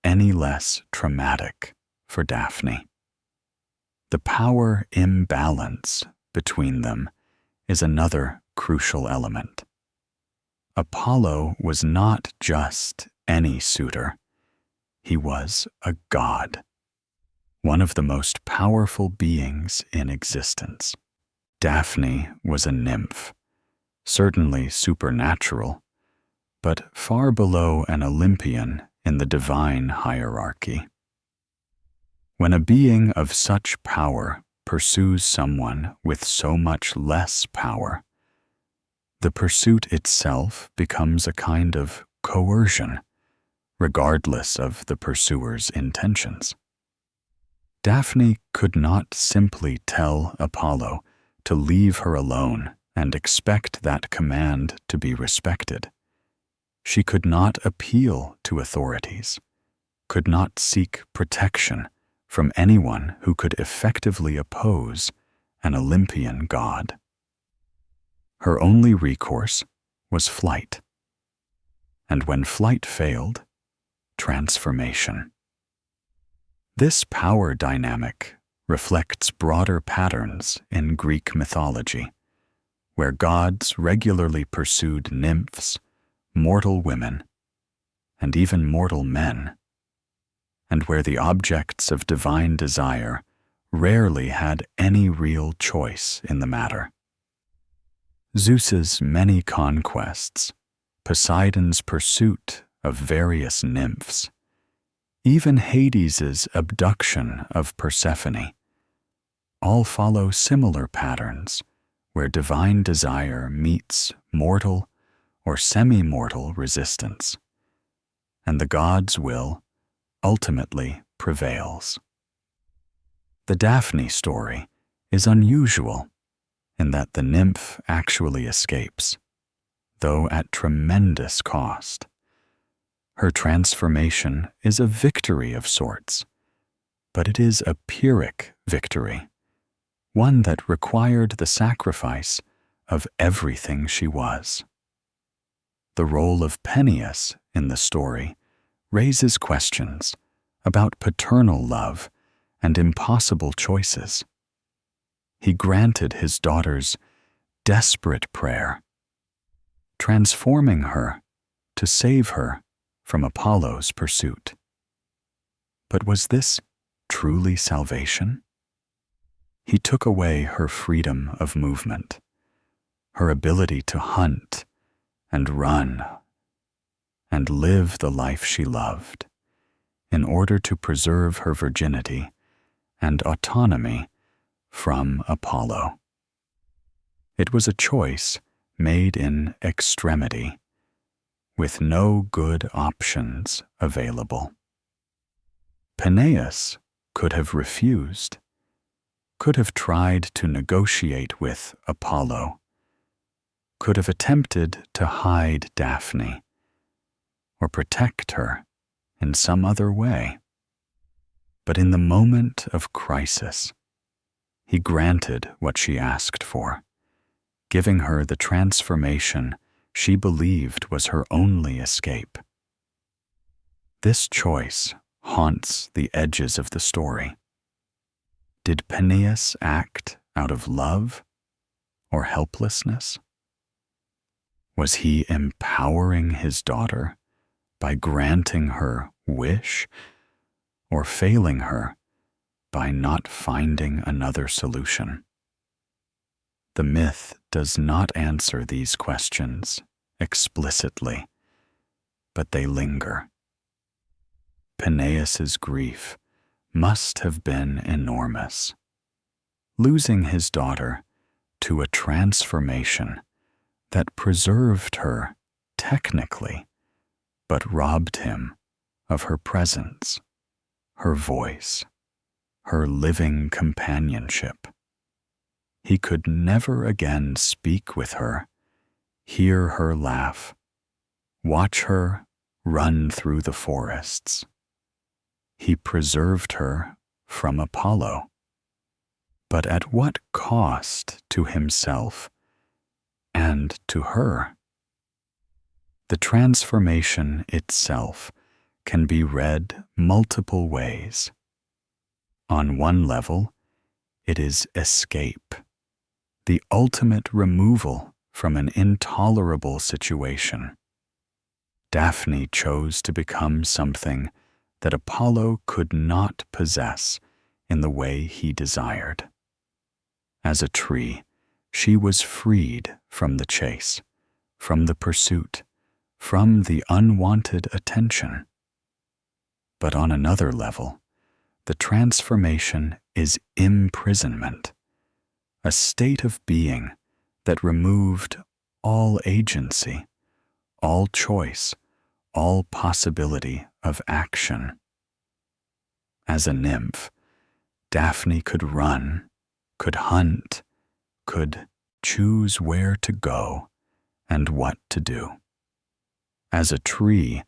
any less traumatic for Daphne. The power imbalance between them is another crucial element. Apollo was not just any suitor. He was a god, one of the most powerful beings in existence. Daphne was a nymph, certainly supernatural, but far below an Olympian in the divine hierarchy. When a being of such power pursues someone with so much less power, the pursuit itself becomes a kind of coercion, regardless of the pursuer's intentions. Daphne could not simply tell Apollo to leave her alone and expect that command to be respected. She could not appeal to authorities, could not seek protection from anyone who could effectively oppose an Olympian god. Her only recourse was flight, and when flight failed, transformation. This power dynamic reflects broader patterns in Greek mythology, where gods regularly pursued nymphs, mortal women, and even mortal men, and where the objects of divine desire rarely had any real choice in the matter. Zeus's many conquests, Poseidon's pursuit of various nymphs, even Hades's abduction of Persephone, all follow similar patterns where divine desire meets mortal or semi-mortal resistance, and the god's will ultimately prevails. The Daphne story is unusual in that the nymph actually escapes, though at tremendous cost. Her transformation is a victory of sorts, but it is a Pyrrhic victory, one that required the sacrifice of everything she was. The role of Peneus in the story raises questions about paternal love and impossible choices. He granted his daughter's desperate prayer, transforming her to save her from Apollo's pursuit. But was this truly salvation? He took away her freedom of movement, her ability to hunt and run and live the life she loved, in order to preserve her virginity and autonomy from Apollo. It was a choice made in extremity, with no good options available. Peneus could have refused, could have tried to negotiate with Apollo, could have attempted to hide Daphne, or protect her in some other way. But in the moment of crisis, he granted what she asked for, giving her the transformation she believed was her only escape. This choice haunts the edges of the story. Did Peneus act out of love or helplessness? Was he empowering his daughter by granting her wish, or failing her by not finding another solution? The myth does not answer these questions explicitly, but they linger. Peneus's grief must have been enormous. Losing his daughter to a transformation that preserved her technically, but robbed him of her presence, her voice, her living companionship. He could never again speak with her, hear her laugh, watch her run through the forests. He preserved her from Apollo, but at what cost to himself and to her? The transformation itself can be read multiple ways. On one level, it is escape, the ultimate removal from an intolerable situation. Daphne chose to become something that Apollo could not possess in the way he desired. As a tree, she was freed from the chase, from the pursuit, from the unwanted attention. But on another level, the transformation is imprisonment, a state of being that removed all agency, all choice, all possibility of action. As a nymph, Daphne could run, could hunt, could choose where to go and what to do. As a tree,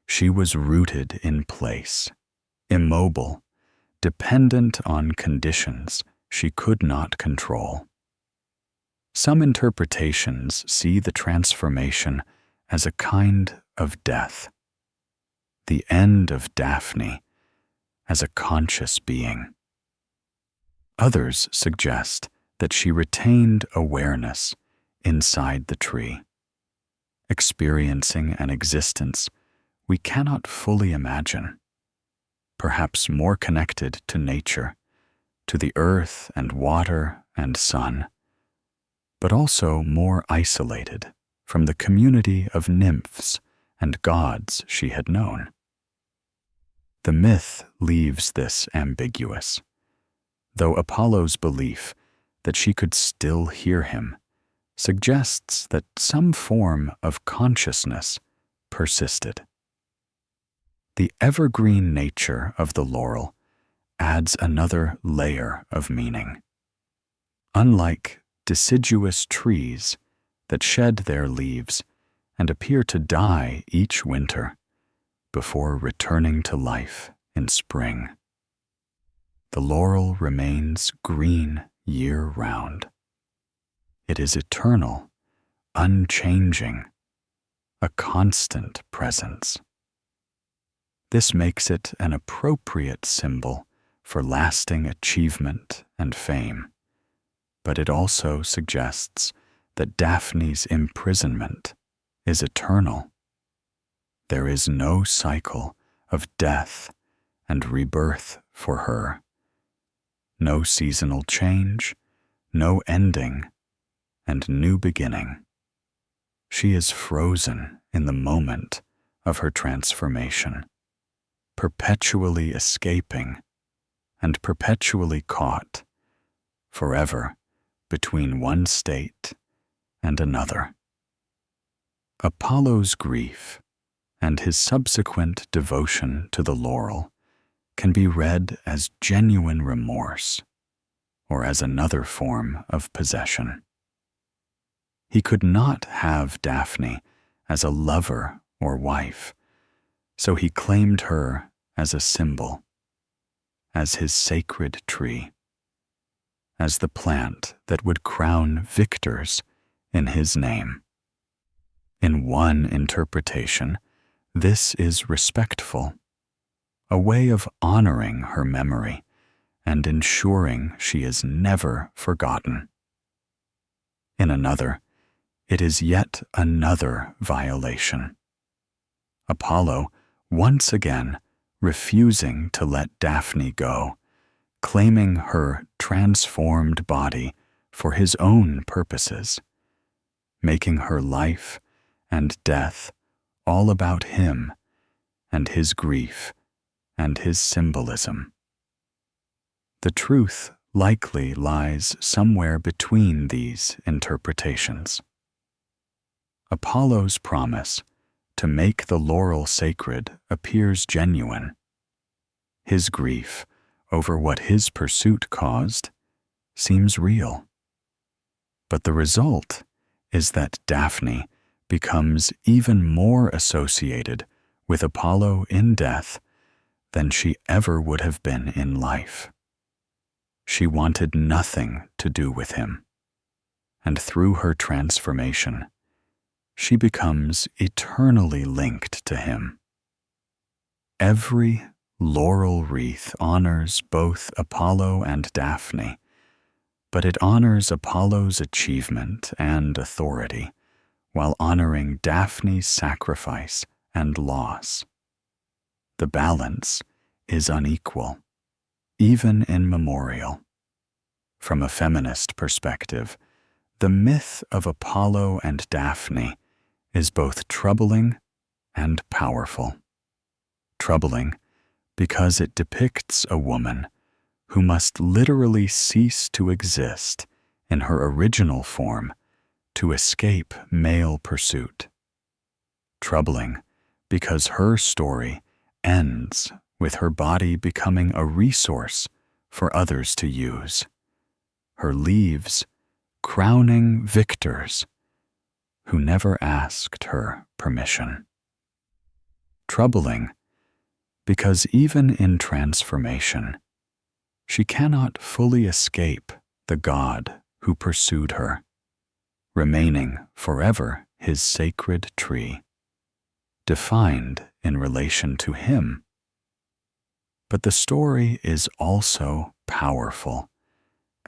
she was rooted in place, immobile, dependent on conditions she could not control. Some interpretations see the transformation as a kind of death, the end of Daphne as a conscious being. Others suggest that she retained awareness inside the tree, experiencing an existence we cannot fully imagine, perhaps more connected to nature, to the earth and water and sun, but also more isolated from the community of nymphs and gods she had known. The myth leaves this ambiguous, though Apollo's belief that she could still hear him suggests that some form of consciousness persisted. The evergreen nature of the laurel adds another layer of meaning. Unlike deciduous trees that shed their leaves and appear to die each winter before returning to life in spring, the laurel remains green year-round. It is eternal, unchanging, a constant presence. This makes it an appropriate symbol for lasting achievement and fame, but it also suggests that Daphne's imprisonment is eternal. There is no cycle of death and rebirth for her, no seasonal change, no ending, and new beginning. She is frozen in the moment of her transformation, perpetually escaping and perpetually caught, forever between one state and another. Apollo's grief and his subsequent devotion to the laurel can be read as genuine remorse or as another form of possession. He could not have Daphne as a lover or wife, so he claimed her as a symbol, as his sacred tree, as the plant that would crown victors in his name. In one interpretation, this is respectful, a way of honoring her memory and ensuring she is never forgotten. In another, it is yet another violation. Apollo, once again, refusing to let Daphne go, claiming her transformed body for his own purposes, making her life and death all about him and his grief and his symbolism. The truth likely lies somewhere between these interpretations. Apollo's promise to make the laurel sacred appears genuine. His grief over what his pursuit caused seems real. But the result is that Daphne becomes even more associated with Apollo in death than she ever would have been in life. She wanted nothing to do with him, and through her transformation, she becomes eternally linked to him. Every laurel wreath honors both Apollo and Daphne, but it honors Apollo's achievement and authority while honoring Daphne's sacrifice and loss. The balance is unequal, even in memorial. From a feminist perspective, the myth of Apollo and Daphne is both troubling and powerful. Troubling because it depicts a woman who must literally cease to exist in her original form to escape male pursuit. Troubling because her story ends with her body becoming a resource for others to use, her leaves crowning victors who never asked her permission. Troubling because even in transformation, she cannot fully escape the God who pursued her, remaining forever his sacred tree, defined in relation to him. But the story is also powerful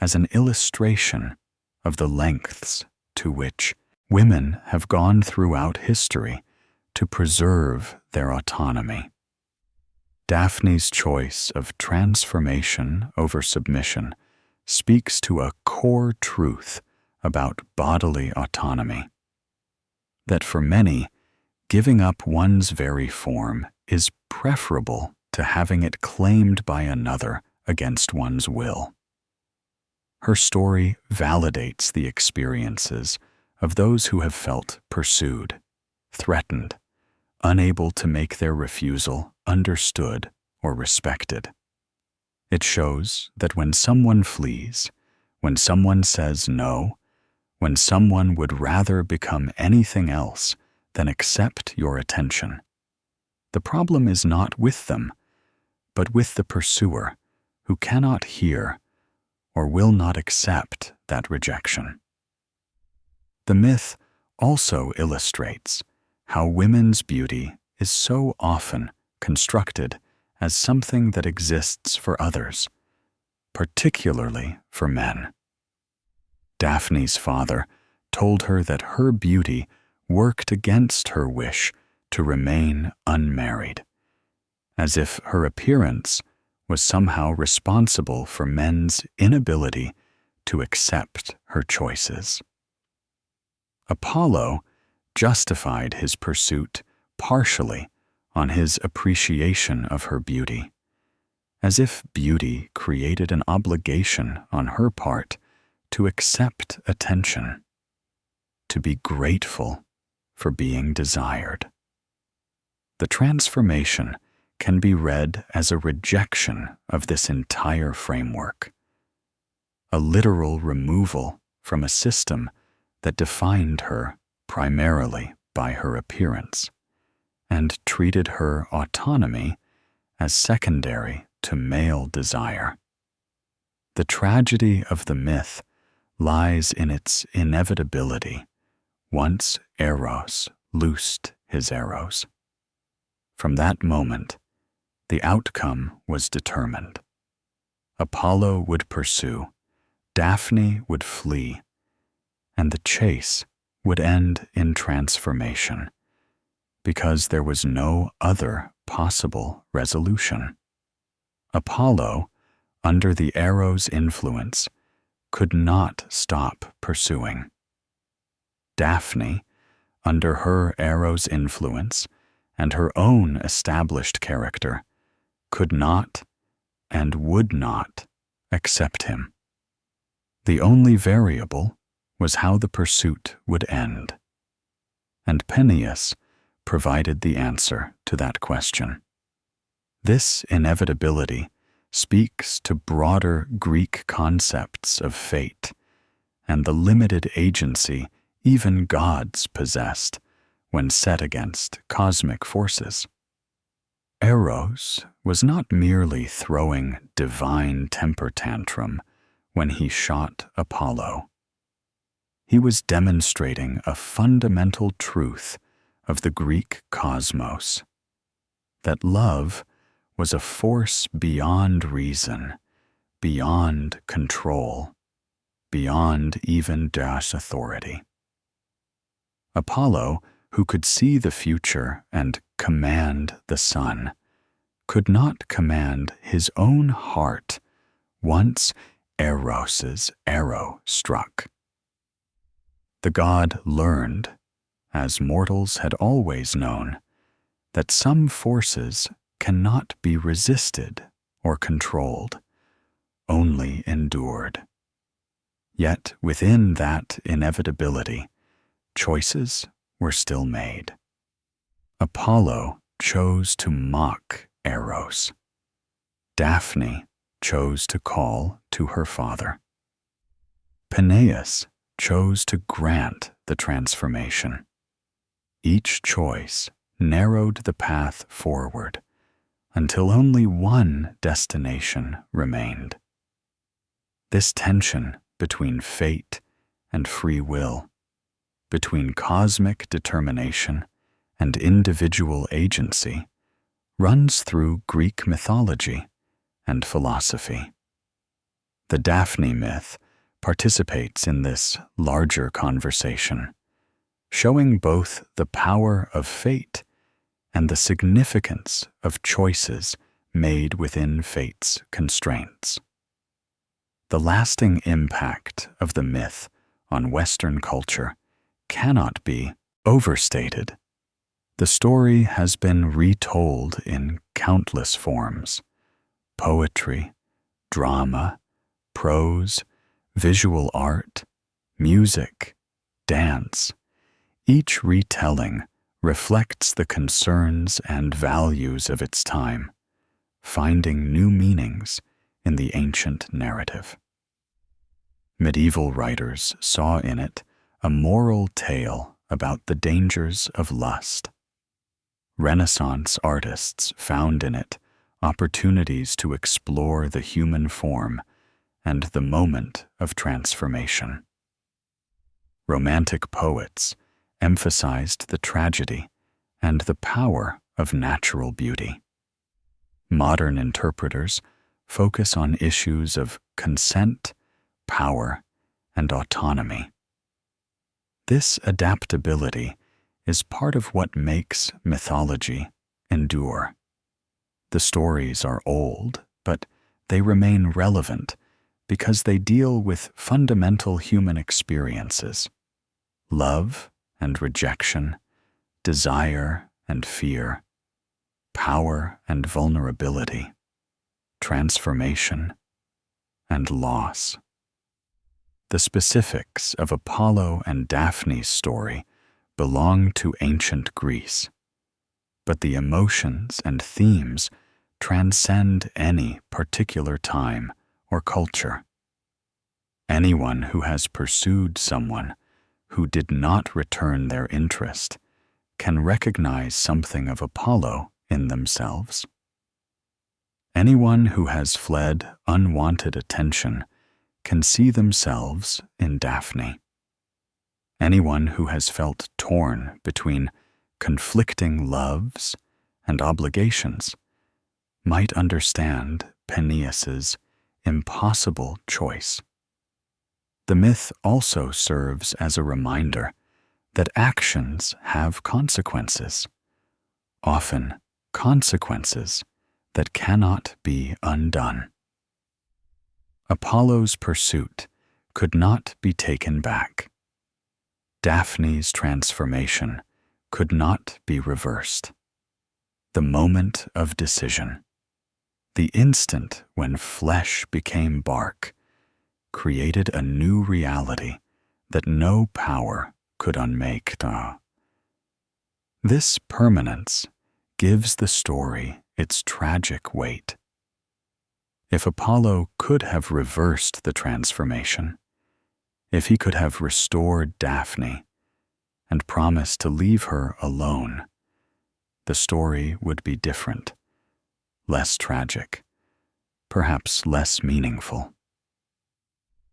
as an illustration of the lengths to which women have gone throughout history to preserve their autonomy. Daphne's choice of transformation over submission speaks to a core truth about bodily autonomy. That for many, giving up one's very form is preferable to having it claimed by another against one's will. Her story validates the experiences of those who have felt pursued, threatened, unable to make their refusal understood or respected. It shows that when someone flees, when someone says no, when someone would rather become anything else than accept your attention, the problem is not with them, but with the pursuer who cannot hear or will not accept that rejection. The myth also illustrates how women's beauty is so often constructed as something that exists for others, particularly for men. Daphne's father told her that her beauty worked against her wish to remain unmarried, as if her appearance was somehow responsible for men's inability to accept her choices. Apollo justified his pursuit partially on his appreciation of her beauty, as if beauty created an obligation on her part to accept attention, to be grateful for being desired. The transformation can be read as a rejection of this entire framework, a literal removal from a system that defined her primarily by her appearance and treated her autonomy as secondary to male desire. The tragedy of the myth lies in its inevitability once Eros loosed his arrows. From that moment, the outcome was determined. Apollo would pursue, Daphne would flee, and the chase would end in transformation, because there was no other possible resolution. Apollo, under the arrow's influence, could not stop pursuing. Daphne, under her arrow's influence and her own established character, could not and would not accept him. The only variable was how the pursuit would end, and Peneus provided the answer to that question. This inevitability speaks to broader Greek concepts of fate and the limited agency even gods possessed when set against cosmic forces. Eros was not merely throwing divine temper tantrum when he shot Apollo. He was demonstrating a fundamental truth of the Greek cosmos, that love was a force beyond reason, beyond control, beyond even Deus authority. Apollo, who could see the future and command the sun, could not command his own heart once Eros's arrow struck. The god learned, as mortals had always known, that some forces cannot be resisted or controlled, only endured. Yet within that inevitability, choices were still made. Apollo chose to mock Eros. Daphne chose to call to her father. Peneus chose to grant the transformation. Each choice narrowed the path forward until only one destination remained. This tension between fate and free will, between cosmic determination and individual agency, runs through Greek mythology and philosophy. The Daphne myth participates in this larger conversation, showing both the power of fate and the significance of choices made within fate's constraints. The lasting impact of the myth on Western culture cannot be overstated. The story has been retold in countless forms: poetry, drama, prose, visual art, music, dance. Each retelling reflects the concerns and values of its time, finding new meanings in the ancient narrative. Medieval writers saw in it a moral tale about the dangers of lust. Renaissance artists found in it opportunities to explore the human form and the moment of transformation. Romantic poets emphasized the tragedy and the power of natural beauty. Modern interpreters focus on issues of consent, power, and autonomy. This adaptability is part of what makes mythology endure. The stories are old, but they remain relevant because they deal with fundamental human experiences: love and rejection, desire and fear, power and vulnerability, transformation and loss. The specifics of Apollo and Daphne's story belong to ancient Greece, but the emotions and themes transcend any particular time or culture. Anyone who has pursued someone who did not return their interest can recognize something of Apollo in themselves. Anyone who has fled unwanted attention can see themselves in Daphne. Anyone who has felt torn between conflicting loves and obligations might understand Peneus's impossible choice. The myth also serves as a reminder that actions have consequences, often consequences that cannot be undone. Apollo's pursuit could not be taken back. Daphne's transformation could not be reversed. The moment of decision, the instant when flesh became bark, created a new reality that no power could unmake. This permanence gives the story its tragic weight. If Apollo could have reversed the transformation, if he could have restored Daphne and promised to leave her alone, the story would be different, less tragic, perhaps less meaningful.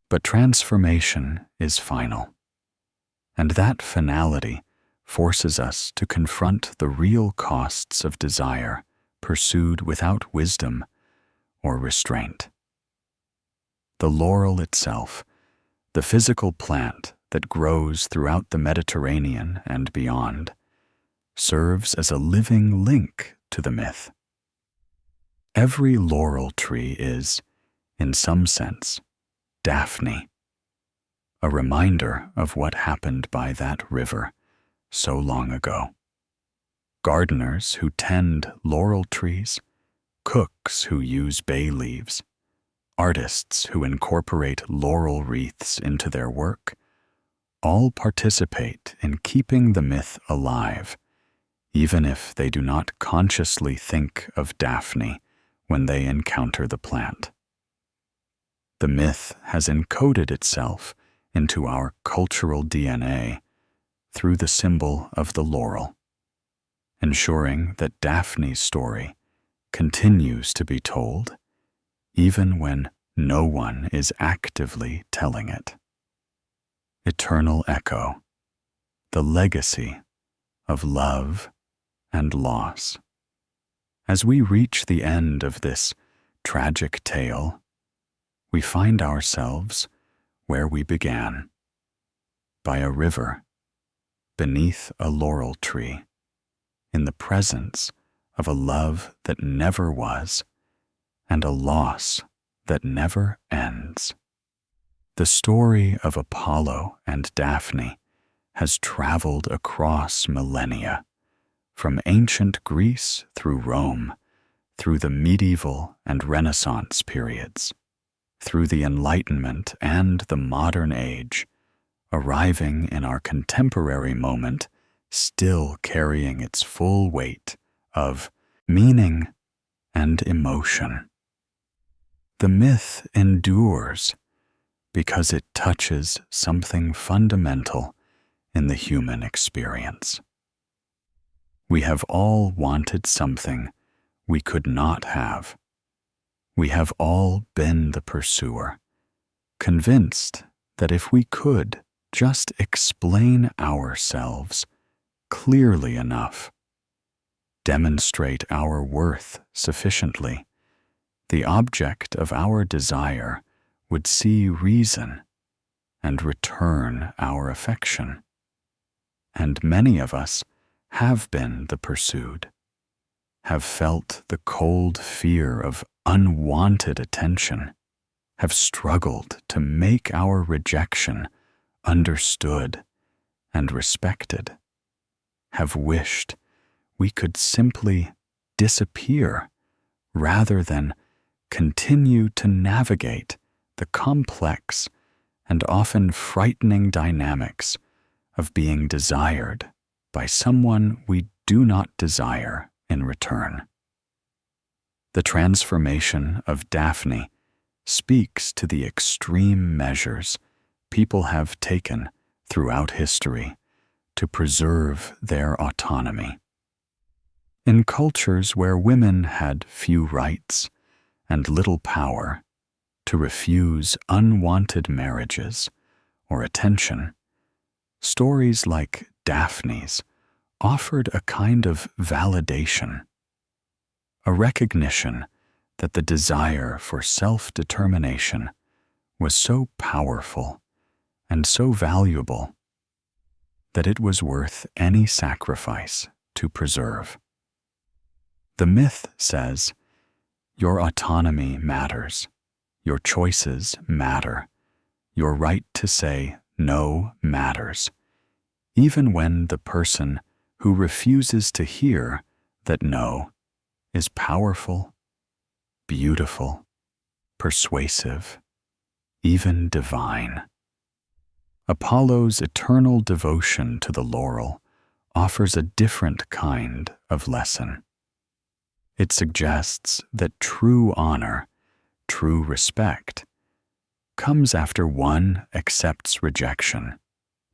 But transformation is final, and that finality forces us to confront the real costs of desire pursued without wisdom or restraint. The laurel itself, the physical plant that grows throughout the Mediterranean and beyond, serves as a living link to the myth. Every laurel tree is, in some sense, Daphne, a reminder of what happened by that river so long ago. Gardeners who tend laurel trees, cooks who use bay leaves, artists who incorporate laurel wreaths into their work, all participate in keeping the myth alive, even if they do not consciously think of Daphne when they encounter the plant. The myth has encoded itself into our cultural DNA through the symbol of the laurel, ensuring that Daphne's story continues to be told even when no one is actively telling it. Eternal echo, the legacy of love and loss. As we reach the end of this tragic tale, we find ourselves where we began, by a river, beneath a laurel tree, in the presence of a love that never was and a loss that never ends. The story of Apollo and Daphne has traveled across millennia, from ancient Greece through Rome, through the medieval and Renaissance periods, through the Enlightenment and the modern age, arriving in our contemporary moment, still carrying its full weight of meaning and emotion. The myth endures because it touches something fundamental in the human experience. We have all wanted something we could not have. We have all been the pursuer, convinced that if we could just explain ourselves clearly enough, demonstrate our worth sufficiently, the object of our desire would see reason and return our affection. And many of us have been the pursued, have felt the cold fear of unwanted attention, have struggled to make our rejection understood and respected, have wished we could simply disappear rather than continue to navigate the complex and often frightening dynamics of being desired by someone we do not desire in return. The transformation of Daphne speaks to the extreme measures people have taken throughout history to preserve their autonomy. In cultures where women had few rights and little power to refuse unwanted marriages or attention, stories like Daphne's offered a kind of validation, a recognition that the desire for self-determination was so powerful and so valuable that it was worth any sacrifice to preserve. The myth says, your autonomy matters, your choices matter, your right to say no matters, even when the person who refuses to hear that no is powerful, beautiful, persuasive, even divine. Apollo's eternal devotion to the laurel offers a different kind of lesson. It suggests that true honor, true respect, comes after one accepts rejection,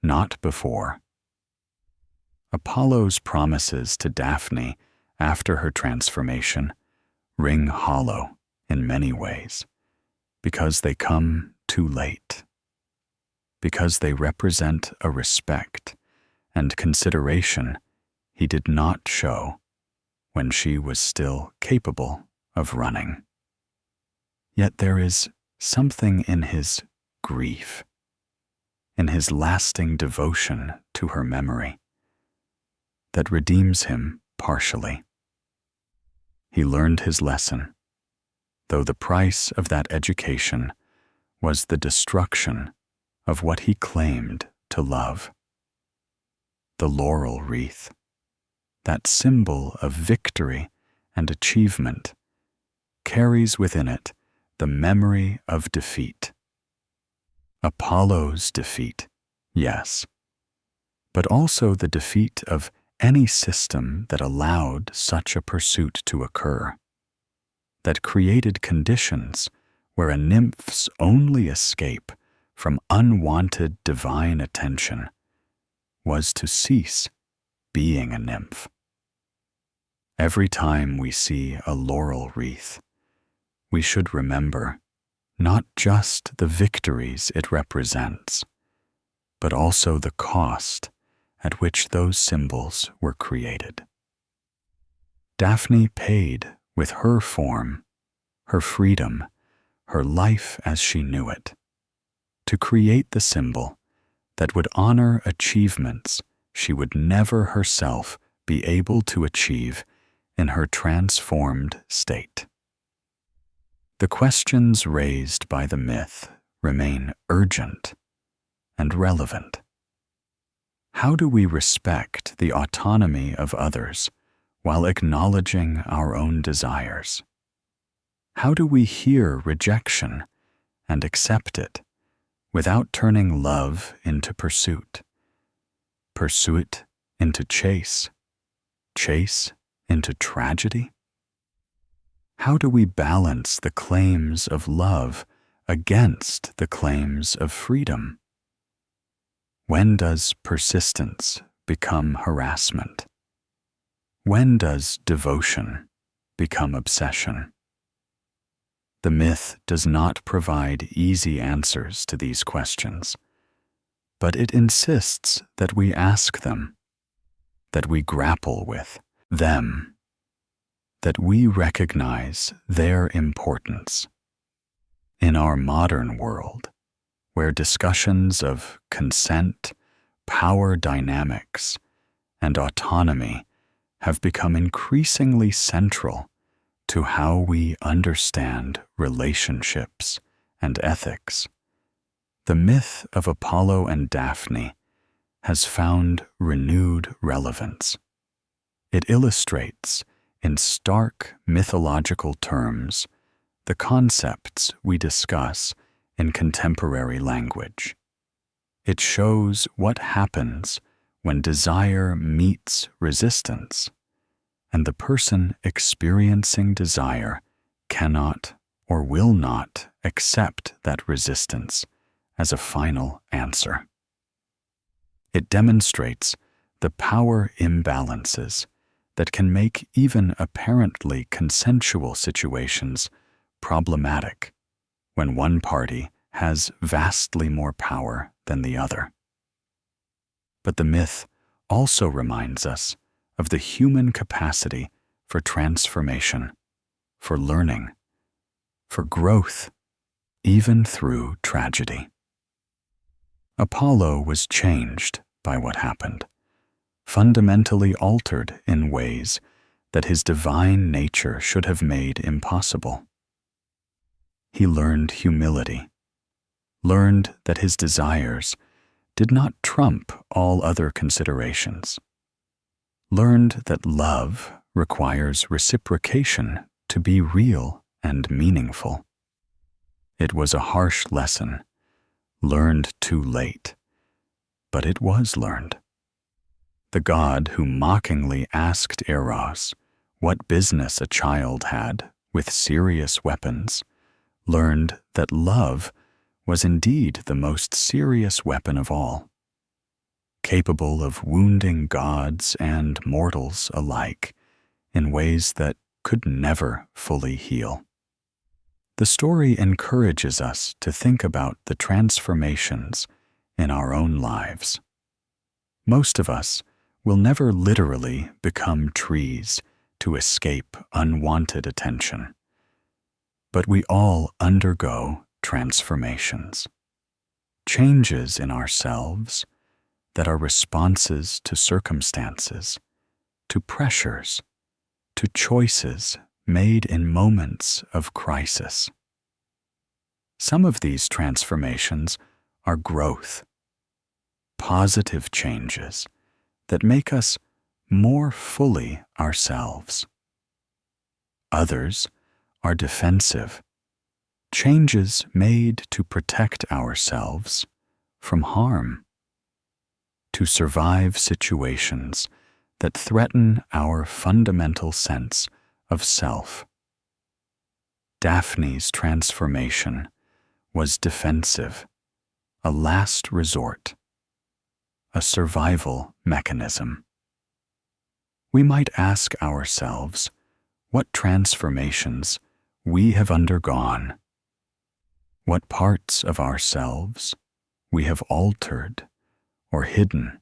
not before. Apollo's promises to Daphne after her transformation ring hollow in many ways, because they come too late, because they represent a respect and consideration he did not show when she was still capable of running. Yet there is something in his grief, in his lasting devotion to her memory, that redeems him partially. He learned his lesson, though the price of that education was the destruction of what he claimed to love. The laurel wreath, that symbol of victory and achievement, carries within it the memory of defeat. Apollo's defeat, yes, but also the defeat of any system that allowed such a pursuit to occur, that created conditions where a nymph's only escape from unwanted divine attention was to cease being a nymph. Every time we see a laurel wreath, we should remember not just the victories it represents, but also the cost at which those symbols were created. Daphne paid with her form, her freedom, her life as she knew it, to create the symbol that would honor achievements she would never herself be able to achieve in her transformed state. The questions raised by the myth remain urgent and relevant? How do we respect the autonomy of others while acknowledging our own desires? How do we hear rejection and accept it without turning love into pursuit, pursuit into chase, chase into tragedy? How do we balance the claims of love against the claims of freedom? When does persistence become harassment? When does devotion become obsession? The myth does not provide easy answers to these questions, but it insists that we ask them, that we grapple with them, that we recognize their importance. In our modern world, where discussions of consent, power dynamics, and autonomy have become increasingly central to how we understand relationships and ethics, the myth of Apollo and Daphne has found renewed relevance. It illustrates, in stark mythological terms, the concepts we discuss in contemporary language. It shows what happens when desire meets resistance, and the person experiencing desire cannot or will not accept that resistance as a final answer. It demonstrates the power imbalances that can make even apparently consensual situations problematic when one party has vastly more power than the other. But the myth also reminds us of the human capacity for transformation, for learning, for growth, even through tragedy. Apollo was changed by what happened, fundamentally altered in ways that his divine nature should have made impossible. He learned humility, learned that his desires did not trump all other considerations, learned that love requires reciprocation to be real and meaningful. It was a harsh lesson, learned too late, but it was learned. The god who mockingly asked Eros what business a child had with serious weapons learned that love was indeed the most serious weapon of all, capable of wounding gods and mortals alike in ways that could never fully heal. The story encourages us to think about the transformations in our own lives. Most of us will never literally become trees to escape unwanted attention, but we all undergo transformations, changes in ourselves that are responses to circumstances, to pressures, to choices made in moments of crisis. Some of these transformations are growth, positive changes that make us more fully ourselves. Others are defensive, changes made to protect ourselves from harm, to survive situations that threaten our fundamental sense of self. Daphne's transformation was defensive, a last resort, a survival mechanism. We might ask ourselves what transformations we have undergone, what parts of ourselves we have altered or hidden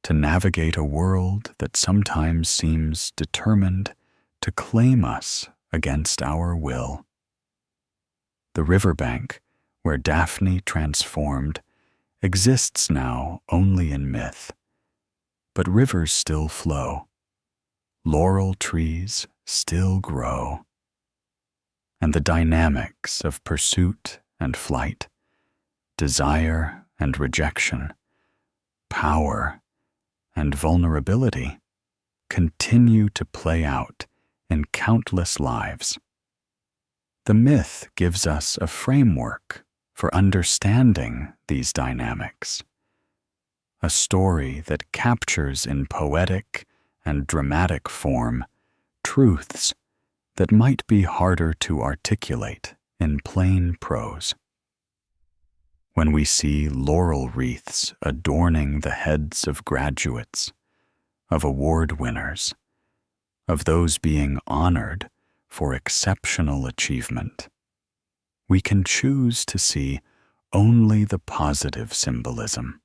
to navigate a world that sometimes seems determined to claim us against our will. The riverbank where Daphne transformed exists now only in myth, but rivers still flow, laurel trees still grow, and the dynamics of pursuit and flight desire and rejection, power and vulnerability continue to play out in countless lives. The myth gives us a framework for understanding these dynamics, a story that captures in poetic and dramatic form truths that might be harder to articulate in plain prose. When we see laurel wreaths adorning the heads of graduates, of award winners, of those being honored for exceptional achievement, we can choose to see only the positive symbolism.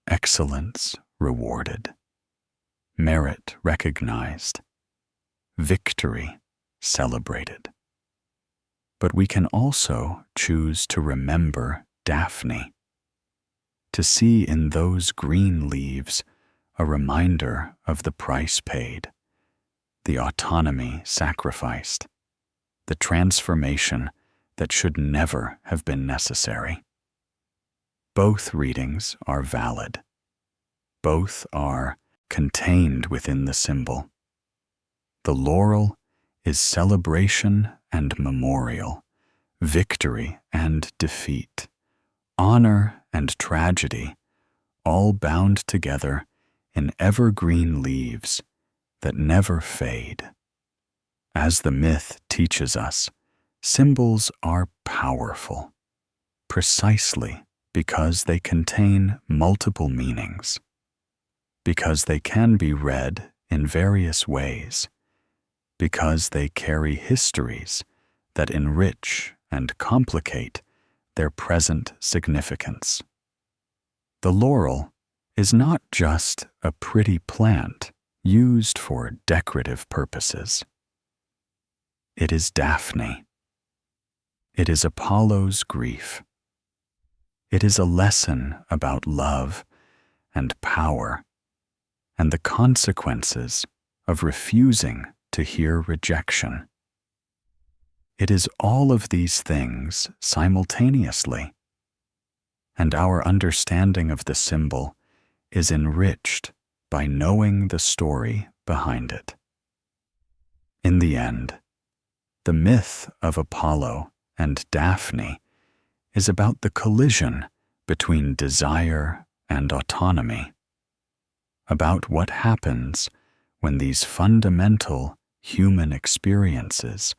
Excellence rewarded, merit recognized, victory celebrated. But we can also choose to remember Daphne, to see in those green leaves a reminder of the price paid, the autonomy sacrificed, the transformation that should never have been necessary. Both readings are valid. Both are contained within the symbol. The laurel is celebration and memorial, victory and defeat, honor and tragedy, all bound together in evergreen leaves that never fade. As the myth teaches us, symbols are powerful, precisely because they contain multiple meanings, because they can be read in various ways, because they carry histories that enrich and complicate their present significance. The laurel is not just a pretty plant used for decorative purposes. It is Daphne. It is Apollo's grief. It is a lesson about love and power and the consequences of refusing to hear rejection. It is all of these things simultaneously, and our understanding of the symbol is enriched by knowing the story behind it. In the end, the myth of Apollo and Daphne is about the collision between desire and autonomy, about what happens when these fundamental human experiences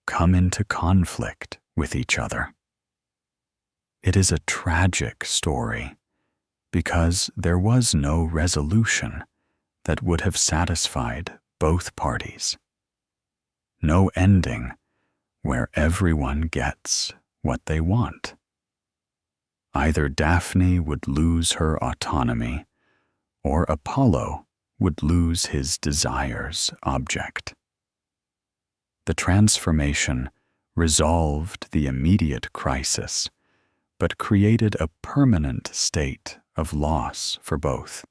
come into conflict with each other. It is a tragic story because there was no resolution that would have satisfied both parties. No ending where everyone gets what they want. Either Daphne would lose her autonomy, or Apollo would lose his desire's object. The transformation resolved the immediate crisis, but created a permanent state of loss for both.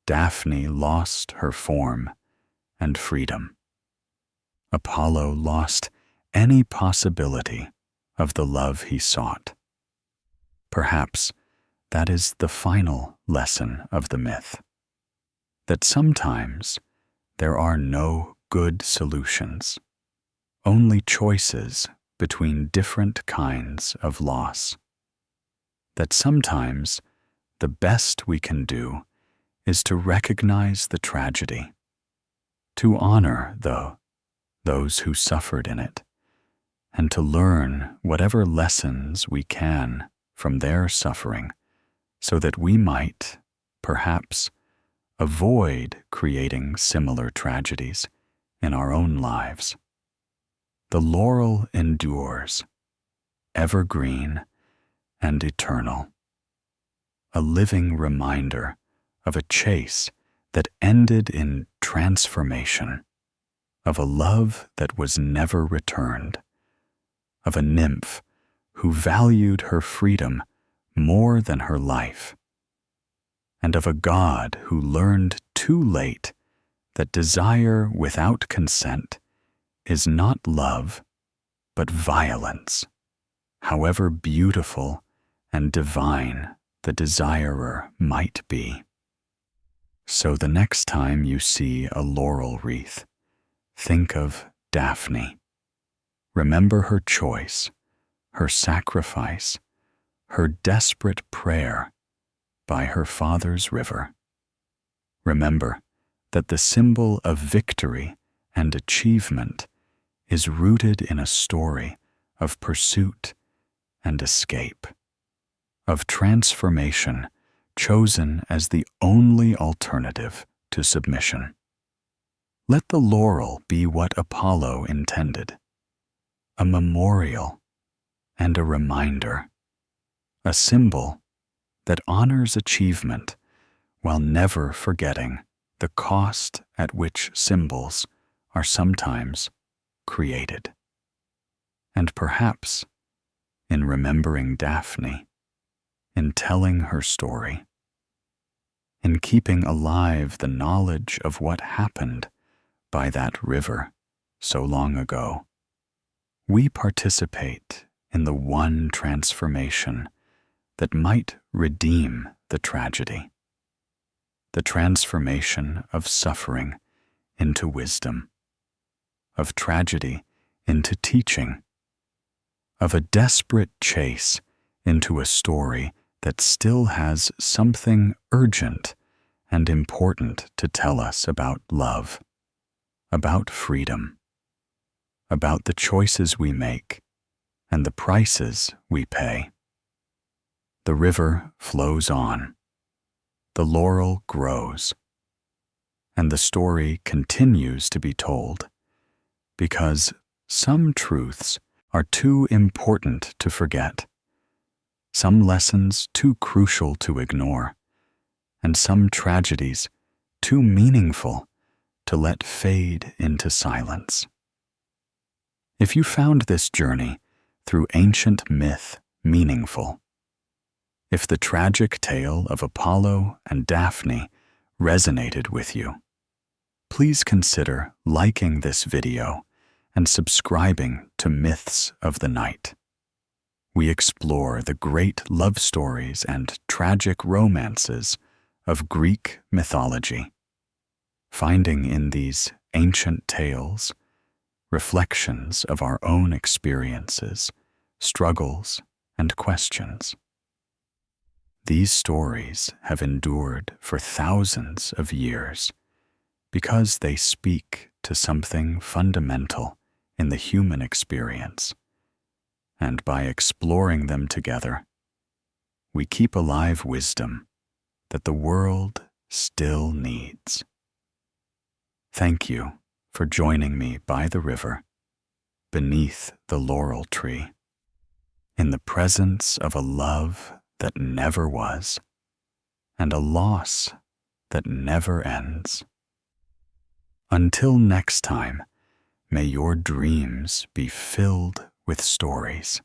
Daphne lost her form and freedom. Apollo lost any possibility of the love he sought. Perhaps that is the final lesson of the myth, that sometimes there are no good solutions, only choices between different kinds of loss. That sometimes the best we can do is to recognize the tragedy, to honor, those who suffered in it, and to learn whatever lessons we can from their suffering so that we might, perhaps, avoid creating similar tragedies in our own lives. The laurel endures, evergreen and eternal, a living reminder of a chase that ended in transformation, of a love that was never returned, of a nymph who valued her freedom more than her life, and of a god who learned too late that desire without consent is not love, but violence, however beautiful and divine the desirer might be. So the next time you see a laurel wreath, think of Daphne. Remember her choice, her sacrifice, her desperate prayer by her father's river. Remember that the symbol of victory and achievement is rooted in a story of pursuit and escape, of transformation chosen as the only alternative to submission. Let the laurel be what Apollo intended, a memorial and a reminder, a symbol that honors achievement while never forgetting the cost at which symbols are sometimes created. And perhaps, in remembering Daphne, in telling her story, in keeping alive the knowledge of what happened by that river so long ago, we participate in the one transformation that might redeem the tragedy, the transformation of suffering into wisdom, of tragedy into teaching, of a desperate chase into a story that still has something urgent and important to tell us about love, about freedom, about the choices we make and the prices we pay. The river flows on, the laurel grows, and the story continues to be told because some truths are too important to forget, some lessons too crucial to ignore, and some tragedies too meaningful to let fade into silence. If you found this journey through ancient myth meaningful, if the tragic tale of Apollo and Daphne resonated with you, please consider liking this video and subscribing to Myths of the Night. We explore the great love stories and tragic romances of Greek mythology, finding in these ancient tales reflections of our own experiences, struggles, and questions. These stories have endured for thousands of years because they speak to something fundamental in the human experience, and by exploring them together, we keep alive wisdom that the world still needs. Thank you for joining me by the river, beneath the laurel tree, in the presence of a love that never was, and a loss that never ends. Until next time, may your dreams be filled with stories.